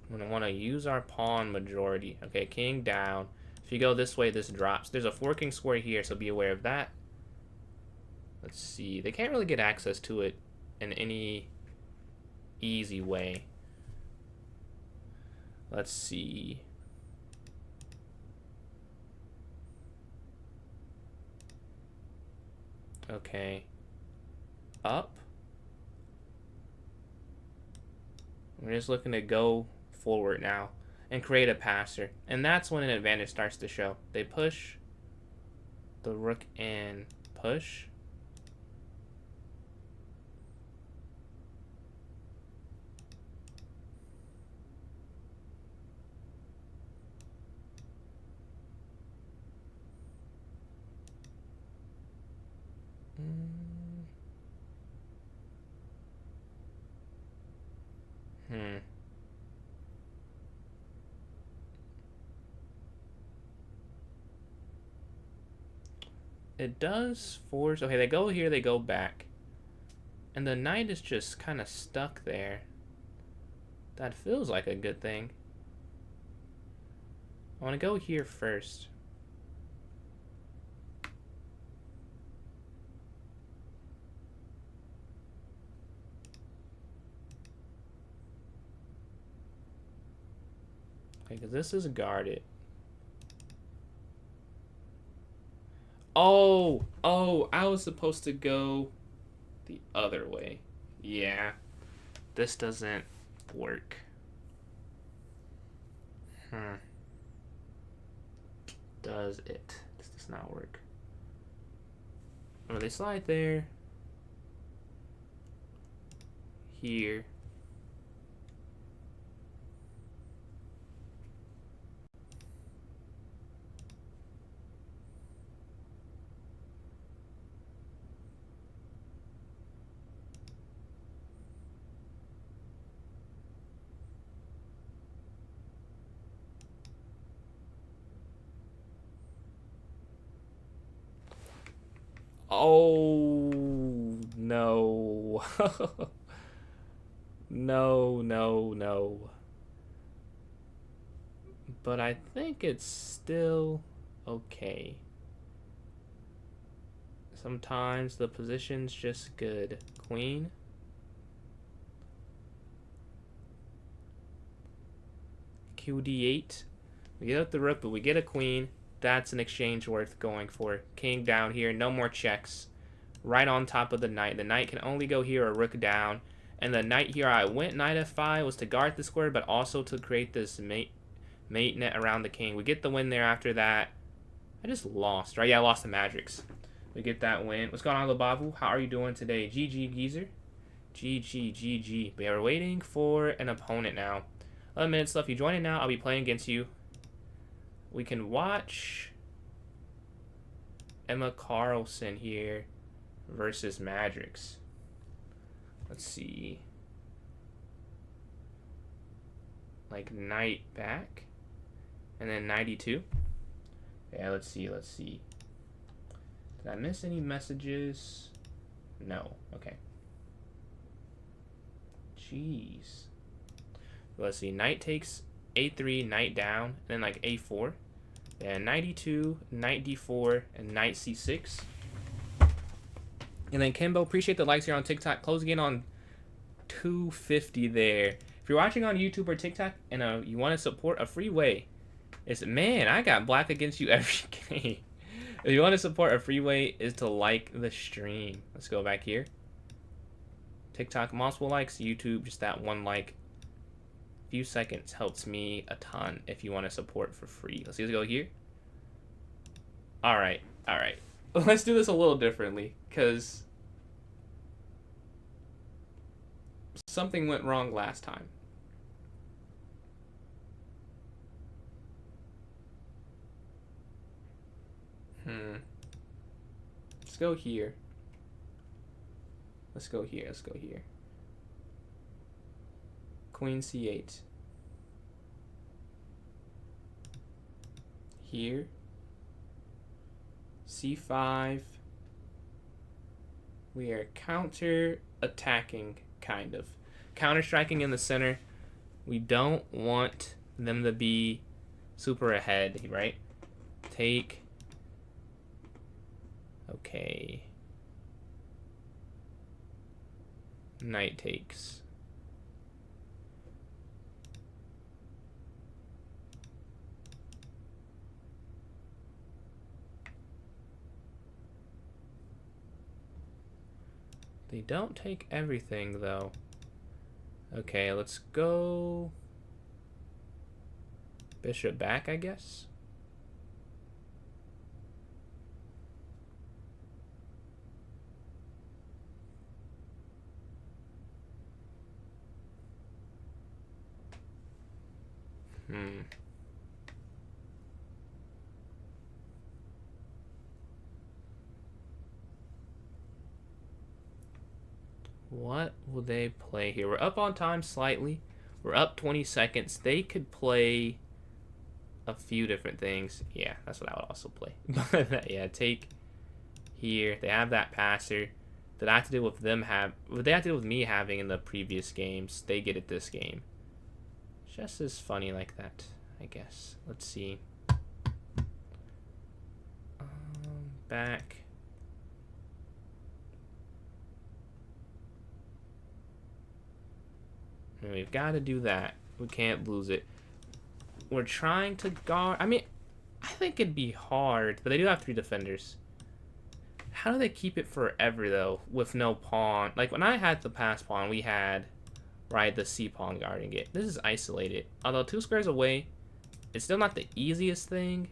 I'm going to want to use our pawn majority. Okay, king down. If you go this way, this drops. There's a forking square here, so be aware of that. Let's see. They can't really get access to it in any easy way. Let's see. Okay. Up. We're just looking to go forward now and create a passer. And that's when an advantage starts to show. They push the rook and push. It does force... Okay, they go here, they go back. And the knight is just kind of stuck there. That feels like a good thing. I want to go here first. Okay, because this is guarded. Oh, I was supposed to go the other way. Yeah, this doesn't work. Does it? This does not work. Oh, they slide there. Here. Oh, no. No. But I think it's still okay. Sometimes the position's just good. Queen. QD8. We get up the rook, but we get a queen. That's an exchange worth going for. King down here. No more checks. Right on top of the knight. The knight can only go here or rook down. And the knight here, I went knight f5 was to guard the square, but also to create this mate net around the king. We get the win there after that. I just lost, right? Yeah, I lost the Matrix. We get that win. What's going on, Labavu? How are you doing today? GG, Geezer. GG. But yeah, we're waiting for an opponent now. 11 minutes left. You join in now. I'll be playing against you. We can watch Emma Carlson here versus Matrix. Let's see. Like knight back. And then 92. Yeah, let's see. Did I miss any messages? No. Okay. Jeez. Let's see. Knight takes a3, knight down, and then like a4. And 92, knight d4, and knight c6. And then Kimbo, appreciate the likes here on TikTok. Close again on 250 there. If you're watching on YouTube or TikTok and you want to support, a free way is, man, I got black against you every game. If you want to support, a free way is to like the stream. Let's go back here. TikTok, multiple likes. YouTube, just that one like. Few seconds helps me a ton if you want to support for free. Let's go here. All right. Let's do this a little differently because something went wrong last time. Let's go here. Let's go here. Queen c8. Here. c5. We are counter-attacking, kind of. Counter-striking in the center. We don't want them to be super ahead, right? Take. Okay. Knight takes. They don't take everything, though. Okay, let's go bishop back, I guess. What will they play here? We're up on time slightly. We're up 20 seconds. They could play a few different things. Yeah, that's what I would also play. But yeah, take here. They have that passer that I have to deal with them they have to deal with me having in the previous games. They get it this game. Just as funny like that, I guess. Let's see. Back. And we've got to do that. We can't lose it. We're trying to guard. I mean, I think it'd be hard, but they do have 3 defenders. How do they keep it forever, though, with no pawn? Like, when I had the pass pawn, we had, right, the C pawn guarding it. This is isolated. Although 2 squares away, it's still not the easiest thing,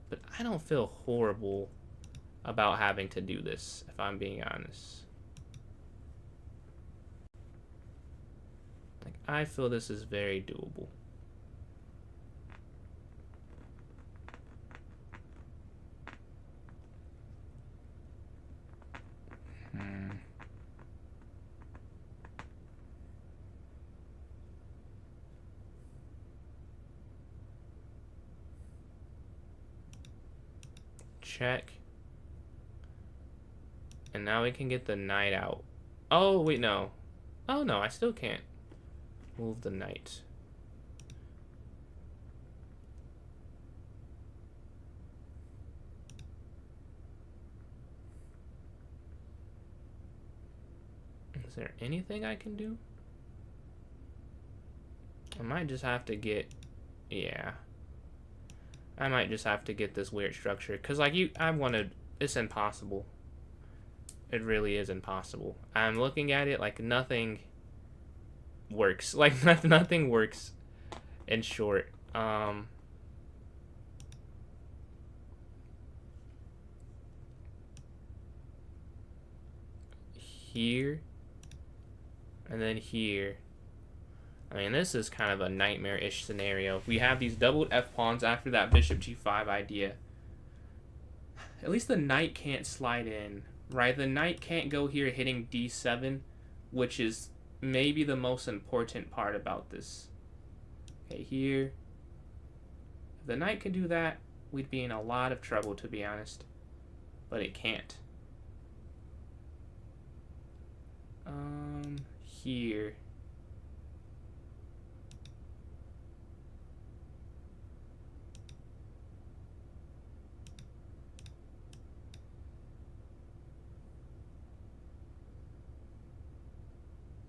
but I don't feel horrible about having to do this, if I'm being honest. Like, I feel this is very doable. Check. And now we can get the knight out. Oh, wait, no. Oh, no, I still can't move the knight. Is there anything I can do? I might just have to get... Yeah. I might just have to get this weird structure. Because, like, it's impossible. It really is impossible. I'm looking at it like nothing works. Like, nothing works in short. Here. And then here. I mean, this is kind of a nightmare-ish scenario. We have these doubled f-pawns after that bishop g5 idea. At least the knight can't slide in, right? The knight can't go here hitting d7, which is maybe the most important part about this. Okay, here. If the knight could do that, we'd be in a lot of trouble, to be honest. But it can't. Here.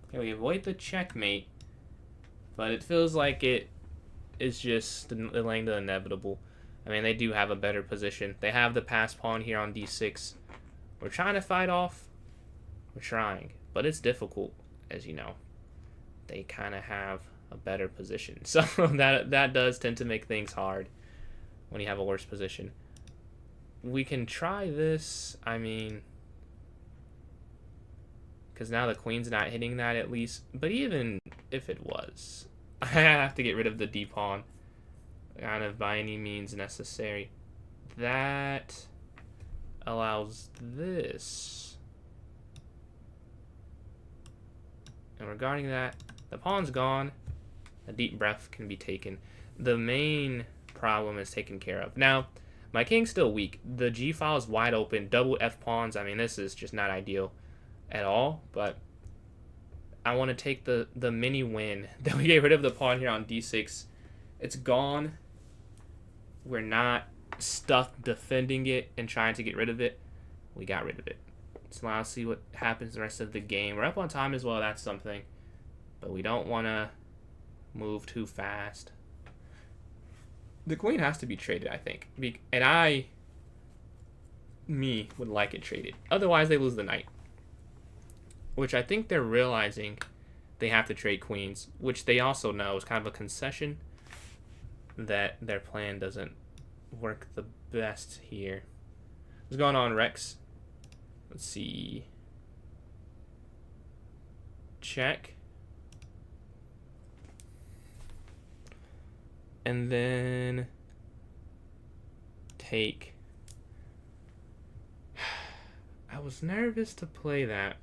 Okay, we avoid the checkmate, but it feels like it is just delaying the inevitable. I mean, they do have a better position. They have the pass pawn here on d6. We're trying to fight off. We're trying, but it's difficult, as you know. They kind of have a better position, so that does tend to make things hard when you have a worse position. We can try this. I mean, because now the queen's not hitting that at least. But even if it was, I have to get rid of the d pawn, kind of by any means necessary. That allows this. And regarding that, the pawn's gone. A deep breath can be taken. The main problem is taken care of. Now, My king's still weak. The G file is wide open. Double F pawns. I mean, this is just not ideal at all. But I want to take the mini win. Then we get rid of the pawn here on D6. It's gone. We're not stuck defending it and trying to get rid of it. We got rid of it. So now let's see what happens the rest of the game. We're up on time as well. That's something. But we don't want to move too fast. The queen has to be traded, I think. And me would like it traded. Otherwise, they lose the knight. Which I think they're realizing they have to trade queens. Which they also know is kind of a concession that their plan doesn't work the best here. What's going on, Rex? Let's see. Check. And then take. I was nervous to play that.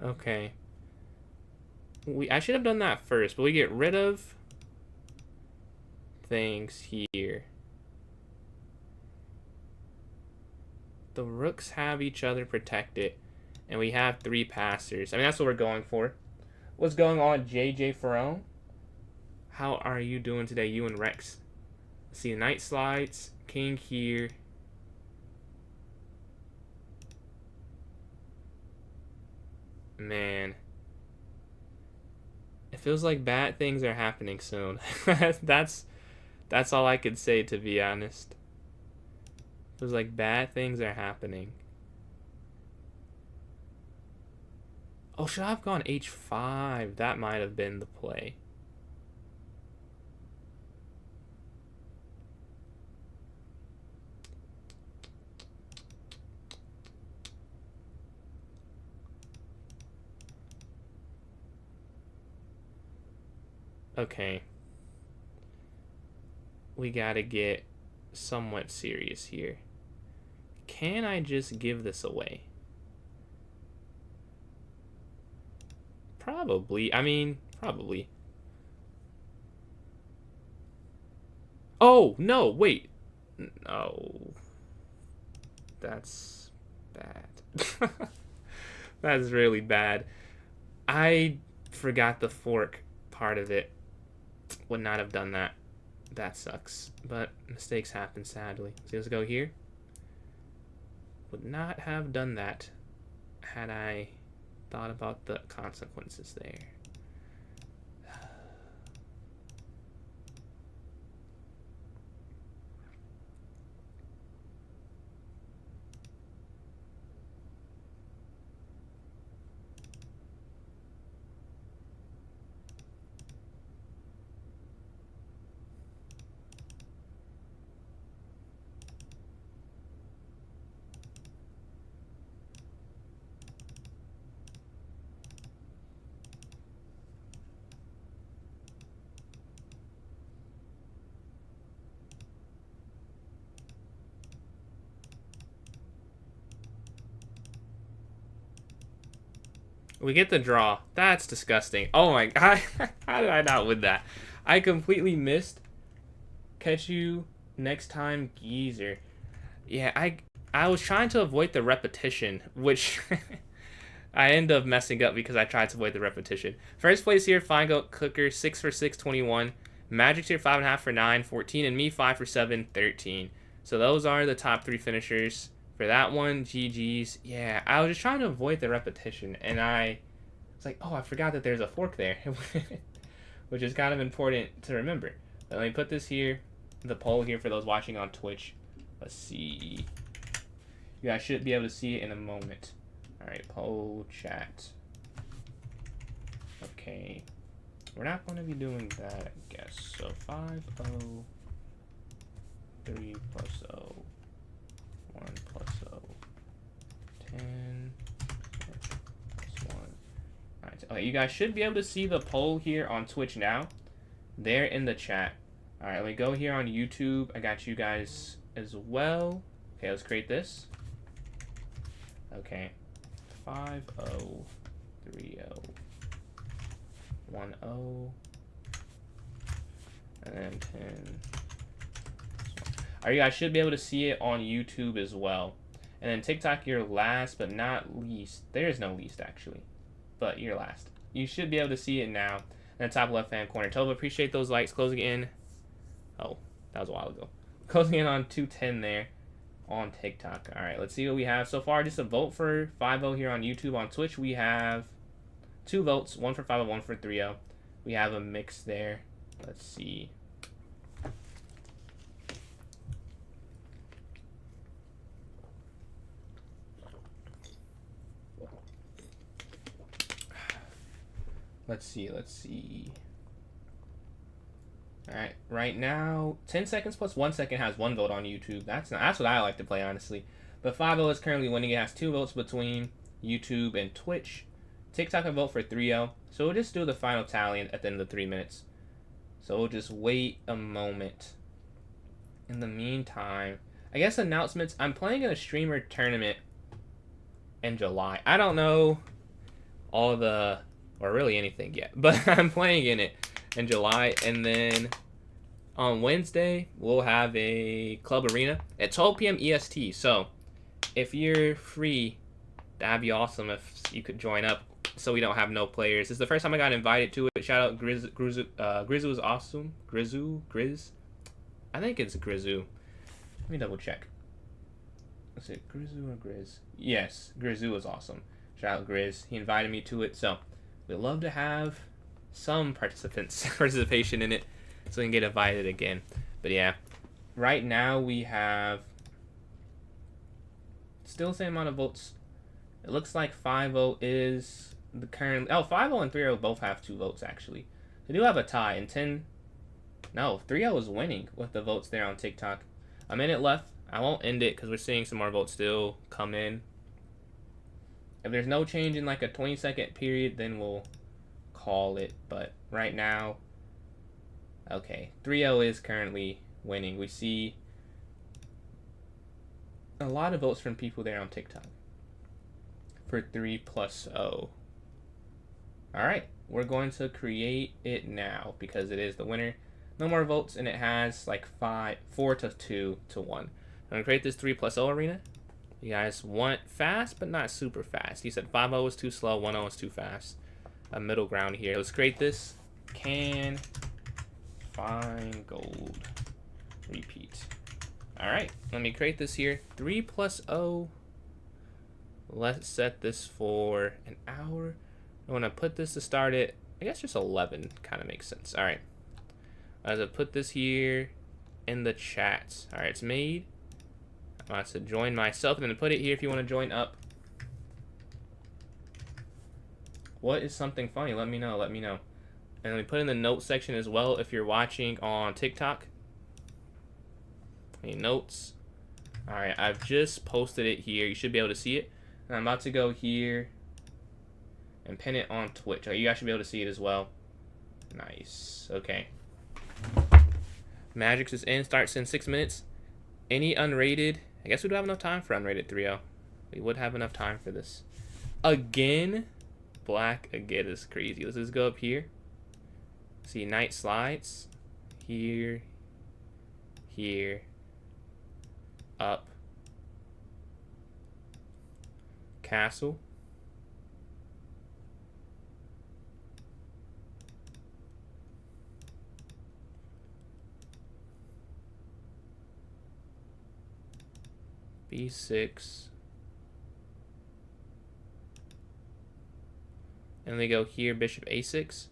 Okay. I should have done that first, but we get rid of things here. The rooks have each other protected, and we have 3 passers. I mean, that's what we're going for. What's going on, JJ Ferone? How are you doing today, you and Rex? Let's see, knight slides, king here. Man. It feels like bad things are happening soon. That's all I could say, to be honest. It feels like bad things are happening. Oh, should I have gone h5? That might have been the play. Okay. We gotta get somewhat serious here. Can I just give this away? Probably. I mean, probably. Oh, no, wait. No. That's bad. That's really bad. I forgot the fork part of it. Would not have done that. That sucks. But mistakes happen, sadly. So let's go here. Would not have done that had I thought about the consequences there. We get the draw. That's disgusting. Oh my god. How did I not win that? I completely missed. Catch you next time, geezer. Yeah, I was trying to avoid the repetition, which I ended up messing up because I tried to avoid the repetition. First place here, Fine Goat Cooker, 6 for 6, 21. Magic's here, 5.5 for 9, 14. And me, 5 for 7, 13. So those are the top 3 finishers. For that one, GG's. Yeah, I was just trying to avoid the repetition, and I was like, oh, I forgot that there's a fork there, which is kind of important to remember. But let me put this here, the poll here for those watching on Twitch. Let's see. You guys should be able to see it in a moment. All right, poll chat. Okay, we're not going to be doing that, I guess. So 5, 0, 3 plus 0, 1 plus 0, 10 plus 1. All right, okay, you guys should be able to see the poll here on Twitch now. They're in the chat. All right, let me go here on YouTube. I got you guys as well. Okay, let's create this. Okay, 5, 0, 3, 0, 1, 0, and then 10. All right, you guys should be able to see it on YouTube as well. And then TikTok, you're last but not least. There is no least, actually, but you're last. You should be able to see it now in the top left-hand corner. Tova, appreciate those likes. Closing in. Oh, that was a while ago. Closing in on 210 there on TikTok. All right, let's see what we have so far. Just a vote for 5-0 here on YouTube. On Twitch, we have 2 votes, 1 for 5-0, 1 for 3-0. We have a mix there. Let's see. Let's see. All right, right now, 10 seconds plus 1 second has 1 vote on YouTube. That's what I like to play, honestly. But 5-0 is currently winning. It has 2 votes between YouTube and Twitch. TikTok can vote for 3-0. So we'll just do the final tally at the end of the 3 minutes. So we'll just wait a moment. In the meantime, I guess announcements. I'm playing in a streamer tournament in July. I don't know all the, or really anything yet, but I'm playing in it in July. And then on Wednesday, we'll have a club arena at 12 p.m. EST. So if you're free, that'd be awesome if you could join up so we don't have no players. This is the first time I got invited to it. Shout out Grizu is awesome. Grizz. I think it's Grizu. Let me double check. Is it Grizu or Grizz? Yes, Grizu is awesome. Shout out Grizz. He invited me to it, so we'd love to have some participation in it so we can get invited again. But yeah, right now we have still the same amount of votes. It looks like 5-0 is the current. Oh, 5-0 and 3-0 both have 2 votes, actually. They do have a tie, and 3-0 is winning with the votes there on TikTok. A minute left. I won't end it because we're seeing some more votes still come in. If there's no change in like a 20-second period, then we'll call it. But right now, okay, 3-0 is currently winning. We see a lot of votes from people there on TikTok for 3+0. All right, we're going to create it now because it is the winner. No more votes, and it has like 4 to 2 to 1. I'm gonna create this 3+0 arena. You guys want fast, but not super fast. He said 5-0 is too slow, 1-0 is too fast. A middle ground here. Let's create this. Can find gold. Repeat. All right, let me create this here. 3+0. Let's set this for an hour. I want to put this to start it. I guess just 11 kind of makes sense. All right. As I put this here in the chat. All right, it's made. I'm about to join myself and then put it here if you want to join up. What is something funny? Let me know. Let me know. And let me put in the notes section as well if you're watching on TikTok. Any notes? All right, I've just posted it here. You should be able to see it. And I'm about to go here and pin it on Twitch. You guys should be able to see it as well. Nice. Okay. Magic's is in. Starts in 6 minutes. Any unrated? I guess we do have enough time for unrated 3-0. We would have enough time for this. Again? Black again is crazy. Let's just go up here. See, night slides. Here. Here. Up. Castle. B6. And we go here, bishop A6.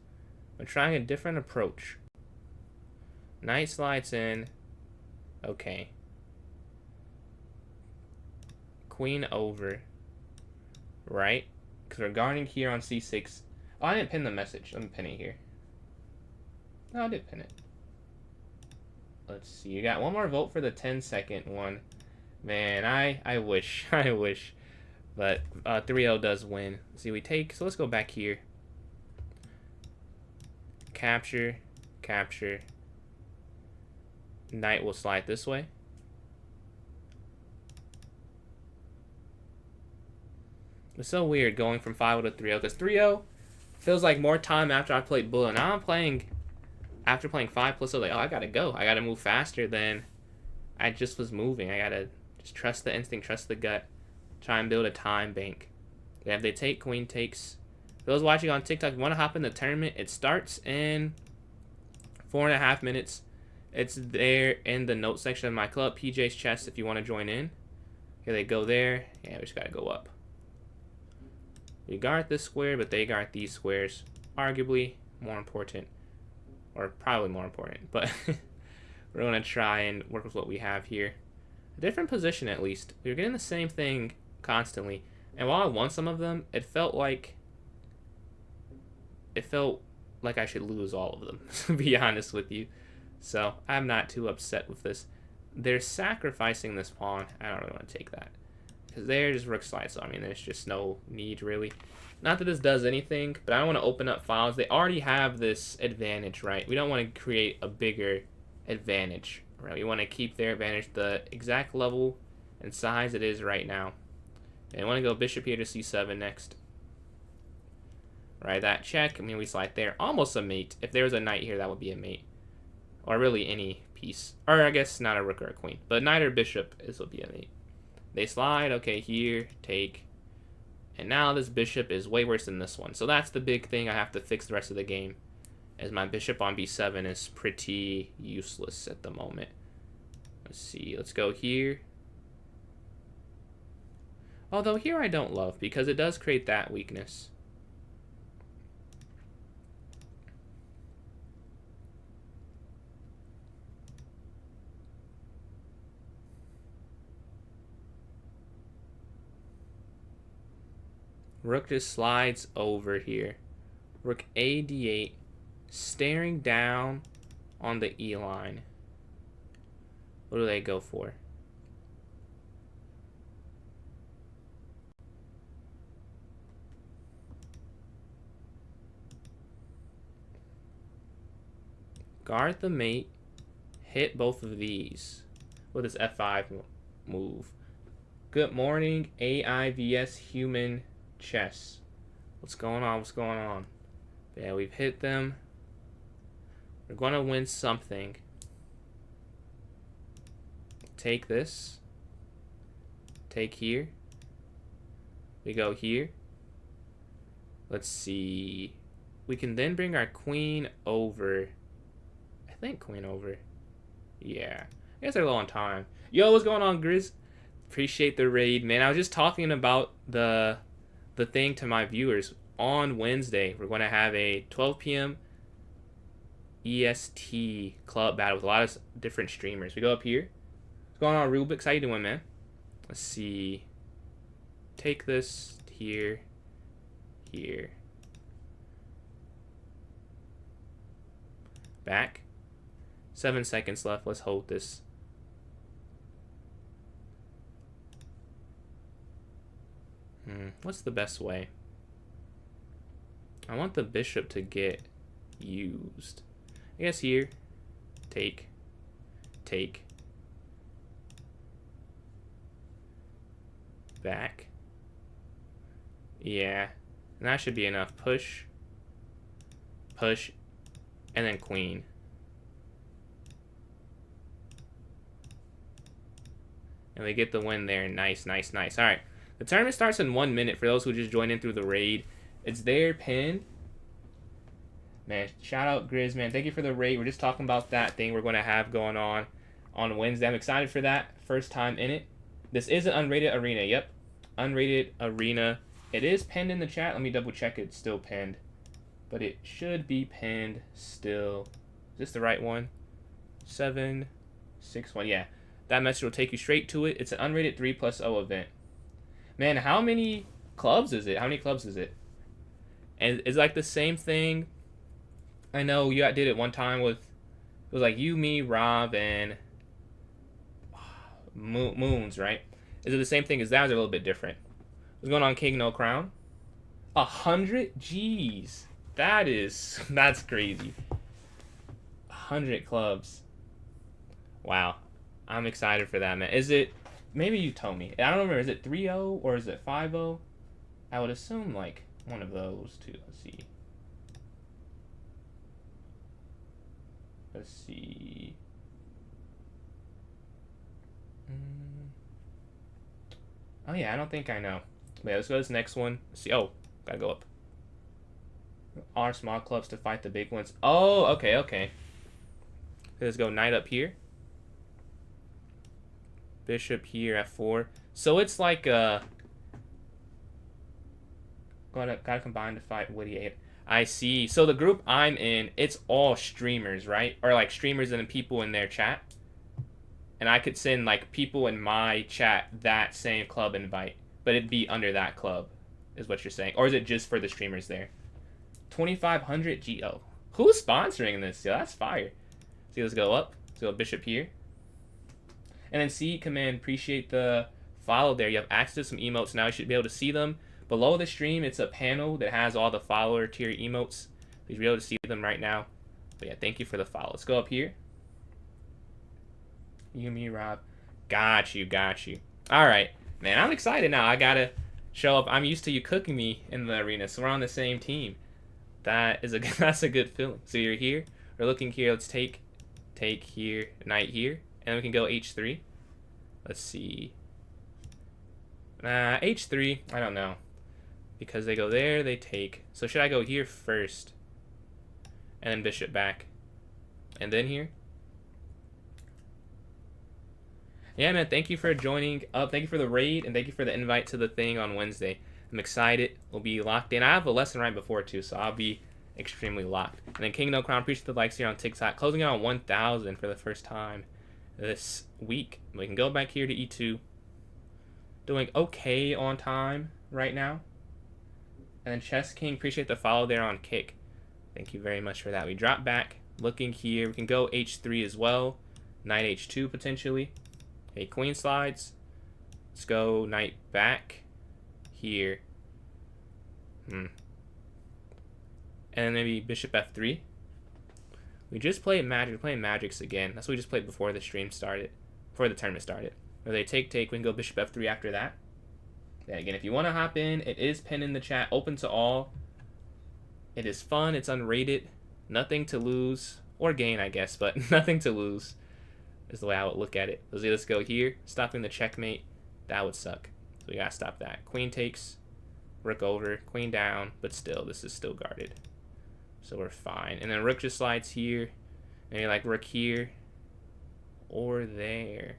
We're trying a different approach. Knight slides in. Okay. queen over, right? Because we're guarding here on c6. Oh, I didn't pin the message. Let me pin it here. No, I did pin it. Let's see. You got one more vote for the 10-second one. Man, I wish. I wish. But 3-0 does win. See, we take... So let's go back here. Capture. Capture. Knight will slide this way. It's so weird going from 5-0 to 3-0. Because 3-0 feels like more time after I played Bull. Now I'm playing... After playing 5+, I was like, oh, I gotta go. I gotta move faster than I just was moving. I gotta just trust the instinct, trust the gut. Try and build a time bank. Yeah, if they take, queen takes. For those watching on TikTok, if you want to hop in the tournament, it starts in 4.5 minutes. It's there in the notes section of my club, PJ's Chess, if you want to join in. Here they go there. Yeah, we just gotta go up. We guard this square, but they guard these squares. Arguably more important. Or probably more important, but we're going to try and work with what we have here. A different position, at least. We were getting the same thing constantly. And while I won some of them, it felt like I should lose all of them, to be honest with you. So I'm not too upset with this. They're sacrificing this pawn. I don't really want to take that. Because they're just rook slide, so I mean, there's just no need, really. Not that this does anything, but I don't want to open up files. They already have this advantage, right? We don't want to create a bigger advantage, right? We want to keep their advantage the exact level and size it is right now. And I want to go bishop here to c7 next. Right, that check. I mean, we slide there. Almost a mate. If there was a knight here, that would be a mate. Or really any piece. Or I guess not a rook or a queen. But knight or bishop, this would be a mate. They slide. Okay, here, take. And now this bishop is way worse than this one. So that's the big thing I have to fix the rest of the game. As my bishop on b7 is pretty useless at the moment. Let's see. Let's go here. Although here I don't love because it does create that weakness. Rook just slides over here. Rook a d8, staring down on the E line. What do they go for? Guard the mate, hit both of these. What does f5 move? Good morning, AIVS human chess. What's going on? What's going on? Yeah, we've hit them. We're going to win something. Take this. Take here. We go here. Let's see. We can then bring our queen over. I think queen over. Yeah. I guess they're low on time. Yo, what's going on, Grizz? Appreciate the raid, man. I was just talking about the thing to my viewers. On Wednesday, we're going to have a 12 p.m. EST club battle with a lot of different streamers. We go up here. What's going on, Rubix? How you doing, man? Let's see. Take this here. Here. Back. 7 seconds left. Let's hold this. What's the best way? I want the bishop to get used. I guess here. Take. Take. Back. Yeah. And that should be enough. Push. Push. And then queen. And we get the win there. Nice, nice, nice. All right. The tournament starts in 1 minute for those who just joined in through the raid. It's there pinned. Man, shout out Grizz, man. Thank you for the raid. We're just talking about that thing we're going to have going on Wednesday. I'm excited for that. First time in it. This is an unrated arena. Yep. Unrated arena. It is pinned in the chat. Let me double check it's still pinned. But it should be pinned still. Is this the right one? 761. Yeah. That message will take you straight to it. It's an unrated 3+0 event. Man, how many clubs is it? How many clubs is it? And it's like the same thing. I know you did it one time with, it was like you, me, Rob, and Moons, right? Is it the same thing as that, or is it a little bit different? What's going on, King No Crown? 100? Jeez. That's crazy. 100 clubs. Wow. I'm excited for that, man. Is it, maybe you told me. I don't remember, is it 3-0 or is it 5-0? I would assume like one of those two. Let's see. Let's see. Oh yeah, I don't think I know. But yeah, let's go to this next one. Let's see. Oh, gotta go up. Our small clubs to fight the big ones. Oh, okay, okay. Let's go knight up here. Bishop here, f4. So it's like gotta combine to fight Woody 8. I see. So the group I'm in, it's all streamers, right? Or like streamers and then people in their chat. And I could send like people in my chat that same club invite, but it'd be under that club, is what you're saying. Or is it just for the streamers there? 2,500 GO. Who's sponsoring this? Yeah, that's fire. See, let's go up. Let's go bishop here. And then see, command, appreciate the follow there. You have access to some emotes now. You should be able to see them. Below the stream, it's a panel that has all the follower tier emotes. You should be able to see them right now. But yeah, thank you for the follow. Let's go up here. You, me, Rob. Got you, got you. All right, man, I'm excited now. I gotta show up. I'm used to you cooking me in the arena, so we're on the same team. That's a good feeling. So you're here. We're looking here. Let's take here, knight here, and we can go h3. Let's see. H3. I don't know, because they go there. They take. So should I go here first, and then bishop back, and then here? Yeah, man, thank you for joining up. Thank you for the raid, and thank you for the invite to the thing on Wednesday. I'm excited. We'll be locked in. I have a lesson right before, too, so I'll be extremely locked. And then King No Crown, appreciate the likes here on TikTok. Closing out on 1,000 for the first time this week. We can go back here to E2. Doing okay on time right now. And then Chess King, appreciate the follow there on Kick. Thank you very much for that. We drop back. Looking here. We can go H3 as well. Knight H2 potentially. Okay, queen slides. Let's go knight back here. And then maybe bishop f3. We just played Magic. We're playing Magics again. That's what we just played before the stream started. Before the tournament started. Where they take. We can go bishop f3 after that. Yeah, again, if you want to hop in, it is pinned in the chat. Open to all. It is fun. It's unrated. Nothing to lose. Or gain, I guess. But nothing to lose. Is the way I would look at it. Let's go here. Stopping the checkmate. That would suck. So we gotta stop that. Queen takes. Rook over. Queen down. But still, this is still guarded. So we're fine. And then rook just slides here. Maybe like rook here. Or there.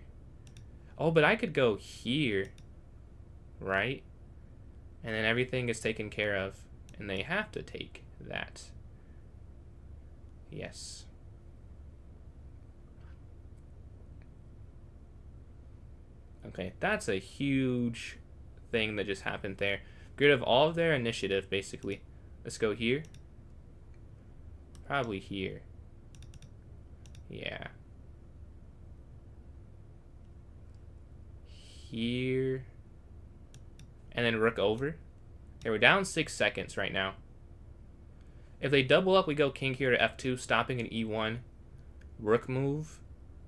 Oh, but I could go here. Right? And then everything is taken care of. And they have to take that. Yes. Okay, that's a huge thing that just happened there. Get rid of all of their initiative, basically. Let's go here. Probably here. Yeah. Here. And then rook over. Okay, we're down 6 seconds right now. If they double up, we go king here to f2, stopping an e1. Rook move.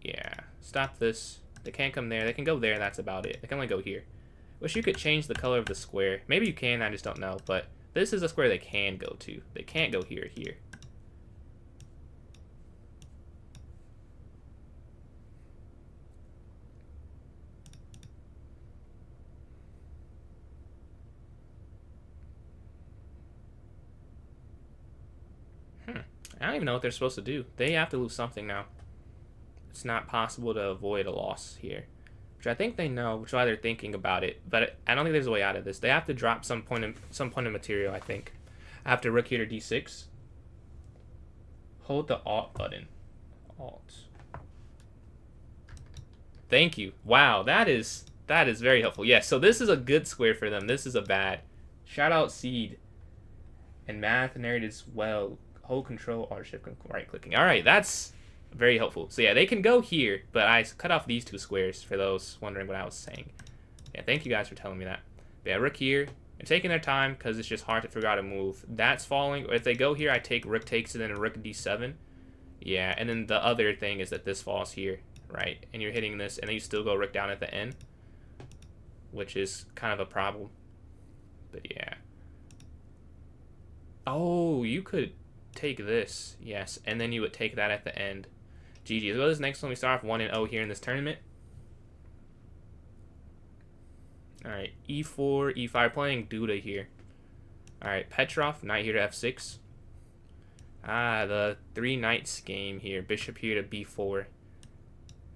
Yeah. Stop this. They can't come there. They can go there. That's about it. They can only go here. Wish you could change the color of the square. Maybe you can. I just don't know. But this is a square they can go to. They can't go here or here. I don't even know what they're supposed to do. They have to lose something now. It's not possible to avoid a loss here, which I think they know, which is why they're thinking about it. But I don't think there's a way out of this. They have to drop some point of material, I think. After rook here to d6. Hold the Alt button. Alt. Thank you. Wow, that is That is very helpful. Yes, so this is a good square for them. This is a bad. Shout out Seed. And math narrated as well. Hold control, alt shift, right clicking. All right, that's very helpful. So yeah, they can go here, but I cut off these two squares for those wondering what I was saying. Yeah, thank you guys for telling me that. But yeah, rook here. They're taking their time because it's just hard to figure out a move. That's falling. Or if they go here, I take rook takes it and then rook d7. Yeah, and then the other thing is that this falls here, right? And you're hitting this, and then you still go rook down at the end, which is kind of a problem. But yeah. Oh, you could take this, yes, and then you would take that at the end. GG. Let's go to this next one. We start off 1-0 here in this tournament. Alright, e4, e5, playing Duda here. Alright, Petrov, knight here to f6. Ah, the 3 knights game here. Bishop here to b4.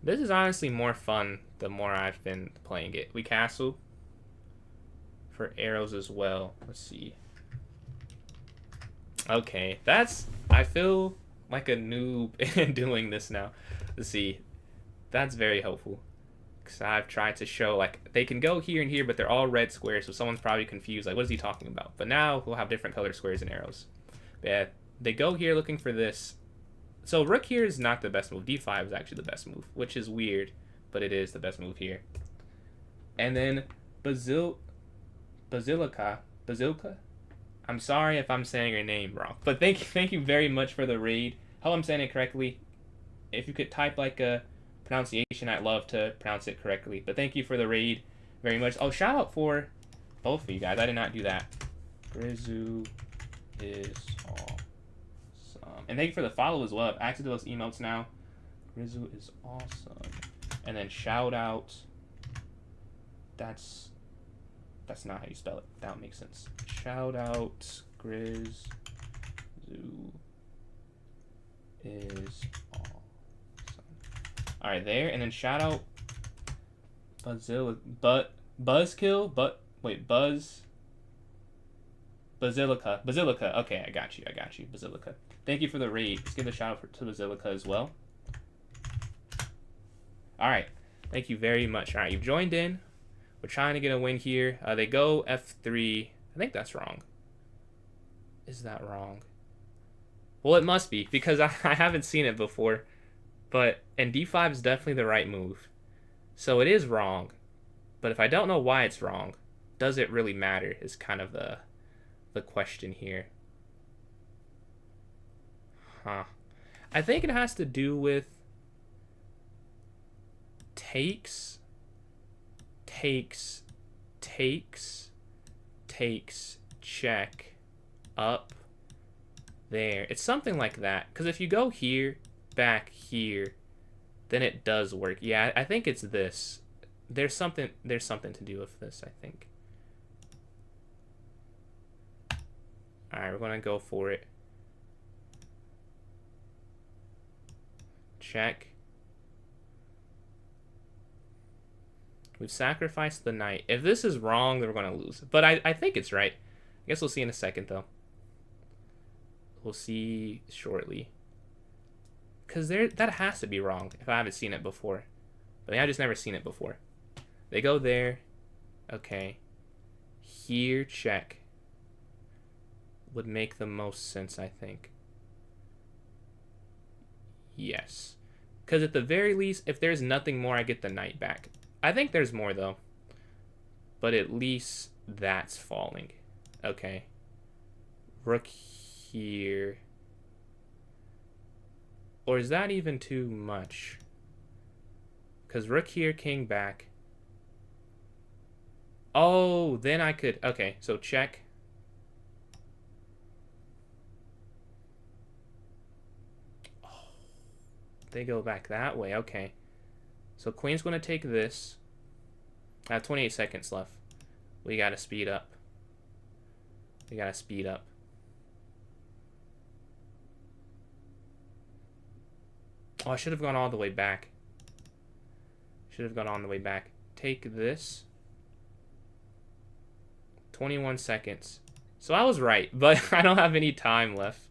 This is honestly more fun the more I've been playing it. We castle for arrows as well. Let's see. Okay, I feel like a noob in doing this now. Let's see. That's very helpful. Because I've tried to show, like, they can go here and here, but they're all red squares, so someone's probably confused, like, what is he talking about? But now we'll have different colored squares and arrows. But yeah, they go here looking for this. So rook here is not the best move. d5 is actually the best move, which is weird, but it is the best move here. And then Basilica. I'm sorry if I'm saying your name wrong, but thank you very much for the raid. Hope I'm saying it correctly. If you could type like a pronunciation, I'd love to pronounce it correctly. But thank you for the raid very much. Oh, shout out for both of you guys. I did not do that. Grizu is awesome. And thank you for the follow as well. I've access to those emotes now. Grizu is awesome. And then shout out. That's not how you spell it. That would make sense. Shout out Grizz is awesome. Alright, there, and then shout out Buzzkill, Basilica. Okay, I got you, Basilica. Thank you for the raid. Let's give a shout out to Basilica as well. Alright, thank you very much. Alright, you've joined in. We're trying to get a win here. They go f3. I think that's wrong. Is that wrong? Well, it must be, because I haven't seen it before. And d5 is definitely the right move. So it is wrong. But if I don't know why it's wrong, does it really matter is kind of the question here. Huh. I think it has to do with takes, check, up, there. It's something like that. Because if you go here, back here, then it does work. Yeah, I think it's this. There's something to do with this, I think. Alright, we're gonna go for it. Check. We've sacrificed the knight. If this is wrong, then we're going to lose. But I think it's right. I guess we'll see in a second, though. We'll see shortly. Because that has to be wrong if I haven't seen it before. But I've just never seen it before. They go there. Okay. Here, check. Would make the most sense, I think. Yes. Because at the very least, if there's nothing more, I get the knight back. I think there's more, though. But at least that's falling. Okay. Rook here. Or is that even too much? Because rook here, king back. Oh, then I could... Okay, so check. Oh, they go back that way. Okay. So queen's going to take this. I have 28 seconds left. We got to speed up. Oh, I should have gone all the way back. Take this. 21 seconds. So I was right, but I don't have any time left.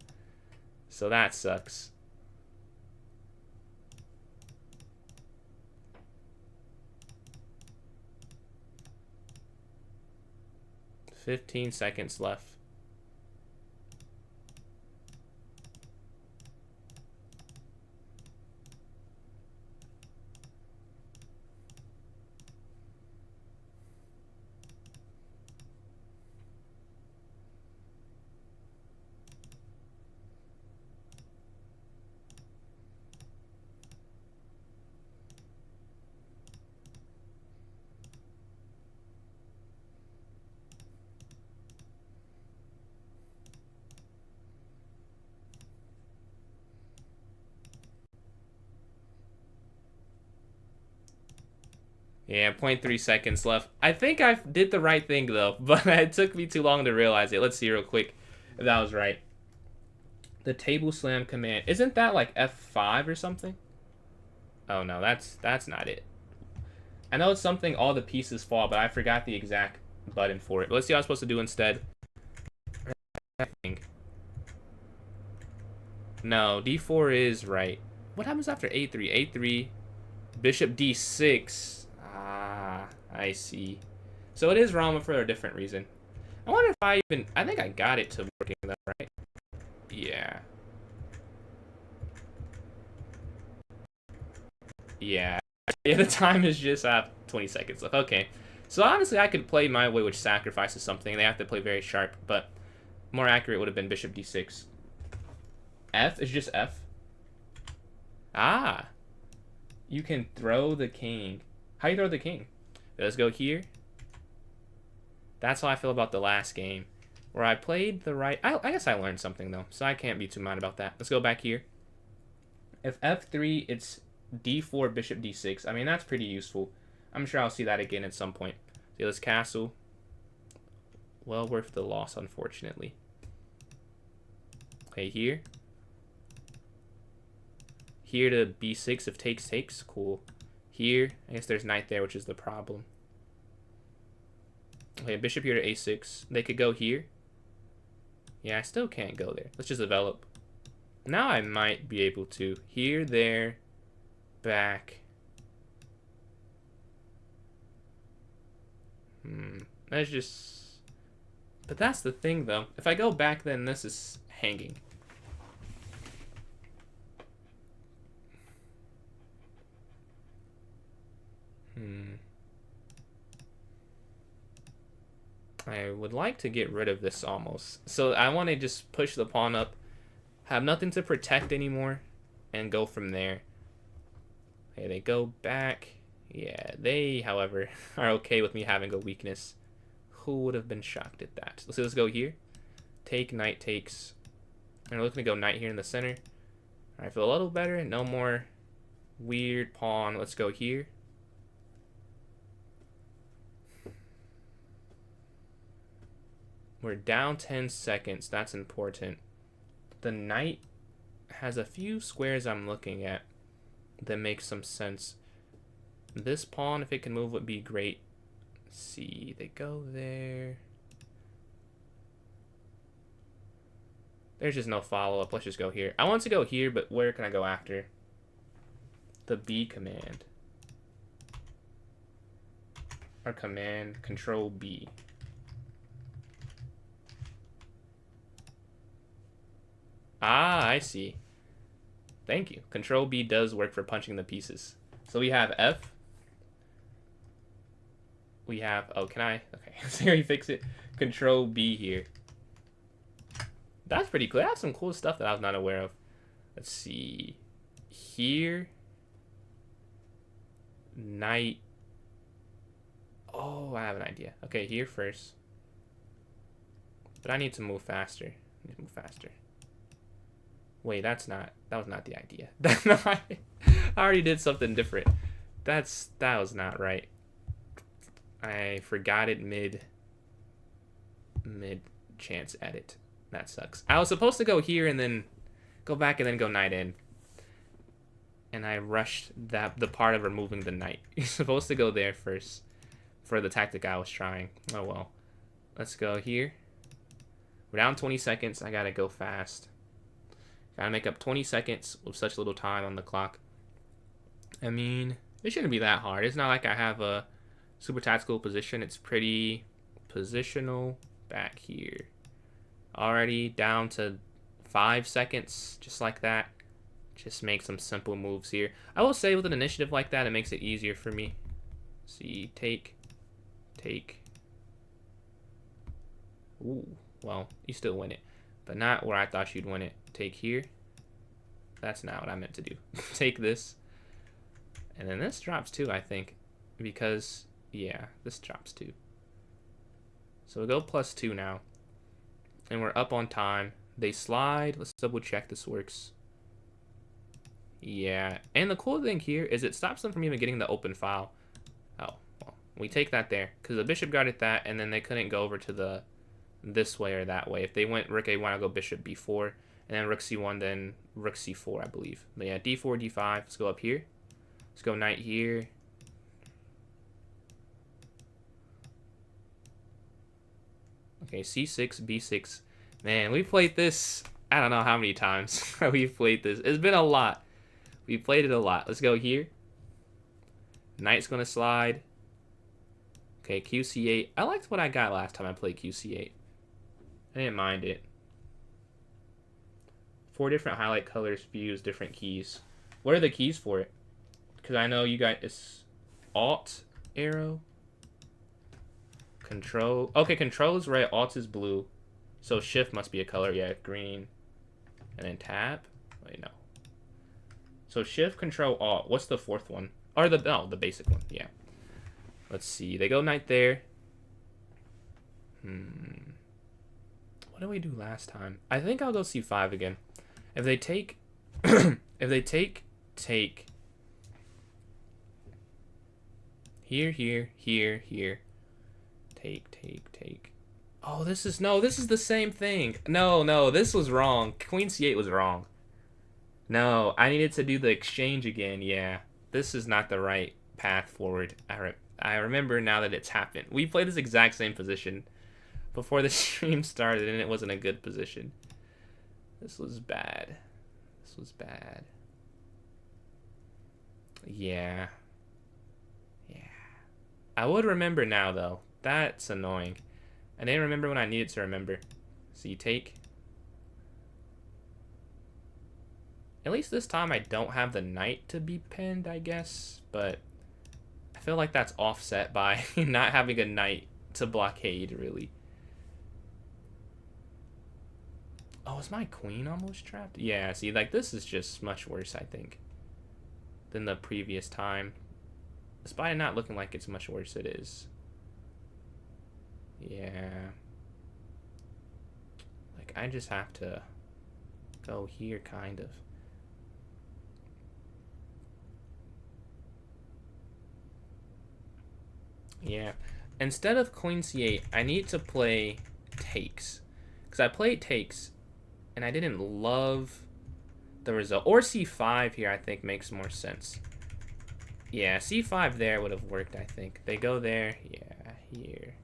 So that sucks. 15 seconds left. Yeah, 0.3 seconds left. I think I did the right thing, though, but it took me too long to realize it. Let's see real quick if that was right. The table slam command. Isn't that like F5 or something? Oh, no, that's not it. I know it's something all the pieces fall, but I forgot the exact button for it. But let's see what I'm supposed to do instead. No, D4 is right. What happens after A3? A3, Bishop D6. Ah, I see. So it is wrong, but for a different reason. I wonder if I think I got it to working though, right? Yeah. Yeah. Yeah, the time is just 20 seconds left. Okay. So honestly, I could play my way, which sacrifices something. They have to play very sharp, but more accurate would have been Bishop D6. F is just F. Ah. You can throw the king. How do you throw the king? Let's go here. That's how I feel about the last game, where I played the right... I guess I learned something, though, so I can't be too mad about that. Let's go back here. If F3, it's D4, Bishop D6. I mean, that's pretty useful. I'm sure I'll see that again at some point. See, let's castle. Well worth the loss, unfortunately. Okay, here. Here to B6 if takes. Cool. Here, I guess there's knight there, which is the problem. Okay, bishop here to A6. They could go here. Yeah, I still can't go there. Let's just develop. Now I might be able to. Here, there, back. That's just... But that's the thing, though. If I go back, then this is hanging. I would like to get rid of this almost. So I want to just push the pawn up, have nothing to protect anymore, and go from there. Okay, they go back. Yeah, they, however, are okay with me having a weakness. Who would have been shocked at that? So let's go here. Take, knight takes. And we're looking to go knight here in the center. I feel a little better. No more weird pawn. Let's go here. We're down 10 seconds. That's important. The knight has a few squares I'm looking at that make some sense. This pawn, if it can move, would be great. Let's see, they go there. There's just no follow-up. Let's just go here. I want to go here, but where can I go after? The B command. Or command, control B. Ah, I see. Thank you. Control B does work for punching the pieces. So we have F. We have... Oh, can I? Okay. So here you fix it. Control B here. That's pretty cool. I have some cool stuff that I was not aware of. Let's see. Here. Knight. Oh, I have an idea. Okay, here first. But I need to move faster. I need to move faster. Wait, that was not the idea. I already did something different. That was not right. I forgot it mid chance edit. That sucks. I was supposed to go here and then go back and then go knight in. And I rushed the part of removing the knight. You're supposed to go there first for the tactic I was trying. Oh well. Let's go here. We're down 20 seconds. I gotta go fast. Gotta make up 20 seconds with such little time on the clock. I mean, it shouldn't be that hard. It's not like I have a super tactical position. It's pretty positional, back here. Already down to 5 seconds, just like that. Just make some simple moves here. I will say with an initiative like that, it makes it easier for me. See, take. Ooh, well, you still win it. But not where I thought you'd win it. Take here. That's not what I meant to do. Take this. And then this drops too, I think. Because, yeah, this drops too. So we go +2 now. And we're up on time. They slide. Let's double check this works. Yeah. And the cool thing here is it stops them from even getting the open file. Oh, well, we take that there. Because the bishop guarded that, and then they couldn't go over to the this way or that way. If they went rook a1, I'll go bishop b4. And then rook c1, then rook c4, I believe. But yeah, d4, d5. Let's go up here. Let's go knight here. Okay, c6, b6. Man, we played this, I don't know how many times we've played this. It's been a lot. We played it a lot. Let's go here. Knight's going to slide. Okay, qc8. I liked what I got last time I played qc8. I didn't mind it. 4 different highlight colors, views, different keys. What are the keys for it? Because I know you guys, it's Alt, arrow, Control. Okay, Control is red, Alt is blue. So Shift must be a color, yeah, green. And then Tab. Wait, no. So Shift, Control, Alt. What's the fourth one? Or the, no, the basic one, yeah. Let's see, they go knight there. What did we do last time? I think I'll go c5 again. If they take, if they take. Here, here, here, here. Take. Oh, this is the same thing. No, this was wrong. Queen c8 was wrong. No, I needed to do the exchange again, yeah. This is not the right path forward. I remember now that it's happened. We played this exact same position before the stream started, and it wasn't a good position. This was bad. Yeah. I would remember now, though. That's annoying. I didn't remember when I needed to remember. So you take. At least this time I don't have the knight to be pinned, I guess. But I feel like that's offset by not having a knight to blockade, really. Oh, is my queen almost trapped? Yeah, see, like, this is just much worse, I think, than the previous time. Despite it not looking like it's much worse, it is. Yeah. Like, I just have to go here, kind of. Yeah. Instead of queen c8, I need to play takes. Because I played takes, and I didn't love the result. Or c5 here, I think, makes more sense. Yeah, c5 there would have worked, I think. They go there. Yeah, here.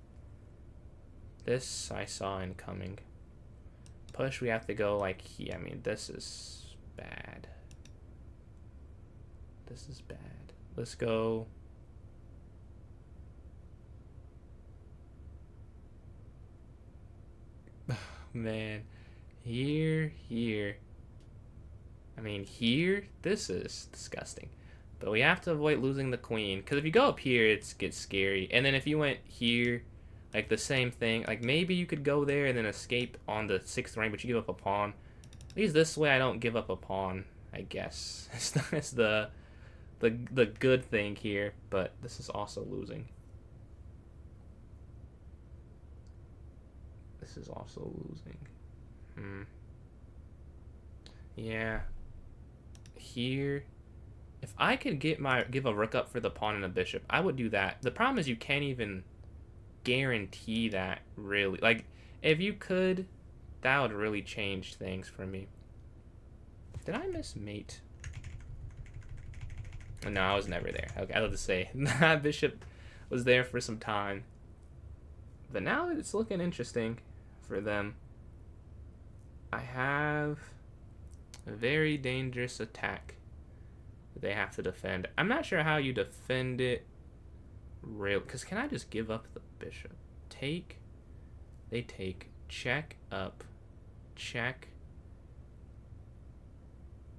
This I saw incoming. Push, we have to go like here. I mean, this is bad. This is bad. Let's go. Man. Here. I mean, here, this is disgusting. But we have to avoid losing the queen. Because if you go up here, it gets scary. And then if you went here, like the same thing. Like maybe you could go there and then escape on the 6th rank, but you give up a pawn. At least this way I don't give up a pawn, I guess. It's the good thing here. But this is also losing. This is also losing. Yeah. Here. If I could give a rook up for the pawn and a bishop, I would do that. The problem is you can't even guarantee that, really. Like, if you could, that would really change things for me. Did I miss mate? No, I was never there. Okay, I was to say. That bishop was there for some time. But now it's looking interesting for them. I have a very dangerous attack that they have to defend. I'm not sure how you defend it. Real, because can I just give up the bishop? Take. they take, check, up, check,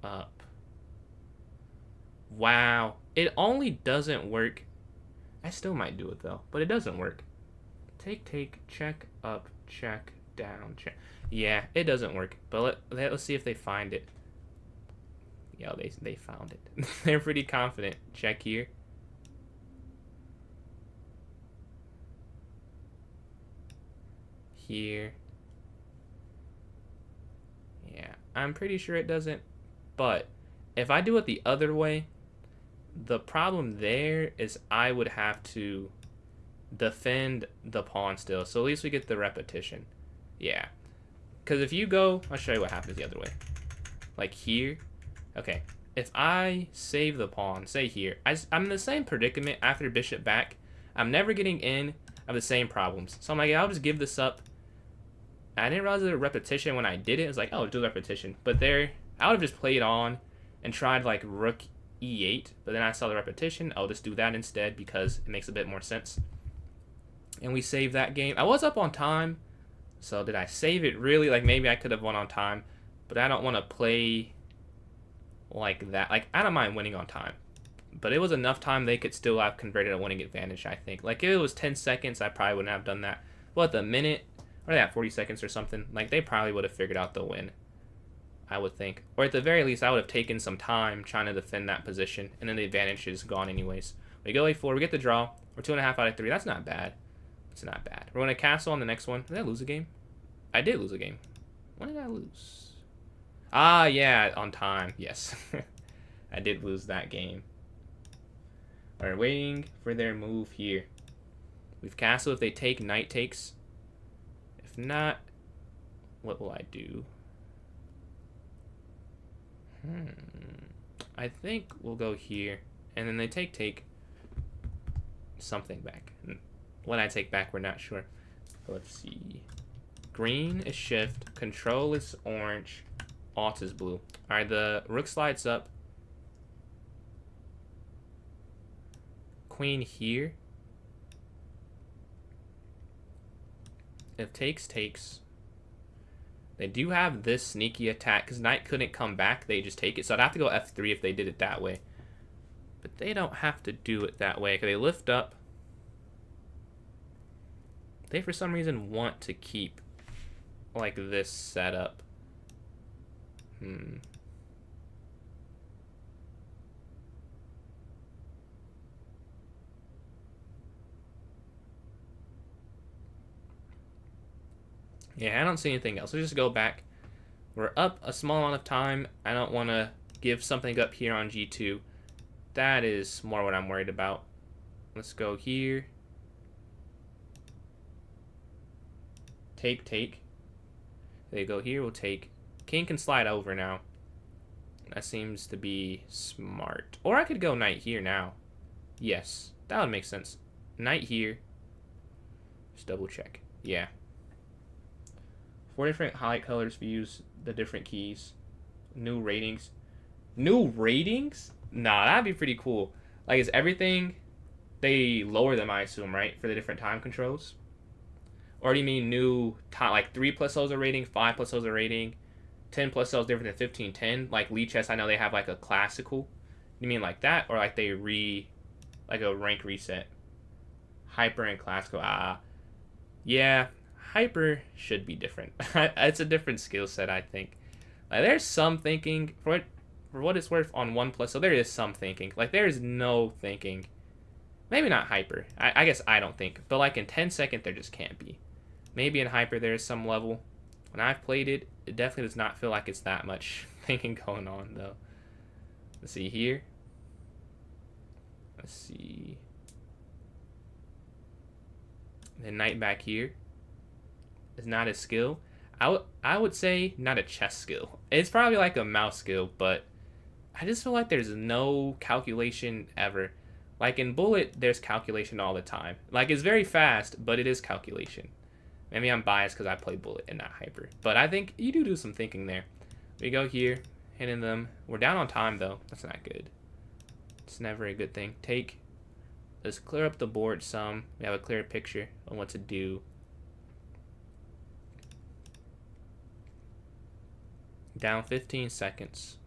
up. Wow. It only doesn't work. I still might do it though, but it doesn't work. Take, check, up, check, down, check. Yeah, it doesn't work. But let's see if they find it. Yo, they found it. They're pretty confident. Check here. Here. Yeah, I'm pretty sure it doesn't. But if I do it the other way, the problem there is I would have to defend the pawn still. So at least we get the repetition. Yeah. Because if you go, I'll show you what happens the other way. Like here. Okay. If I save the pawn, say here, I'm in the same predicament after bishop back. I'm never getting in. I have the same problems. So I'm like, I'll just give this up. I didn't realize there was a repetition when I did it. It was like, oh, do the repetition. But there, I would have just played on and tried like rook e8. But then I saw the repetition. I'll just do that instead because it makes a bit more sense. And we saved that game. I was up on time. So did I save it really? Like maybe I could have won on time. But I don't want to play like that. Like I don't mind winning on time. But it was enough time they could still have converted a winning advantage, I think. Like if it was 10 seconds, I probably wouldn't have done that. Well, at the minute, or that 40 seconds or something, like they probably would have figured out the win, I would think. Or at the very least, I would have taken some time trying to defend that position, and then the advantage is gone anyways. We go a4, we get the draw. We're 2.5 out of 3. That's not bad. It's not bad. We're going to castle on the next one. Did I lose a game? I did lose a game. When did I lose? Ah, yeah, on time. Yes. I did lose that game. Alright, waiting for their move here. We've castled. If they take, knight takes. If not, what will I do? I think we'll go here. And then they take something back. What I take back, we're not sure. But let's see. Green is shift. Control is orange. Alt is blue. Alright, the rook slides up. Queen here. If takes. They do have this sneaky attack because knight couldn't come back. They just take it. So I'd have to go f3 if they did it that way. But they don't have to do it that way because they lift up. They for some reason want to keep like this setup. Yeah, I don't see anything else. Let's just go back. We're up a small amount of time. I don't want to give something up here on g2. That is more what I'm worried about. Let's go here. Take. They go here, we'll take. King can slide over now. That seems to be smart. Or I could go knight here now. Yes, that would make sense. Knight here. Just double check. Yeah. 4 different highlight colors if you use the different keys. New ratings. New ratings? Nah, that'd be pretty cool. Like, is everything... They lower them, I assume, right? For the different time controls? Or do you mean new time? Like, 3 plus O's a rating, 5 plus O's a rating, 10 plus O's different than 15, 10? Like, Lee Chess, I know they have, like, a classical. You mean like that? Or, like, like a rank reset? Hyper and classical. Yeah. Hyper should be different. It's a different skill set, I think. Like, there's some thinking, for what it's worth, on 1 plus, so there is some thinking. Like, there is no thinking. Maybe not hyper. I guess I don't think. But, like, in 10 second, there just can't be. Maybe in hyper, there is some level. When I've played it, it definitely does not feel like it's that much thinking going on, though. Let's see here. Let's see. The knight back here is not a skill. I would say not a chess skill. It's probably like a mouse skill, but I just feel like there's no calculation ever. Like in Bullet, there's calculation all the time. Like it's very fast, but it is calculation. Maybe I'm biased because I play Bullet and not Hyper. But I think you do some thinking there. We go here, hitting them. We're down on time though. That's not good. It's never a good thing. Take. Let's clear up the board some. We have a clear picture on what to do. Down 15 seconds.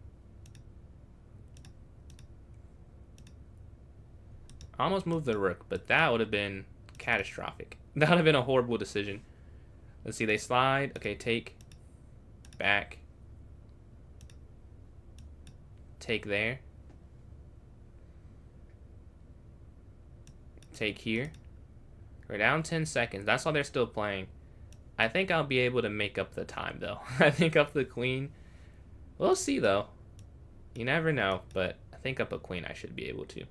Almost moved the rook, but that would have been catastrophic. That would have been a horrible decision. Let's see, they slide. Okay, take. Back. Take there. Take here. We're down 10 seconds. That's all they're still playing. I think I'll be able to make up the time, though. I think up the queen. We'll see, though. You never know, but I think up a queen I should be able to.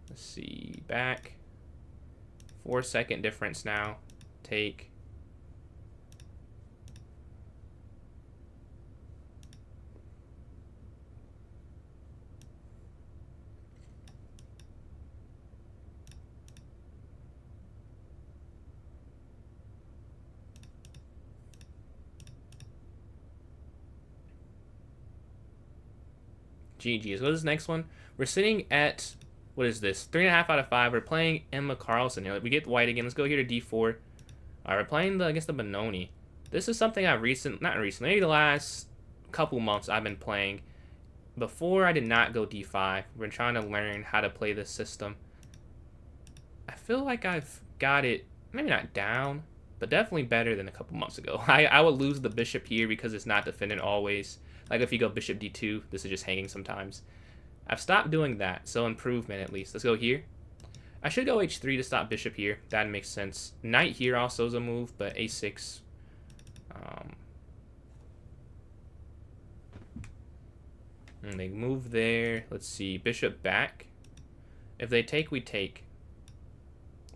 Let's see. Back. 4-second difference now. Take. GG. So what is this next one? We're sitting at, what is this? 3.5 out of 5. We're playing Emma Carlson here. We get white again. Let's go here to d4. All right, we're playing against the Benoni. This is something I've not recently, maybe the last couple months I've been playing. Before I did not go d5. We've been trying to learn how to play this system. I feel like I've got it, maybe not down, but definitely better than a couple months ago. I would lose the bishop here because it's not defended always. Like if you go bishop d2, this is just hanging sometimes. I've stopped doing that, so improvement at least. Let's go here. I should go h3 to stop bishop here. That makes sense. Knight here also is a move, but a6. And they move there. Let's see. Bishop back. If they take, we take.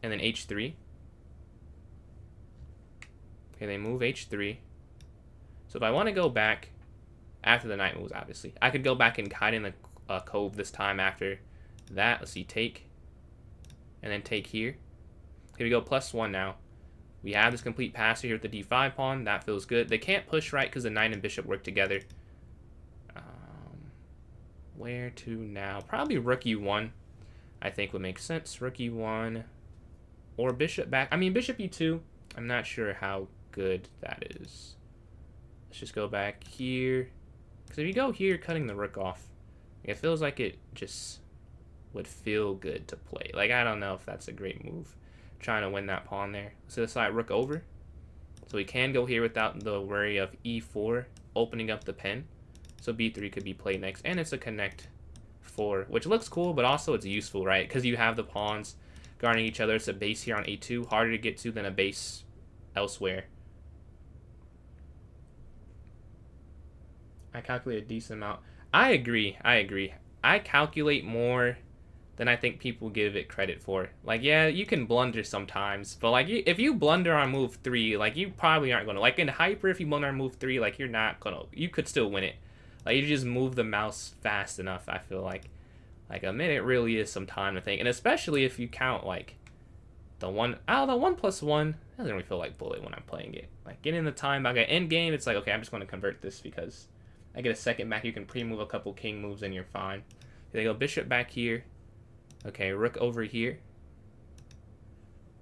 And then h3. Okay, they move h3. So if I want to go back after the knight moves, obviously, I could go back and hide in the cove this time after that. Let's see, take. And then take here. Here we go, +1 now. We have this complete passer here with the d5 pawn. That feels good. They can't push right because the knight and bishop work together. Where to now? Probably rook e1, I think would make sense. Rook e1 or bishop back. I mean, bishop e2. I'm not sure how good that is. Let's just go back here. Because if you go here, cutting the rook off, it feels like it just would feel good to play. Like, I don't know if that's a great move. Trying to win that pawn there. Let's decide rook over. So we can go here without the worry of e4 opening up the pin. So b3 could be played next. And it's a connect 4, which looks cool, but also it's useful, right? Because you have the pawns guarding each other. It's a base here on a2. Harder to get to than a base elsewhere. I calculate a decent amount. I agree. I calculate more than I think people give it credit for. Like, yeah, you can blunder sometimes, but like, if you blunder on move 3, like, you probably aren't gonna. Like in hyper, if you blunder on move 3, like, you're not gonna. You could still win it. Like, you just move the mouse fast enough. I feel like a minute really is some time to think, and especially if you count like the 1. Oh, the 1+1 doesn't really feel like bullet when I'm playing it. Like, getting the time back at end game, it's like, okay, I'm just going to convert this because I get a second back. You can pre-move a couple king moves and you're fine. They go bishop back here. Okay, rook over here.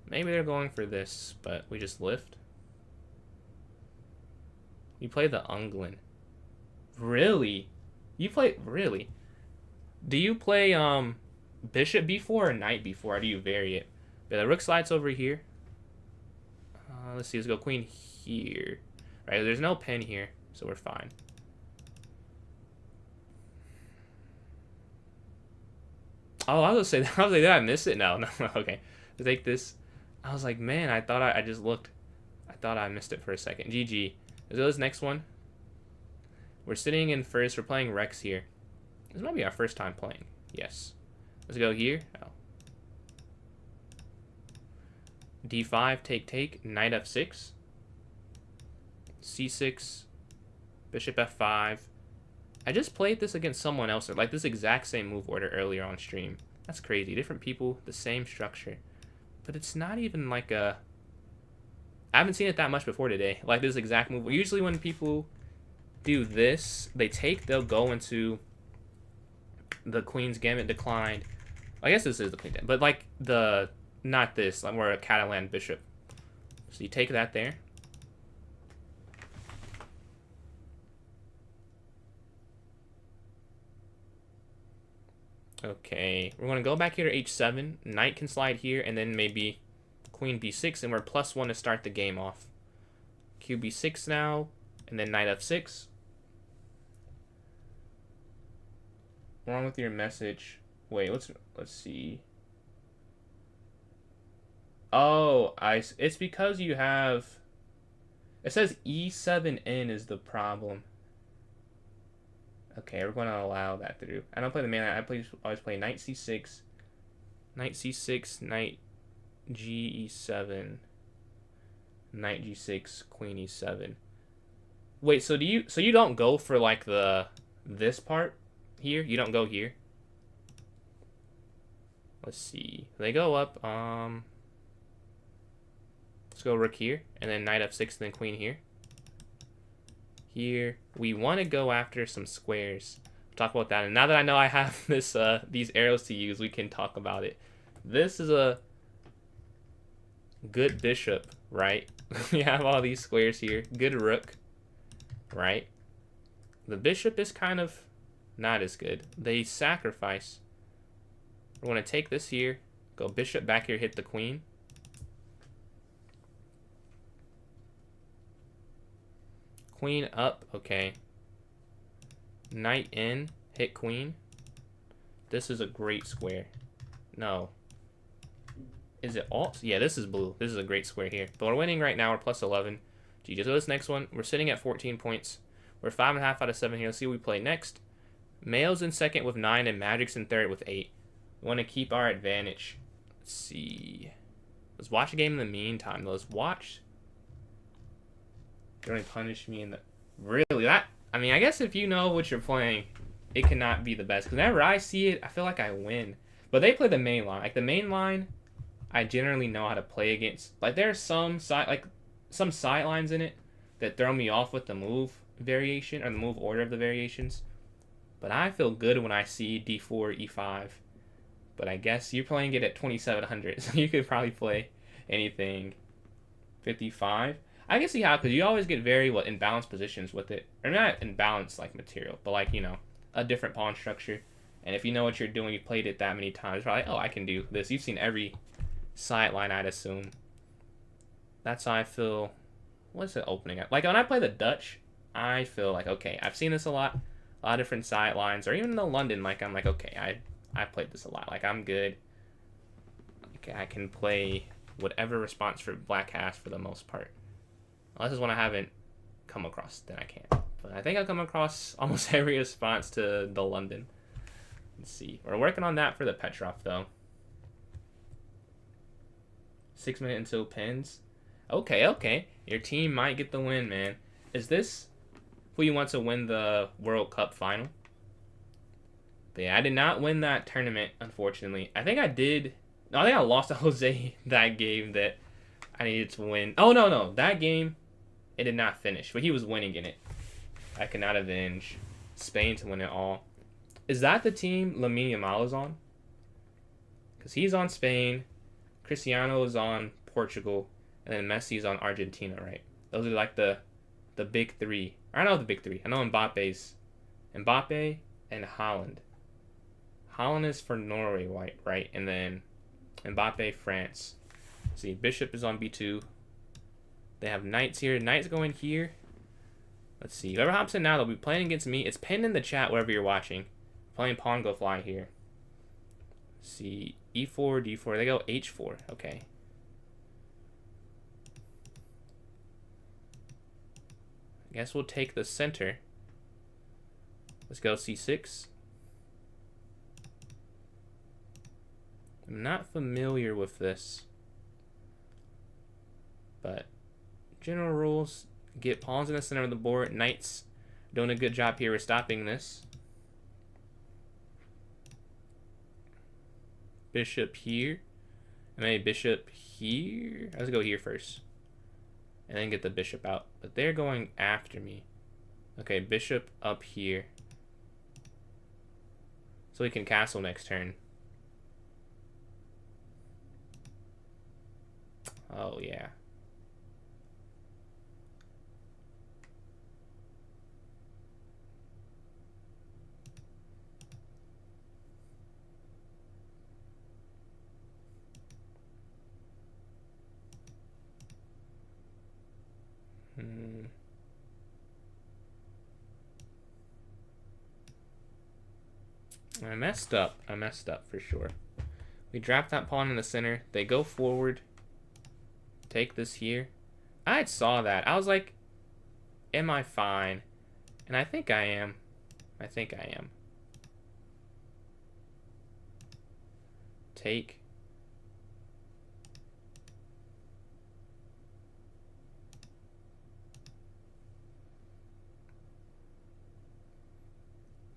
Maybe they're going for this, but we just lift. You play the Unglin. Really? You play, really? Do you play bishop b4 or knight b4? Or do you vary it? But the rook slides over here. Let's see, let's go queen here. Right, there's no pin here, so we're fine. Oh, I was gonna say, did I miss it? No, okay. To take this, I was like, man, I thought I just looked. I thought I missed it for a second. GG. Let's go to this next one. We're sitting in first. We're playing Rex here. This might be our first time playing. Yes. Let's go here. Oh. D5, take, knight f6. C6. Bishop f5. I just played this against someone else, like this exact same move order earlier on stream. That's crazy. Different people, the same structure. But it's not even like a... I haven't seen it that much before today. Like this exact move. Usually when people do this, they'll go into the Queen's Gambit declined. I guess this is the Queen's Gambit, but like not this, like we're a Catalan bishop. So you take that there. Okay, we're gonna go back here to h7. Knight can slide here, and then maybe queen b6, and we're +1 to start the game off. QB6 now, and then knight f6. What's wrong with your message? Wait, let's see. Oh, it's because you have. It says E7N is the problem. Okay, we're going to allow that through. I don't play the main line. Always play knight c6, knight c6, knight g7, knight g6, queen e7. Wait, so you don't go for like this part here? You don't go here? Let's see. They go up. Let's go rook here, and then knight f6, and then queen here. Here, we want to go after some squares. We'll talk about that. And now that I know I have this these arrows to use, we can talk about it. This is a good bishop, right? We have all these squares here. Good rook, right? The bishop is kind of not as good. They sacrifice. We're going to take this here, go bishop back here, hit the queen. Queen up, okay. Knight in, hit queen. This is a great square. No. Is it alt? Yeah, this is blue. This is a great square here. But we're winning right now. We're +11. GG. So this next one, we're sitting at 14 points. We're 5.5 out of 7 here. Let's see what we play next. Male's in second with 9 and Magic's in third with 8. We want to keep our advantage. Let's see. Let's watch a game in the meantime. Let's watch. Don't punish me in the... Really? That... I mean, I guess if you know what you're playing, it cannot be the best. Because whenever I see it, I feel like I win. But they play the main line. Like, the main line, I generally know how to play against. Like, there's some side lines in it that throw me off with the move variation, or the move order of the variations. But I feel good when I see d4, e5. But I guess you're playing it at 2700, so you could probably play anything 55. I can see how, because you always get very imbalanced positions with it, or not imbalanced like material, but like, you know, a different pawn structure. And if you know what you're doing, you've played it that many times, probably, oh, I can do this. You've seen every side line, I'd assume. That's how I feel. What's it opening at? Like when I play the Dutch, I feel like, okay, I've seen this a lot of different side lines, or even in the London, like I'm like, okay, I played this a lot. Like I'm good. Okay, I can play whatever response for black has for the most part. Unless it's one I haven't come across, then I can't. But I think I've come across almost every response to the London. Let's see. We're working on that for the Petrov, though. 6 minutes until pins. Okay, okay. Your team might get the win, man. Is this who you want to win the World Cup final? But yeah, I did not win that tournament, unfortunately. I think I did. No, I think I lost to Jose that game that I needed to win. Oh, no. That game, it did not finish, but he was winning in it. I could not avenge Spain to win it all. Is that the team Lamine Yamal is on? Because he's on Spain, Cristiano is on Portugal, and then Messi's on Argentina, right? Those are like the big three. I know the big three. I know Mbappe's. Mbappe and Haaland. Haaland is for Norway, right? And then Mbappe, France. See, Bishop is on B2. They have knights here. Knights going here. Let's see. Whoever hops in now, they'll be playing against me. It's pinned in the chat wherever you're watching. Playing pawn go fly here. Let's see. E4, D4. They go H4. Okay. I guess we'll take the center. Let's go C6. I'm not familiar with this. But general rules, get pawns in the center of the board. Knights doing a good job here with stopping this. Bishop here. And maybe bishop here. Let's go here first. And then get the bishop out. But they're going after me. Okay, bishop up here. So we can castle next turn. Oh, yeah. I messed up. I messed up for sure. We drop that pawn in the center. They go forward. Take this here. I saw that. I was like, am I fine? And I think I am. I think I am. Take.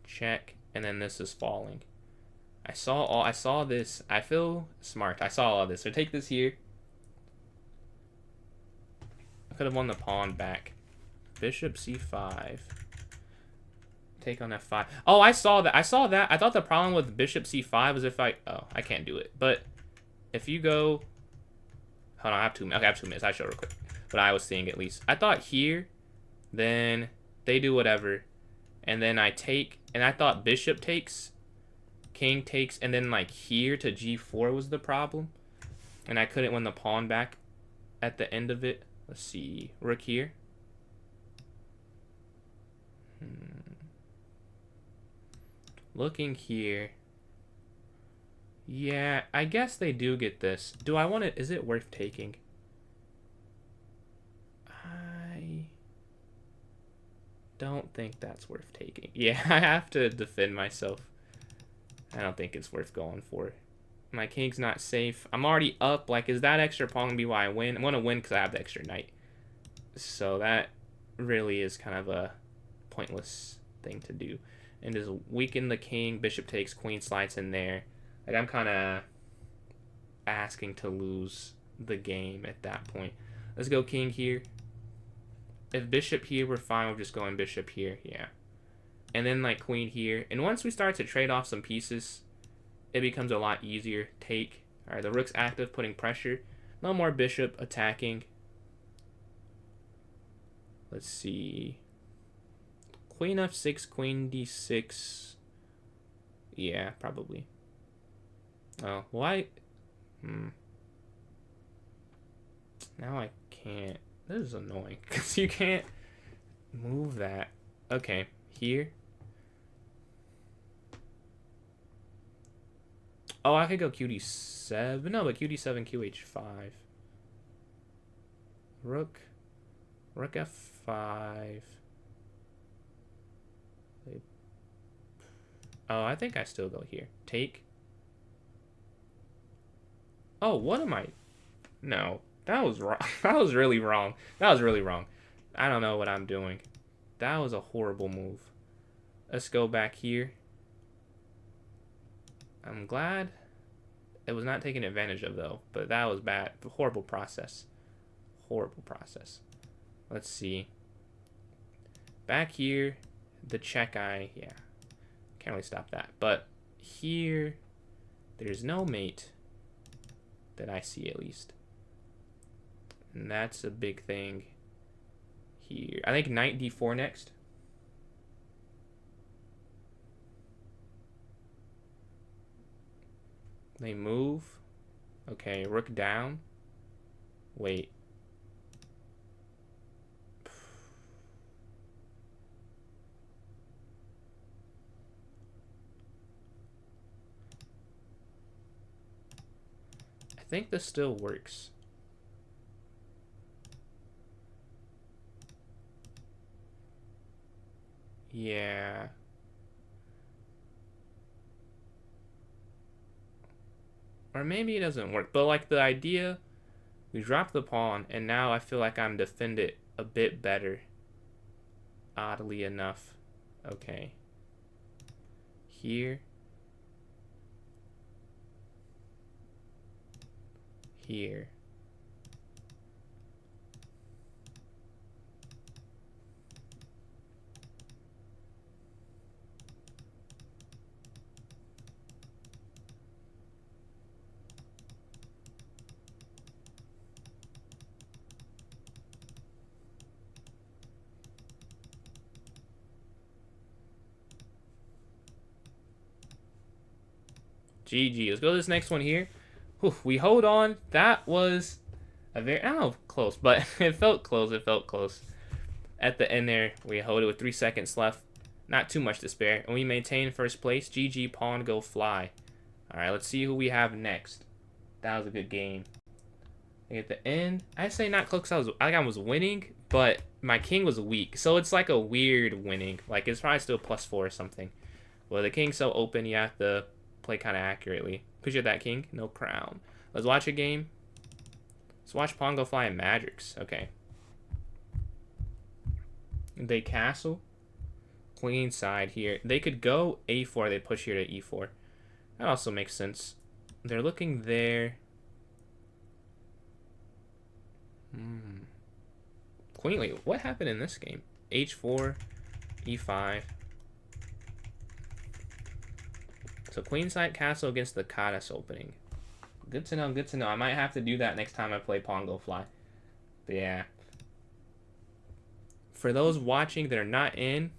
Check. And then this is falling. I saw this. I feel smart. I saw all this. So take this here. I could have won the pawn back. Bishop c5. Take on f5. Oh, I saw that. I saw that. I thought the problem with bishop c5 was if I... Oh, I can't do it. But if you go... Hold on, I have 2 minutes. Okay, I have 2 minutes. I show real quick. What I was seeing, at least. I thought here, then they do whatever. And then I take... And I thought bishop takes, king takes, and then like here to g4 was the problem. And I couldn't win the pawn back at the end of it. Let's see. Rook here. Looking here. Yeah, I guess they do get this. Do I want it? Is it worth taking? I don't think that's worth taking. Yeah, I have to defend myself. I don't think it's worth going for. My king's not safe. I'm already up. Like, is that extra pawn gonna be why I win? I'm gonna win because I have the extra knight. So that really is kind of a pointless thing to do. And just weaken the king. Bishop takes, queen slides in there. Like, I'm kind of asking to lose the game at that point. Let's go king here. If bishop here, we're fine with just going bishop here. Yeah. And then, like, queen here. And once we start to trade off some pieces, it becomes a lot easier. Take. All right, the rook's active, putting pressure. No more bishop attacking. Let's see. Queen f6, queen d6. Yeah, probably. Oh, why? Now I can't. This is annoying because you can't move that. Okay, here. Oh, I could go qd7. No, but qd7, qh5. Rook f5. Oh, I think I still go here. Take. Oh, what am I? No, that was wrong. That was really wrong. That was really wrong. I don't know what I'm doing. That was a horrible move. Let's go back here. I'm glad it was not taken advantage of, though. But that was bad. Horrible process. Horrible process. Let's see. Back here, the check yeah. Can't really stop that. But here, there's no mate that I see, at least. And that's a big thing here. I think knight d4 next. They move. Okay, rook down. Wait. I think this still works. Yeah. Or maybe it doesn't work. But like the idea, we drop the pawn, and now I feel like I'm defended a bit better. Oddly enough. Okay. Here. Here. GG. Let's go to this next one here. Whew, we hold on. That was a very, I don't know, close, but it felt close. It felt close. At the end there, we hold it with 3 seconds left. Not too much to spare. And we maintain first place. GG, pawn, go fly. Alright, let's see who we have next. That was a good game. At the end, I'd say not close. I was winning, but my king was weak. So it's like a weird winning. Like, it's probably still +4 or something. Well, the king's so open, you have to play kind of accurately. Because you're that king, no crown. Let's watch a game. Let's watch pawn go fly and Madrix. Okay. They castle. Queen side here. They could go a4. They push here to e4. That also makes sense. They're looking there. Queen, wait, what happened in this game? h4, e5. So queenside castle against the Caddis opening. Good to know, good to know. I might have to do that next time I play pawn go fly. But yeah. For those watching that are not in,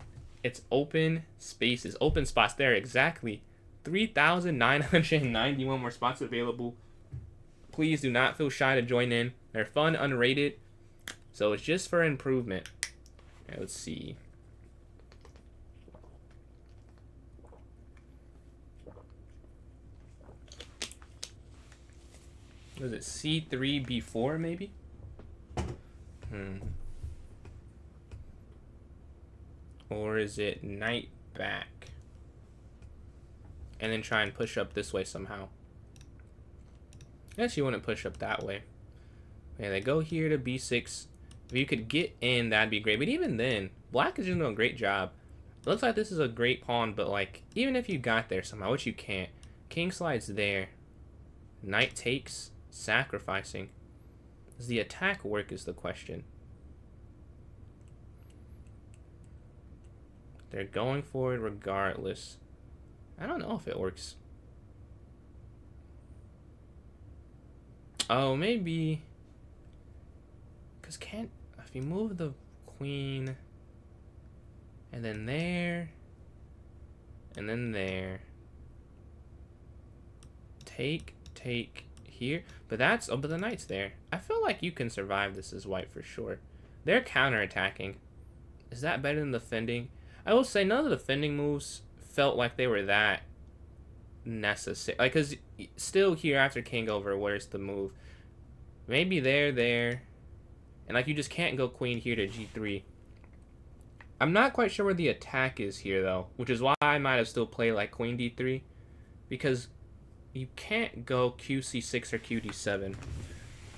it's open spaces, open spots. There are exactly 3,991 more spots available. Please do not feel shy to join in. They're fun, unrated. So it's just for improvement. Right, let's see. Was it C3, B4 maybe? Or is it knight back? And then try and push up this way somehow. I guess you wouldn't push up that way. Yeah, they go here to b6. If you could get in, that'd be great. But even then, black is just doing a great job. It looks like this is a great pawn, but like, even if you got there somehow, which you can't. King slides there. Knight takes, sacrificing. Does the attack work is the question. They're going for it regardless. I don't know if it works. Oh, maybe. Because if you move the queen, and then there, and then there. Take here. But but the knight's there. I feel like you can survive this as white for sure. They're counterattacking. Is that better than defending? I will say none of the defending moves felt like they were that necessary. Like, because still here after king over, where's the move? Maybe there. And like, you just can't go queen here to g3. I'm not quite sure where the attack is here though, which is why I might have still played like queen d3, because you can't go qc6 or qd7,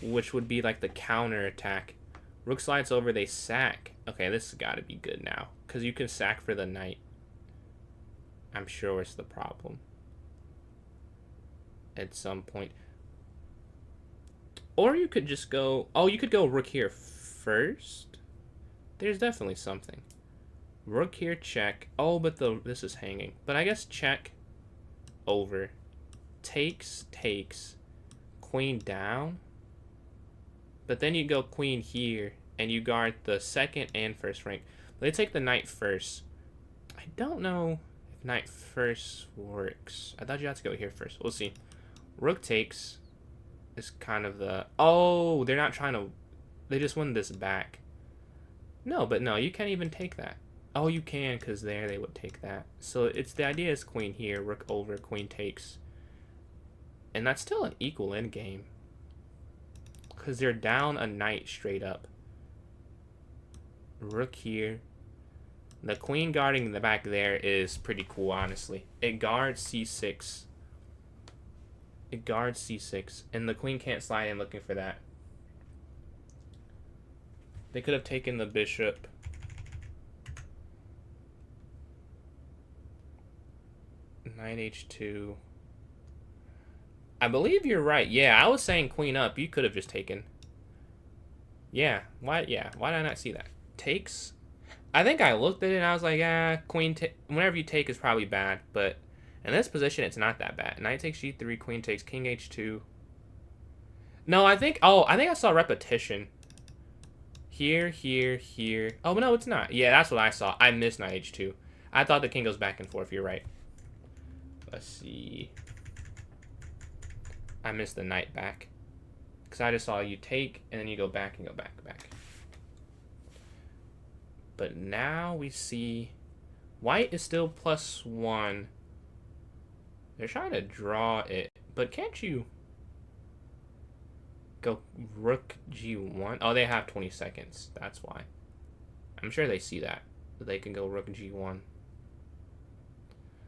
which would be like the counter attack. Rook slides over, they sack. Okay, this has got to be good now, because you can sack for the knight. I'm sure it's the problem at some point. Or you could just go... Oh, you could go rook here first. There's definitely something. Rook here, check. Oh, but this is hanging. But I guess check over. Takes. Queen down. But then you go queen here, and you guard the second and first rank. They take the knight first. I don't know if knight first works. I thought you had to go here first. We'll see. Rook takes is kind of the... Oh, they're not trying to... They just won this back. No, but no, you can't even take that. Oh, you can, because there they would take that. So it's the idea is queen here, rook over, queen takes. And that's still an equal endgame. Because they're down a knight straight up. Rook here. The queen guarding the back there is pretty cool, honestly. It guards c6. It guards c6. And the queen can't slide in looking for that. They could have taken the bishop. Knight h2. I believe you're right. Yeah, I was saying queen up. You could have just taken. Yeah. Why did I not see that? Takes. I think I looked at it and I was like, queen whenever you take is probably bad, but in this position it's not that bad. Knight takes g3, queen takes, king h2. No, I think I saw repetition. Here. Oh, no, it's not. Yeah, that's what I saw. I missed knight h2. I thought the king goes back and forth. You're right. Let's see. I missed the knight back. Because I just saw you take, and then you go back and go back. But now we see White is still +1. They're trying to draw it, but can't you go rook g1? Oh, they have 20 seconds. That's why. I'm sure they see that. They can go rook g1.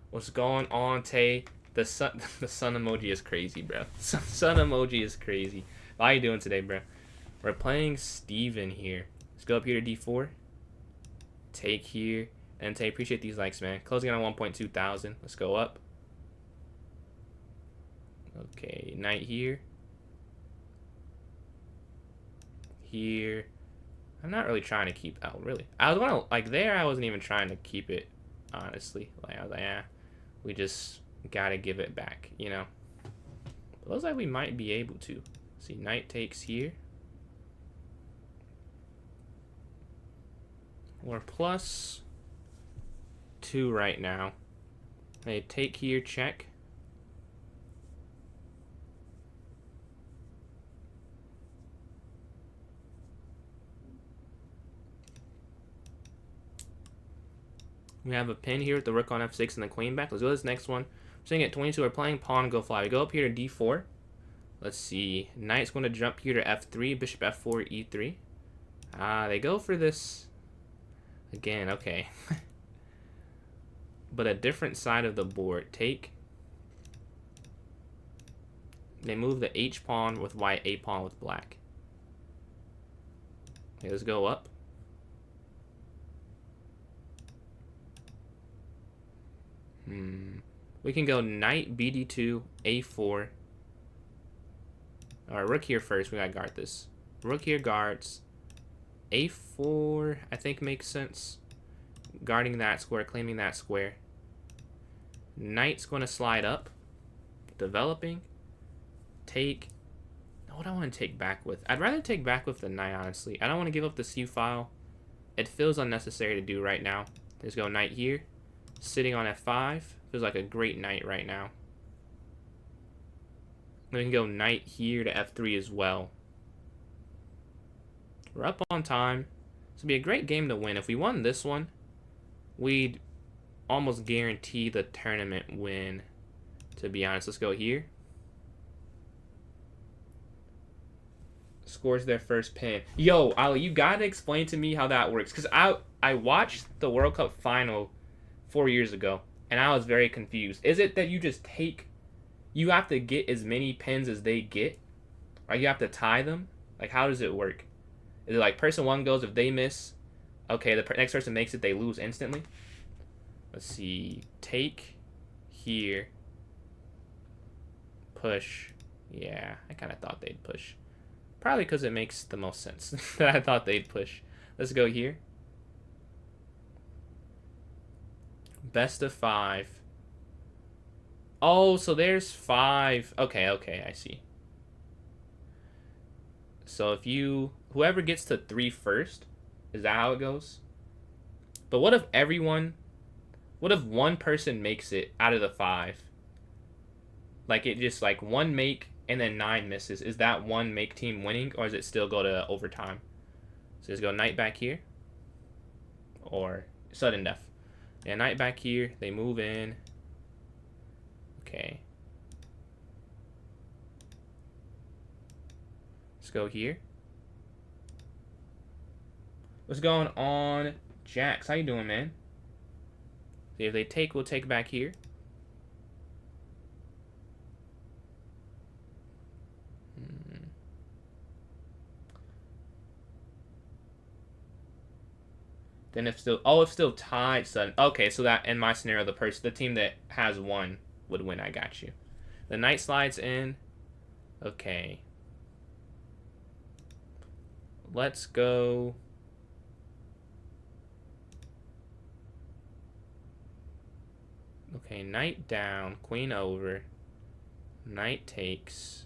What's going on, Tay? The sun, the sun emoji is crazy, bro. Sun emoji is crazy. How you doing today, bro? We're playing Steven here. Let's go up here to d4. Take here. And Tay, appreciate these likes, man. Closing on 1.2 thousand. Let's go up. Okay, knight here. Here. I'm not really trying to keep... Oh, really? I was gonna... Like, there, I wasn't even trying to keep it, honestly. Like, I was like, yeah, we just gotta give it back, you know? It looks like we might be able to. See, knight takes here. We're +2 right now. They take here, check. We have a pin here with the rook on f6 and the queen back. Let's go to this next one. We're sitting at 22. We're playing pawn, go fly. We go up here to d4. Let's see. Knight's going to jump here to f3. Bishop f4, e3. They go for this again. Okay. But a different side of the board. Take. They move the h pawn with white, a pawn with black. Okay, let's go up. We can go knight bd2, a4. Alright, rook here first. We gotta guard this. Rook here guards. a4, I think makes sense. Guarding that square, claiming that square. Knight's going to slide up. Developing. Take. What do I want to take back with? I'd rather take back with the knight, honestly. I don't want to give up the c file. It feels unnecessary to do right now. Let's go knight here. Sitting on f5. Feels like a great knight right now. We can go knight here to f3 as well. We're up on time. This would be a great game to win. If we won this one, we'd almost guarantee the tournament win, to be honest. Let's go here. Scores their first pin. Yo, Ali, you gotta explain to me how that works. Because I watched the World Cup final 4 years ago, and I was very confused. Is it that you just take... You have to get as many pins as they get? Or you have to tie them? Like, how does it work? Is it like person one goes, if they miss, okay, the next person makes it, they lose instantly? Let's see. Take here. Push. Yeah, I kind of thought they'd push. Probably because it makes the most sense that I thought they'd push. Let's go here. Best of 5. Oh, so there's 5. Okay, okay, I see. So if you... Whoever gets to 3 first, is that how it goes? But what if everyone... What if one person makes it out of the 5? Like, it just, like, 1 make and then 9 misses. Is that 1 make team winning, or does it still go to overtime? So just go knight back here. Or sudden death. Yeah, knight back here. They move in. Okay. Let's go here. What's going on, Jax? How you doing, man? See, if they take, we'll take back here. Then if still, oh, if still tied, sudden. Okay, so that in my scenario, the team that has 1 would win. I got you. The knight slides in. Okay. Let's go. Okay, knight down, queen over. Knight takes.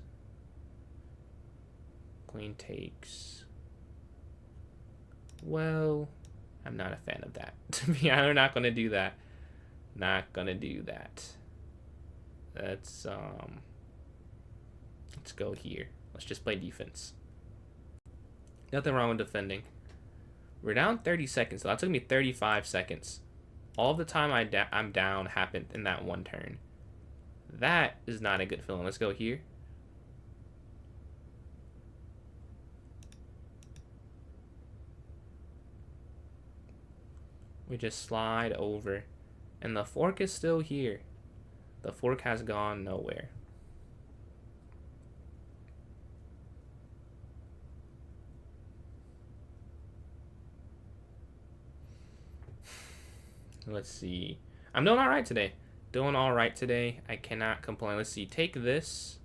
Queen takes. Well, I'm not a fan of that. To be honest, we're not gonna do that. Not gonna do that. Let's go here. Let's just play defense. Nothing wrong with defending. We're down 30 seconds. So that took me 35 seconds. all the time I'm down happened in that one turn. That is not a good feeling. Let's go here. We just slide over. And the fork is still here. The fork has gone nowhere. Let's see. I'm doing all right today. Doing all right today. I cannot complain. Let's see. Take this.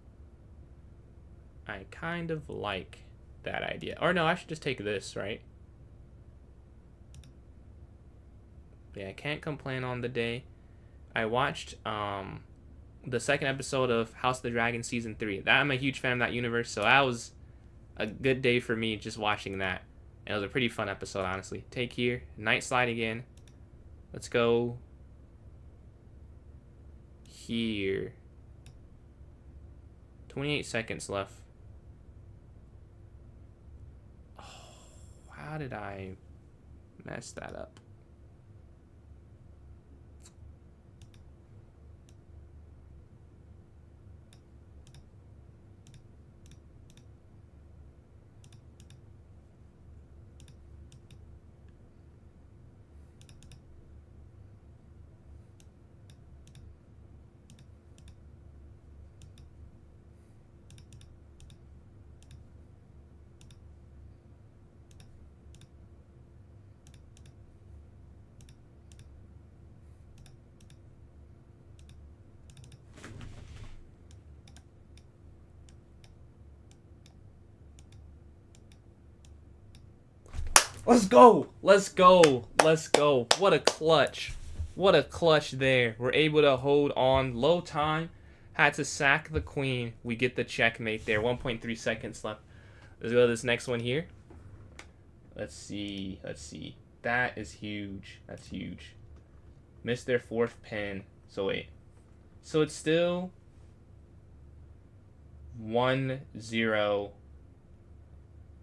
I kind of like that idea. Or no, I should just take this, right? Yeah, I can't complain on the day. I watched the second episode of House of the Dragon Season 3. I'm a huge fan of that universe, so that was a good day for me just watching that. And it was a pretty fun episode, honestly. Take here. Night slide again. Let's go here. 28 seconds left. Oh, how did I mess that up? Let's go! Let's go! Let's go! What a clutch. What a clutch there. We're able to hold on. Low time. Had to sack the queen. We get the checkmate there. 1.3 seconds left. Let's go to this next one here. Let's see. Let's see. That is huge. That's huge. Missed their fourth pin. So wait. So it's still 1-0.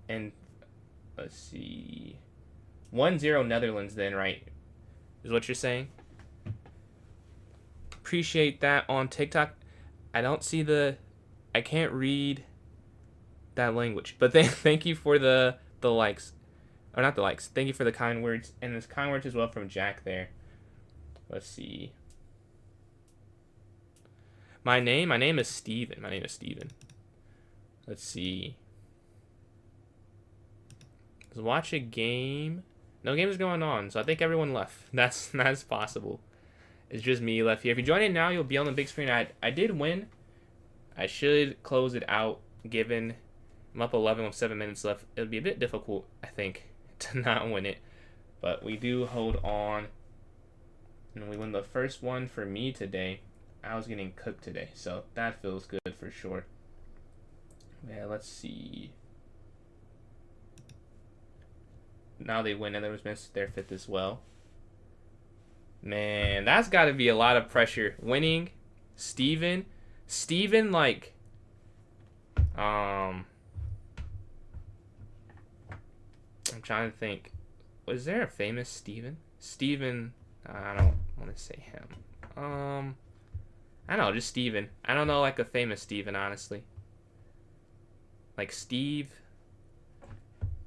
And let's see. 1-0 Netherlands then, right? Is what you're saying? Appreciate that on TikTok. I don't see the... I can't read that language. But thank you for the likes. Or not the likes. Thank you for the kind words. And this kind words as well from Jack there. Let's see. My name is Steven. My name is Steven. Let's see. Let's watch a game. No games going on, so I think everyone left. That's possible. It's just me left here. If you join in now, you'll be on the big screen. I did win. I should close it out, given I'm up 11 with 7 minutes left. It would be a bit difficult, I think, to not win it. But we do hold on. And we win the first one for me today. I was getting cooked today, so that feels good for sure. Yeah, let's see. Now they win, and there was missed their fifth as well. Man, that's got to be a lot of pressure. Winning, Steven, like, I'm trying to think. Was there a famous Steven? Steven, I don't want to say him. I don't know, just Steven. I don't know, like, a famous Steven, honestly. Like, Steve.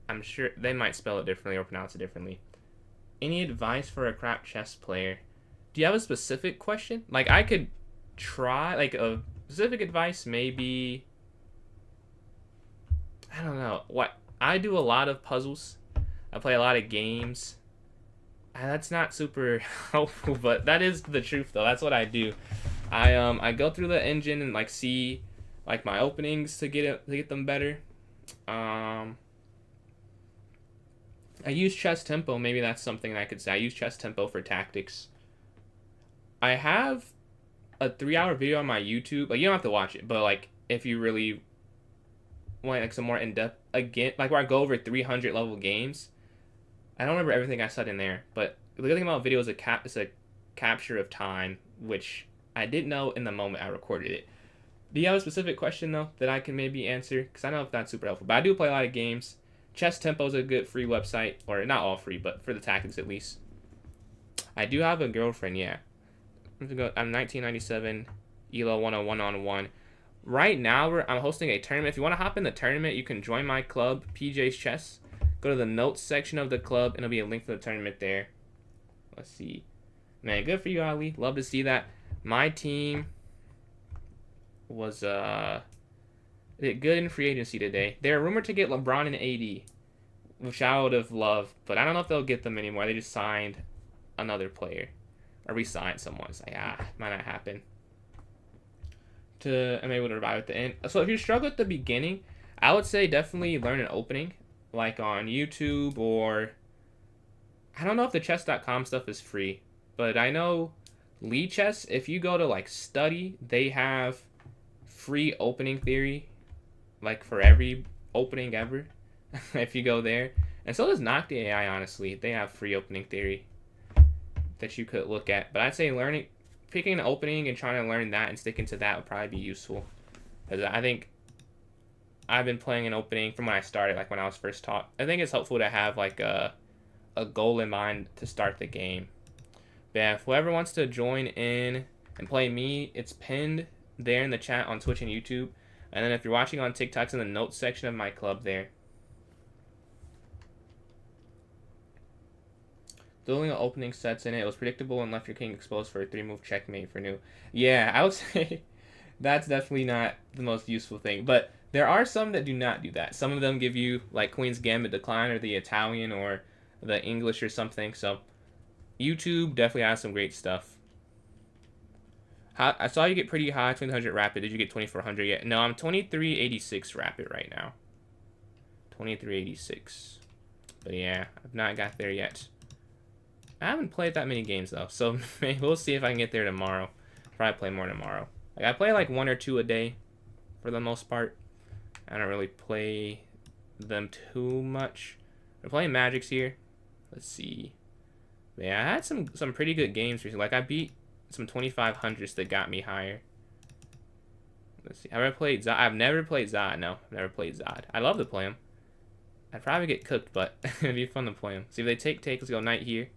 I'm sure they might spell it differently or pronounce it differently. Any advice for a crap chess player? Do you have a specific question? Like, I could try, like, a specific advice, maybe. I don't know. What? I do a lot of puzzles. I play a lot of games. That's not super helpful, but that is the truth, though. That's what I do. I go through the engine and, like, see, like, my openings to get them better. I use chess tempo. Maybe that's something that I could say. I use chess tempo for tactics. I have a 3-hour video on my YouTube. Like, you don't have to watch it, but, like, if you really want, like, some more in-depth, again, like, where I go over 300 level games. I don't remember everything I said in there, but the good thing about video is it's a capture of time, which I didn't know in the moment I recorded it. Do you have a specific question, though, that I can maybe answer? Because I know if that's super helpful. But I do play a lot of games. Chess Tempo is a good free website, or not all free, but for the tactics at least. I do have a girlfriend, yeah. I'm 1997, ELO 101 on 1. Right now, I'm hosting a tournament. If you want to hop in the tournament, you can join my club, PJ's Chess. Go to the notes section of the club, and there'll be a link for the tournament there. Let's see. Man, good for you, Ali. Love to see that. My team was did good in free agency today. They're rumored to get LeBron and AD, which I would have loved, but I don't know if they'll get them anymore. They just signed another player, or re-signed someone. It's like, might not happen. I'm able to revive at the end. So if you struggle at the beginning, I would say definitely learn an opening, like on YouTube, or I don't know if the chess.com stuff is free, but I know Lee Chess, if you go to like study, they have free opening theory, like for every opening ever, if you go there. And so does Knock the AI, honestly. They have free opening theory that you could look at. But I'd say picking an opening and trying to learn that and sticking to that would probably be useful. Because I think I've been playing an opening from when I started, like when I was first taught. I think it's helpful to have like a goal in mind to start the game. But yeah, if whoever wants to join in and play me, it's pinned there in the chat on Twitch and YouTube. And then if you're watching on TikTok, it's in the notes section of my club there. Dueling opening sets in it was predictable and left your king exposed for a 3-move checkmate for new. Yeah, I would say that's definitely not the most useful thing. But there are some that do not do that. Some of them give you like Queen's Gambit Decline or the Italian or the English or something. So YouTube definitely has some great stuff. I saw you get pretty high, 2300 rapid. Did you get 2400 yet? No, I'm 2386 rapid right now. 2386. But yeah, I've not got there yet. I haven't played that many games though, so we'll see if I can get there tomorrow. Probably play more tomorrow. Like I play like 1 or 2 a day, for the most part. I don't really play them too much. I'm playing Magics here. Let's see. Yeah, I had some pretty good games recently. Like I beat some 2500s that got me higher. Let's see. Have I played Zod? I've never played Zod. No, I've never played Zod. I'd love to play him. I'd probably get cooked, but it'd be fun to play him. See if they take. Let's go knight here.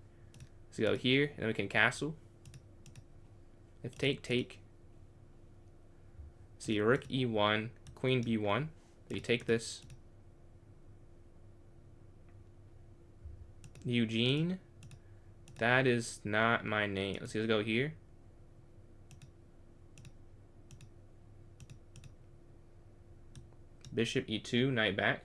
Let's go here, and then we can castle. If take. See, rook e1, queen b1. So you take this. Eugene. That is not my name. Let's go here. Bishop e2, knight back.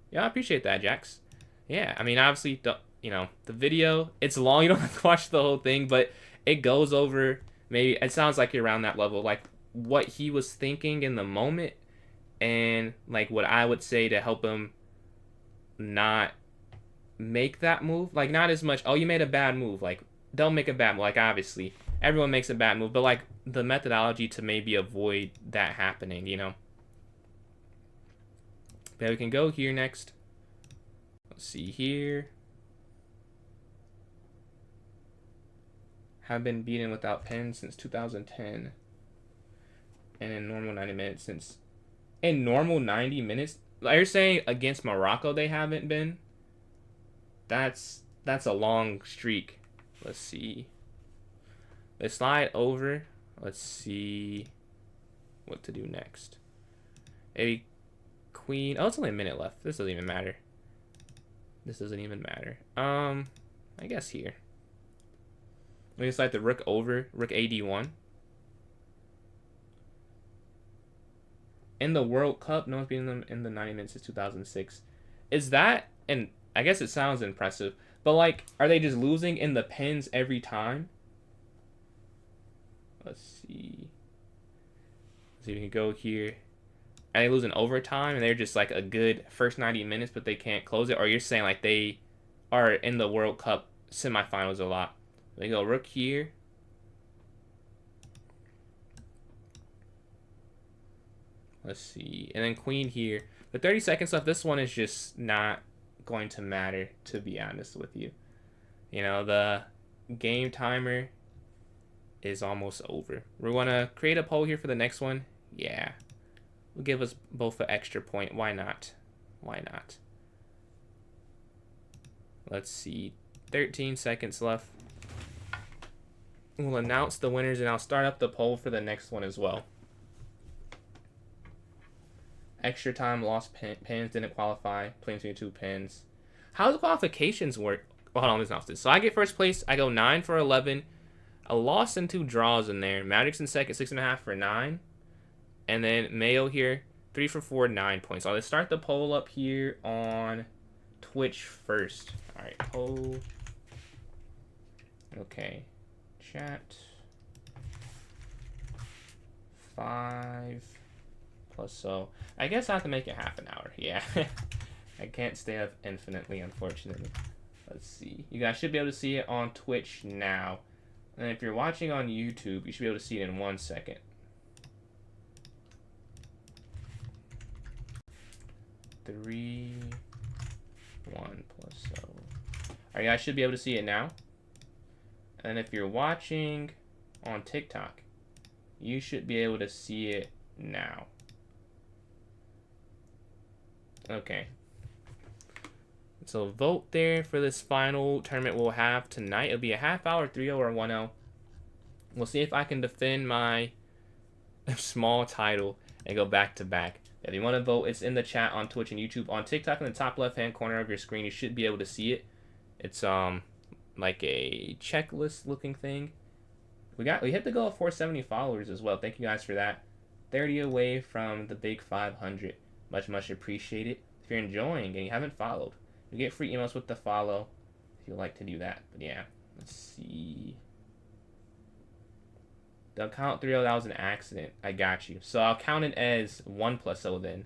Yeah, I appreciate that, Jax. Yeah, I mean, obviously, you know, the video, it's long. You don't have to watch the whole thing, but it goes over, maybe, it sounds like you're around that level, like what he was thinking in the moment and like what I would say to help him not make that move. Like, not as much, oh, you made a bad move. Like, don't make a bad move. Like, obviously, everyone makes a bad move, but like the methodology to maybe avoid that happening, you know? But we can go here next. Let's see here. Have been beaten without pen since 2010. And in normal 90 minutes since... In normal 90 minutes? Like you're saying against Morocco they haven't been? That's a long streak. Let's see. Let's slide over. Let's see what to do next. A queen. Oh, it's only a minute left. This doesn't even matter. This doesn't even matter. I guess here. We can slide the rook over. Rook AD1. In the World Cup, no one's beaten them in the 90 minutes since 2006. Is that, and I guess it sounds impressive, but like, are they just losing in the pins every time? Let's see. So you can go here. And they lose in overtime, and they're just like a good first 90 minutes, but they can't close it. Or you're saying like they are in the World Cup semifinals a lot. They go rook here. Let's see. And then queen here. But 30 seconds left. This one is just not going to matter, to be honest with you. You know, the game timer is almost over. We want to create a poll here for the next one. Yeah. Will give us both an extra point. Why not? Why not? Let's see. 13 seconds left. We'll announce the winners, and I'll start up the poll for the next one as well. Extra time, lost pins, didn't qualify, playing 2 pins. How do the qualifications work? Well, hold on, let's announce this. So I get first place. I go 9 for 11. A loss and 2 draws in there. Magic's in second, 6.5 for 9. And then Mayo here, 3 for 4, 9 points. So let's start the poll up here on Twitch first. All right, poll. Okay, chat. 5 plus so. I guess I have to make it half an hour. Yeah, I can't stay up infinitely, unfortunately. Let's see. You guys should be able to see it on Twitch now. And if you're watching on YouTube, you should be able to see it in 1 second. 3, 1 plus so. Alright, you guys should be able to see it now. And if you're watching on TikTok, you should be able to see it now. Okay. So vote there for this final tournament we'll have tonight. It'll be a half hour, 3-0 or 1-0. We'll see if I can defend my small title and go back to back. If you want to vote, it's in the chat on Twitch and YouTube. On TikTok, in the top left-hand corner of your screen, you should be able to see it. It's like a checklist-looking thing. We hit the goal of 470 followers as well. Thank you guys for that. 30 away from the big 500. Much appreciated. If you're enjoying and you haven't followed, you get free emails with the follow if you'd like to do that. But yeah, let's see. They'll count 3-0. That was an accident. I got you. So I'll count it as 1 plus 0 then.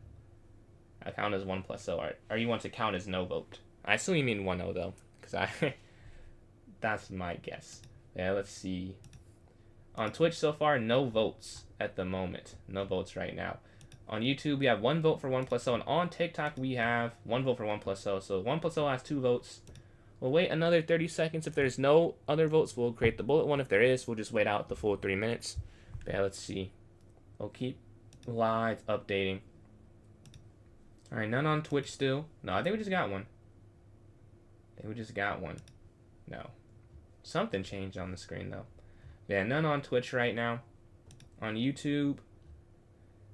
I'll count as 1 plus 0. Or you want to count as no vote. I assume you mean 1-0 though. Because that's my guess. Yeah, let's see. On Twitch so far, no votes at the moment. No votes right now. On YouTube, we have 1 vote for 1 plus 0. And on TikTok, we have 1 vote for 1 plus 0. So 1 plus 0 has 2 votes. We'll wait another 30 seconds. If there's no other votes, we'll create the bullet one. If there is, we'll just wait out the full 3 minutes. But yeah, let's see. We'll keep live updating. Alright, none on Twitch still. No, I think we just got one. No. Something changed on the screen, though. Yeah, none on Twitch right now. On YouTube,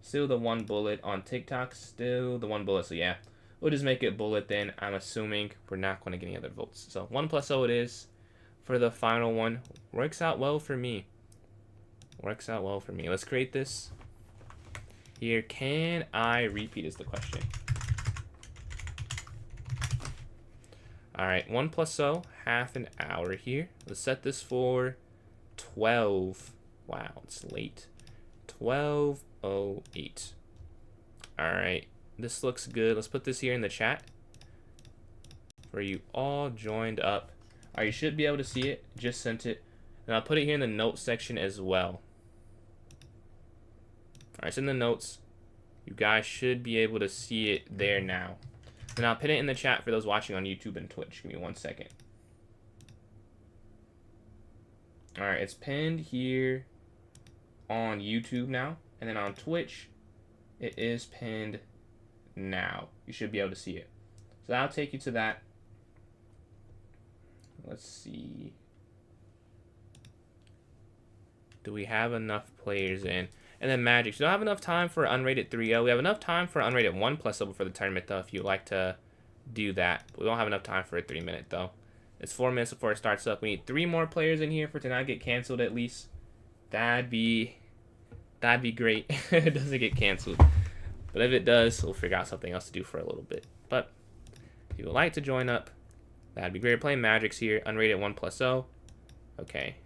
still the 1 bullet. On TikTok, still the 1 bullet. So yeah, we'll just make it bullet then. I'm assuming we're not going to get any other votes. So 1 plus 0 it is for the final one. Works out well for me. Let's create this here. Can I repeat is the question. Alright, 1 plus 0, half an hour here. Let's set this for 12. Wow, it's late. 12:08. Alright, this looks good. Let's put this here in the chat for you all joined up. Alright, you should be able to see it. Just sent it. And I'll put it here in the notes section as well. Alright, it's in the notes. You guys should be able to see it there now. And I'll put it in the chat for those watching on YouTube and Twitch. Give me 1 second. Alright, it's pinned here on YouTube now. And then on Twitch, it is pinned now. You should be able to see it. So that'll take you to that. Let's see. Do we have enough players in? And then Magic. So we don't have enough time for unrated 3-0. We have enough time for unrated 1 plus 0 for the tournament, though, if you'd like to do that. But we don't have enough time for a 3-minute, though. It's 4 minutes before it starts up. We need 3 more players in here for tonight to get canceled, at least. That'd be great if it doesn't get canceled. But if it does, we'll figure out something else to do for a little bit. But if you would like to join up, that'd be great. We're playing Magics here. Unrated 1 plus 0. Okay.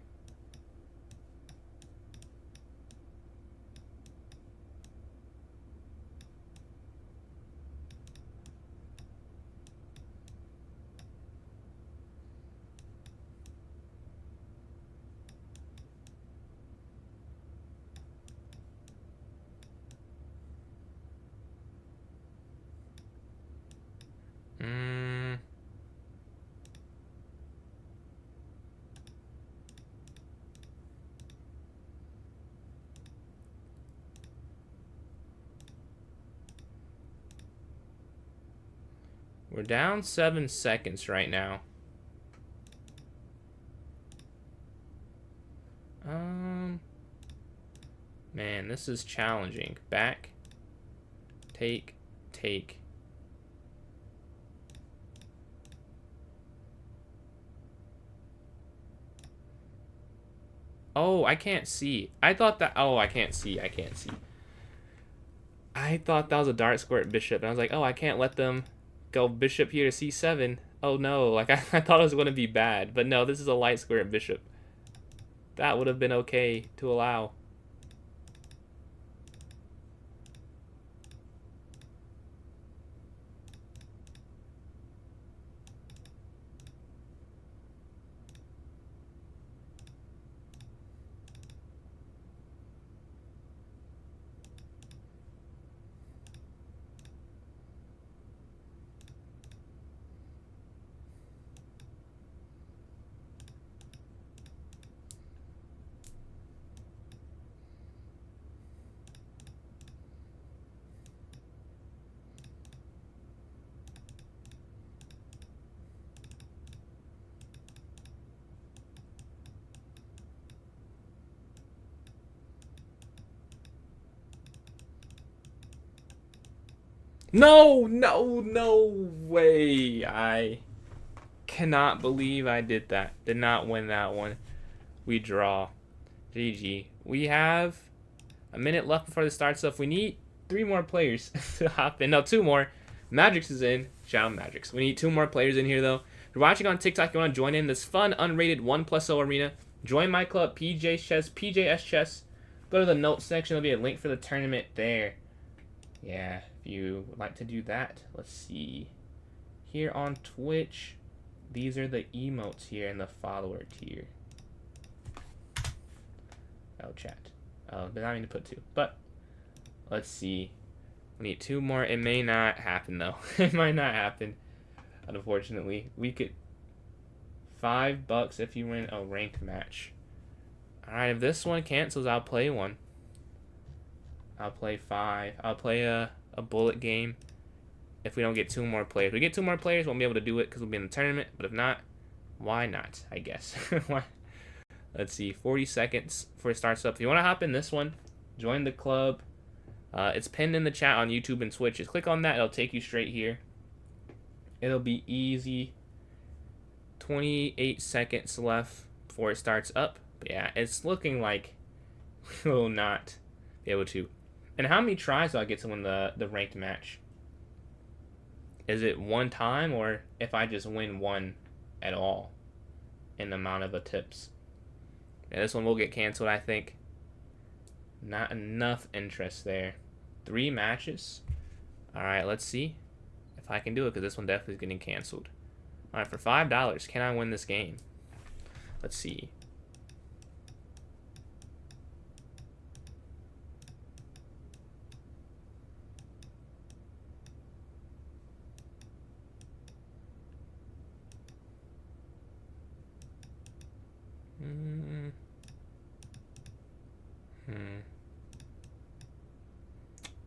We're down 7 seconds right now. this is challenging. Back, take, take. Oh, I can't see. I thought that... Oh, I can't see. I can't see. I thought that was a dart square at bishop. And I was like, oh, I can't let them go bishop here to c7. Oh, no. Like, I thought it was going to be bad. But no, this is a light square at bishop. That would have been okay to allow. No, no, no way. I cannot believe I did that. Did not win that one. We draw. GG. We have a minute left before this starts up. We need 3 more players to hop in. No, 2 more. Magix is in. Shout out Magix. We need 2 more players in here, though. If you're watching on TikTok, you want to join in this fun, unrated 1+0 arena, join my club, PJS Chess. Go to the notes section. There'll be a link for the tournament there. Yeah, if you would like to do that. Let's see. Here on Twitch, these are the emotes here in the follower tier. Oh, chat. Oh, but I mean to put 2. But let's see. We need 2 more. It may not happen though. It might not happen. Unfortunately, we could $5 if you win a ranked match. All right, if this one cancels, I'll play one. I'll play 5. I'll play a bullet game. If we don't get 2 more players, we get 2 more players, we'll be able to do it because we'll be in the tournament. But if not, why not? I guess. Let's see, 40 seconds before it starts up. If you want to hop in this one, join the club. It's pinned in the chat on YouTube and Twitch. Just click on that. It'll take you straight here. It'll be easy. 28 seconds left before it starts up. But yeah, it's looking like we will not be able to. And how many tries do I get to win the ranked match? Is it 1 time, or if I just win 1 at all in the amount of the tips? Yeah, this one will get canceled, I think. Not enough interest there. 3 matches. All right, let's see if I can do it, because this one definitely is getting canceled. All right, for $5, can I win this game? Let's see.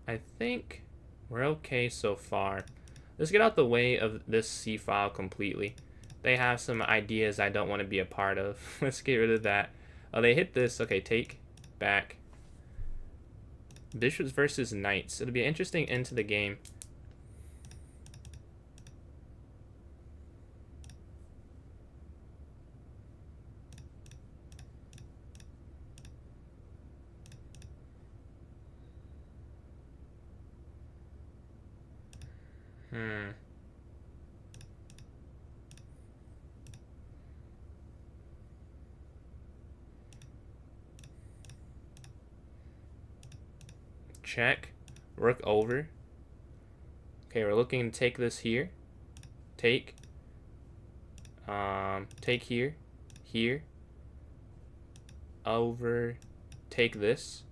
I think we're okay so far. Let's get out the way of this C file completely. They have some ideas I don't want to be a part of. Let's get rid of that. Oh, they hit this. Okay, take, back. Bishops versus knights. It'll be an interesting end to the game. Check. Rook over. Okay, we're looking to take this here. Take. Take here. Here. Over. Take this.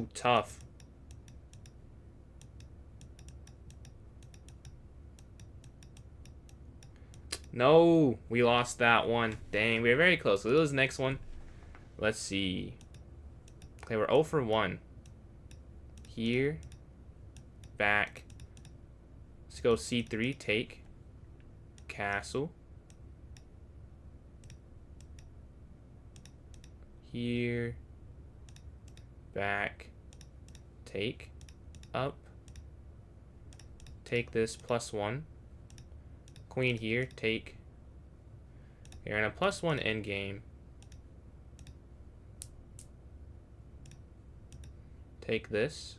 Ooh, tough. No, we lost that one. Dang, we were very close. So this was the next one. Let's see. Okay, we're 0 for 1. Here. Back. Let's go C3, take. Castle. Here. Back. Take. Up. Take this, +1. Queen here, take. You're in a +1 endgame. Take this.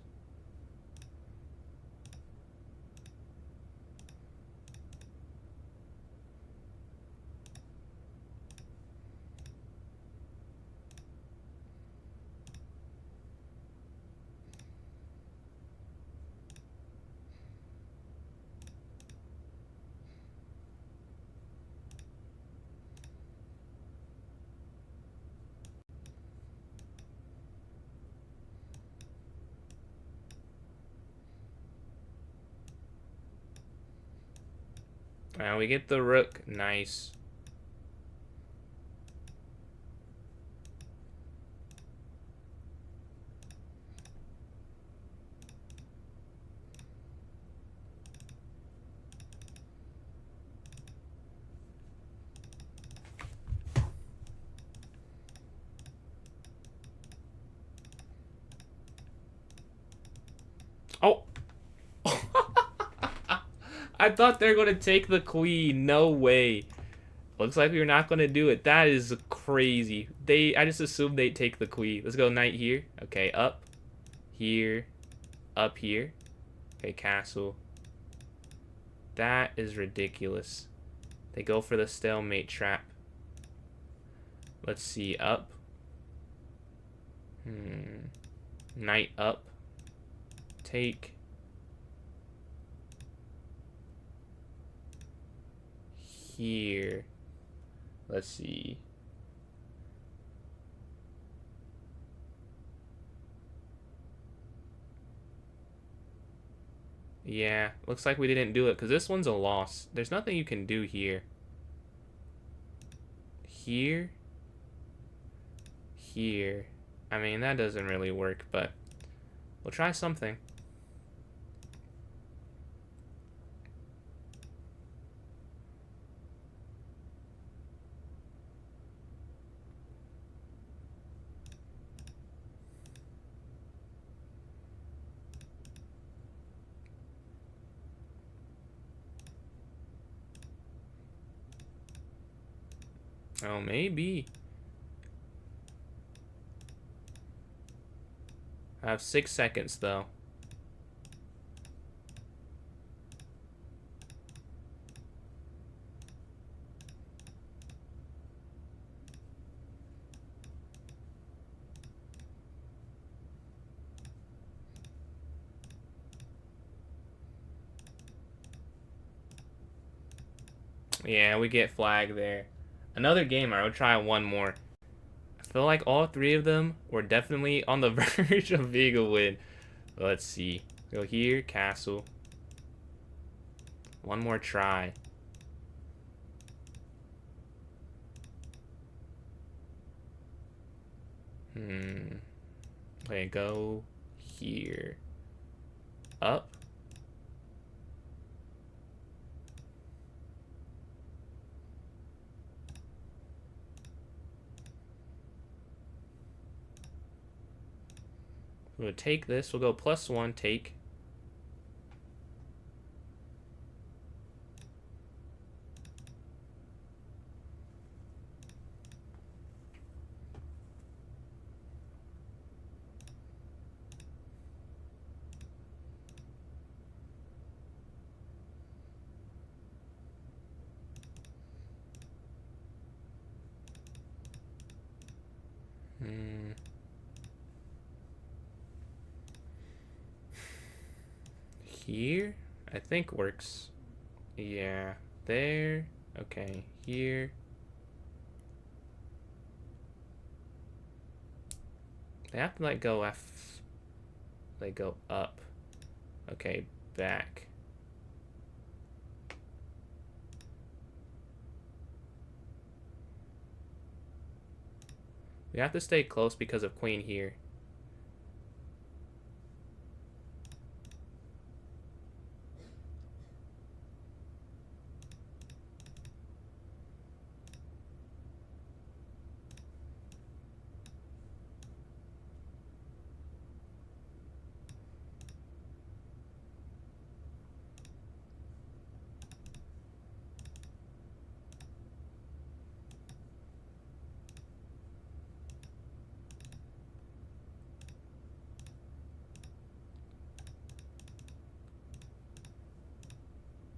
And we get the rook. Nice. Oh. I thought they were going to take the queen. No way. Looks like we were not going to do it. That is crazy. I just assumed they'd take the queen. Let's go knight here. Okay, up. Here. Up here. Okay, castle. That is ridiculous. They go for the stalemate trap. Let's see. Up. Knight up. Take. Here. Let's see. Yeah, looks like we didn't do it because this one's a loss. There's nothing you can do here. Here. Here. I mean, that doesn't really work, but we'll try something. Oh, maybe. I have 6 seconds, though. Yeah, we get flagged there. Another gamer. I'll try one more. I feel like all 3 of them were definitely on the verge of being a win. Let's see. Go here, castle. One more try. Okay, go here. Up. We'll take this. We'll go +1, take. Here, I think works. Yeah, there. Okay, here. They have to let go They go up. Okay, back. We have to stay close because of queen here.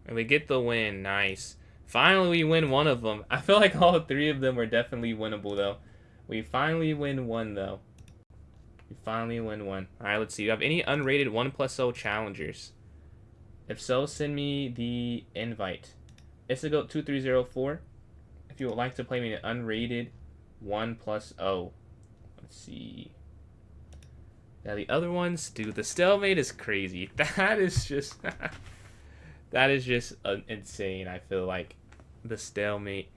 And we get the win. Nice. Finally, we win one of them. I feel like all three of them were definitely winnable, though. We finally win one, though. We finally win one. All right, let's see. You have any unrated 1+0 challengers? If so, send me the invite. Isagoat2304. If you would like to play me an unrated 1+0. Let's see. Now, the other ones, dude, the stalemate is crazy. That is just... that is just insane, I feel like. The stalemate.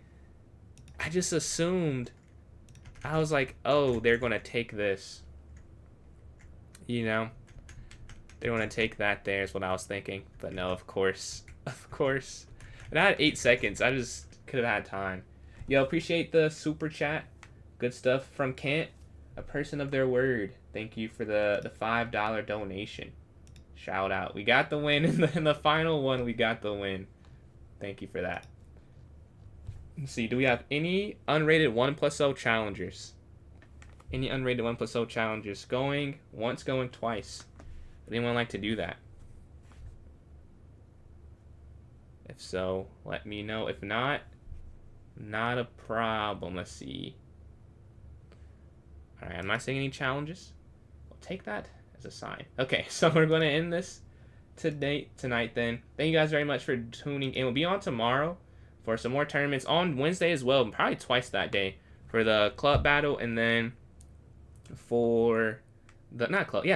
I just assumed... I was like, oh, they're going to take this. You know? They want to take that there is what I was thinking. But no, of course. Of course. And I had 8 seconds. I just could have had time. Yo, appreciate the super chat. Good stuff from Kent. A person of their word. Thank you for the $5 donation. Shout out. We got the win in the final one. We got the win. Thank you for that. Let's see. Do we have any unrated 1+0 challengers? Any unrated 1+0 challengers? Going once, going twice. Would anyone like to do that? If so, let me know. If not, not a problem. Let's see. Alright, I'm not seeing any challenges. We'll take that as a sign. Okay, so we're going to end this tonight then. Thank you guys very much for tuning in. We'll be on tomorrow for some more tournaments. On Wednesday as well, probably twice that day. For the club battle and then for the,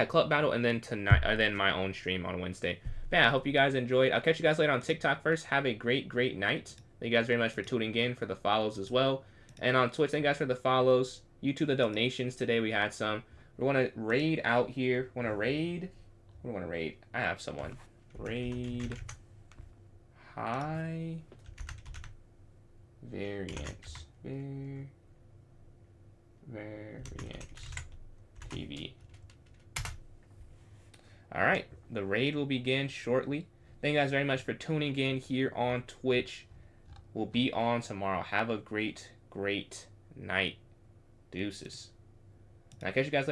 club battle and then tonight, and then my own stream on Wednesday. But yeah, I hope you guys enjoyed. I'll catch you guys later on TikTok first. Have a great night. Thank you guys very much for tuning in, for the follows as well. And on Twitch, thank you guys for the follows. YouTube, the donations today. We had some. We want to raid out here. Want to raid? We want to raid. I have someone. Raid high variance. Variance TV. Alright, the raid will begin shortly. Thank you guys very much for tuning in here on Twitch. We'll be on tomorrow. Have a great night. Deuces. And I'll catch you guys later.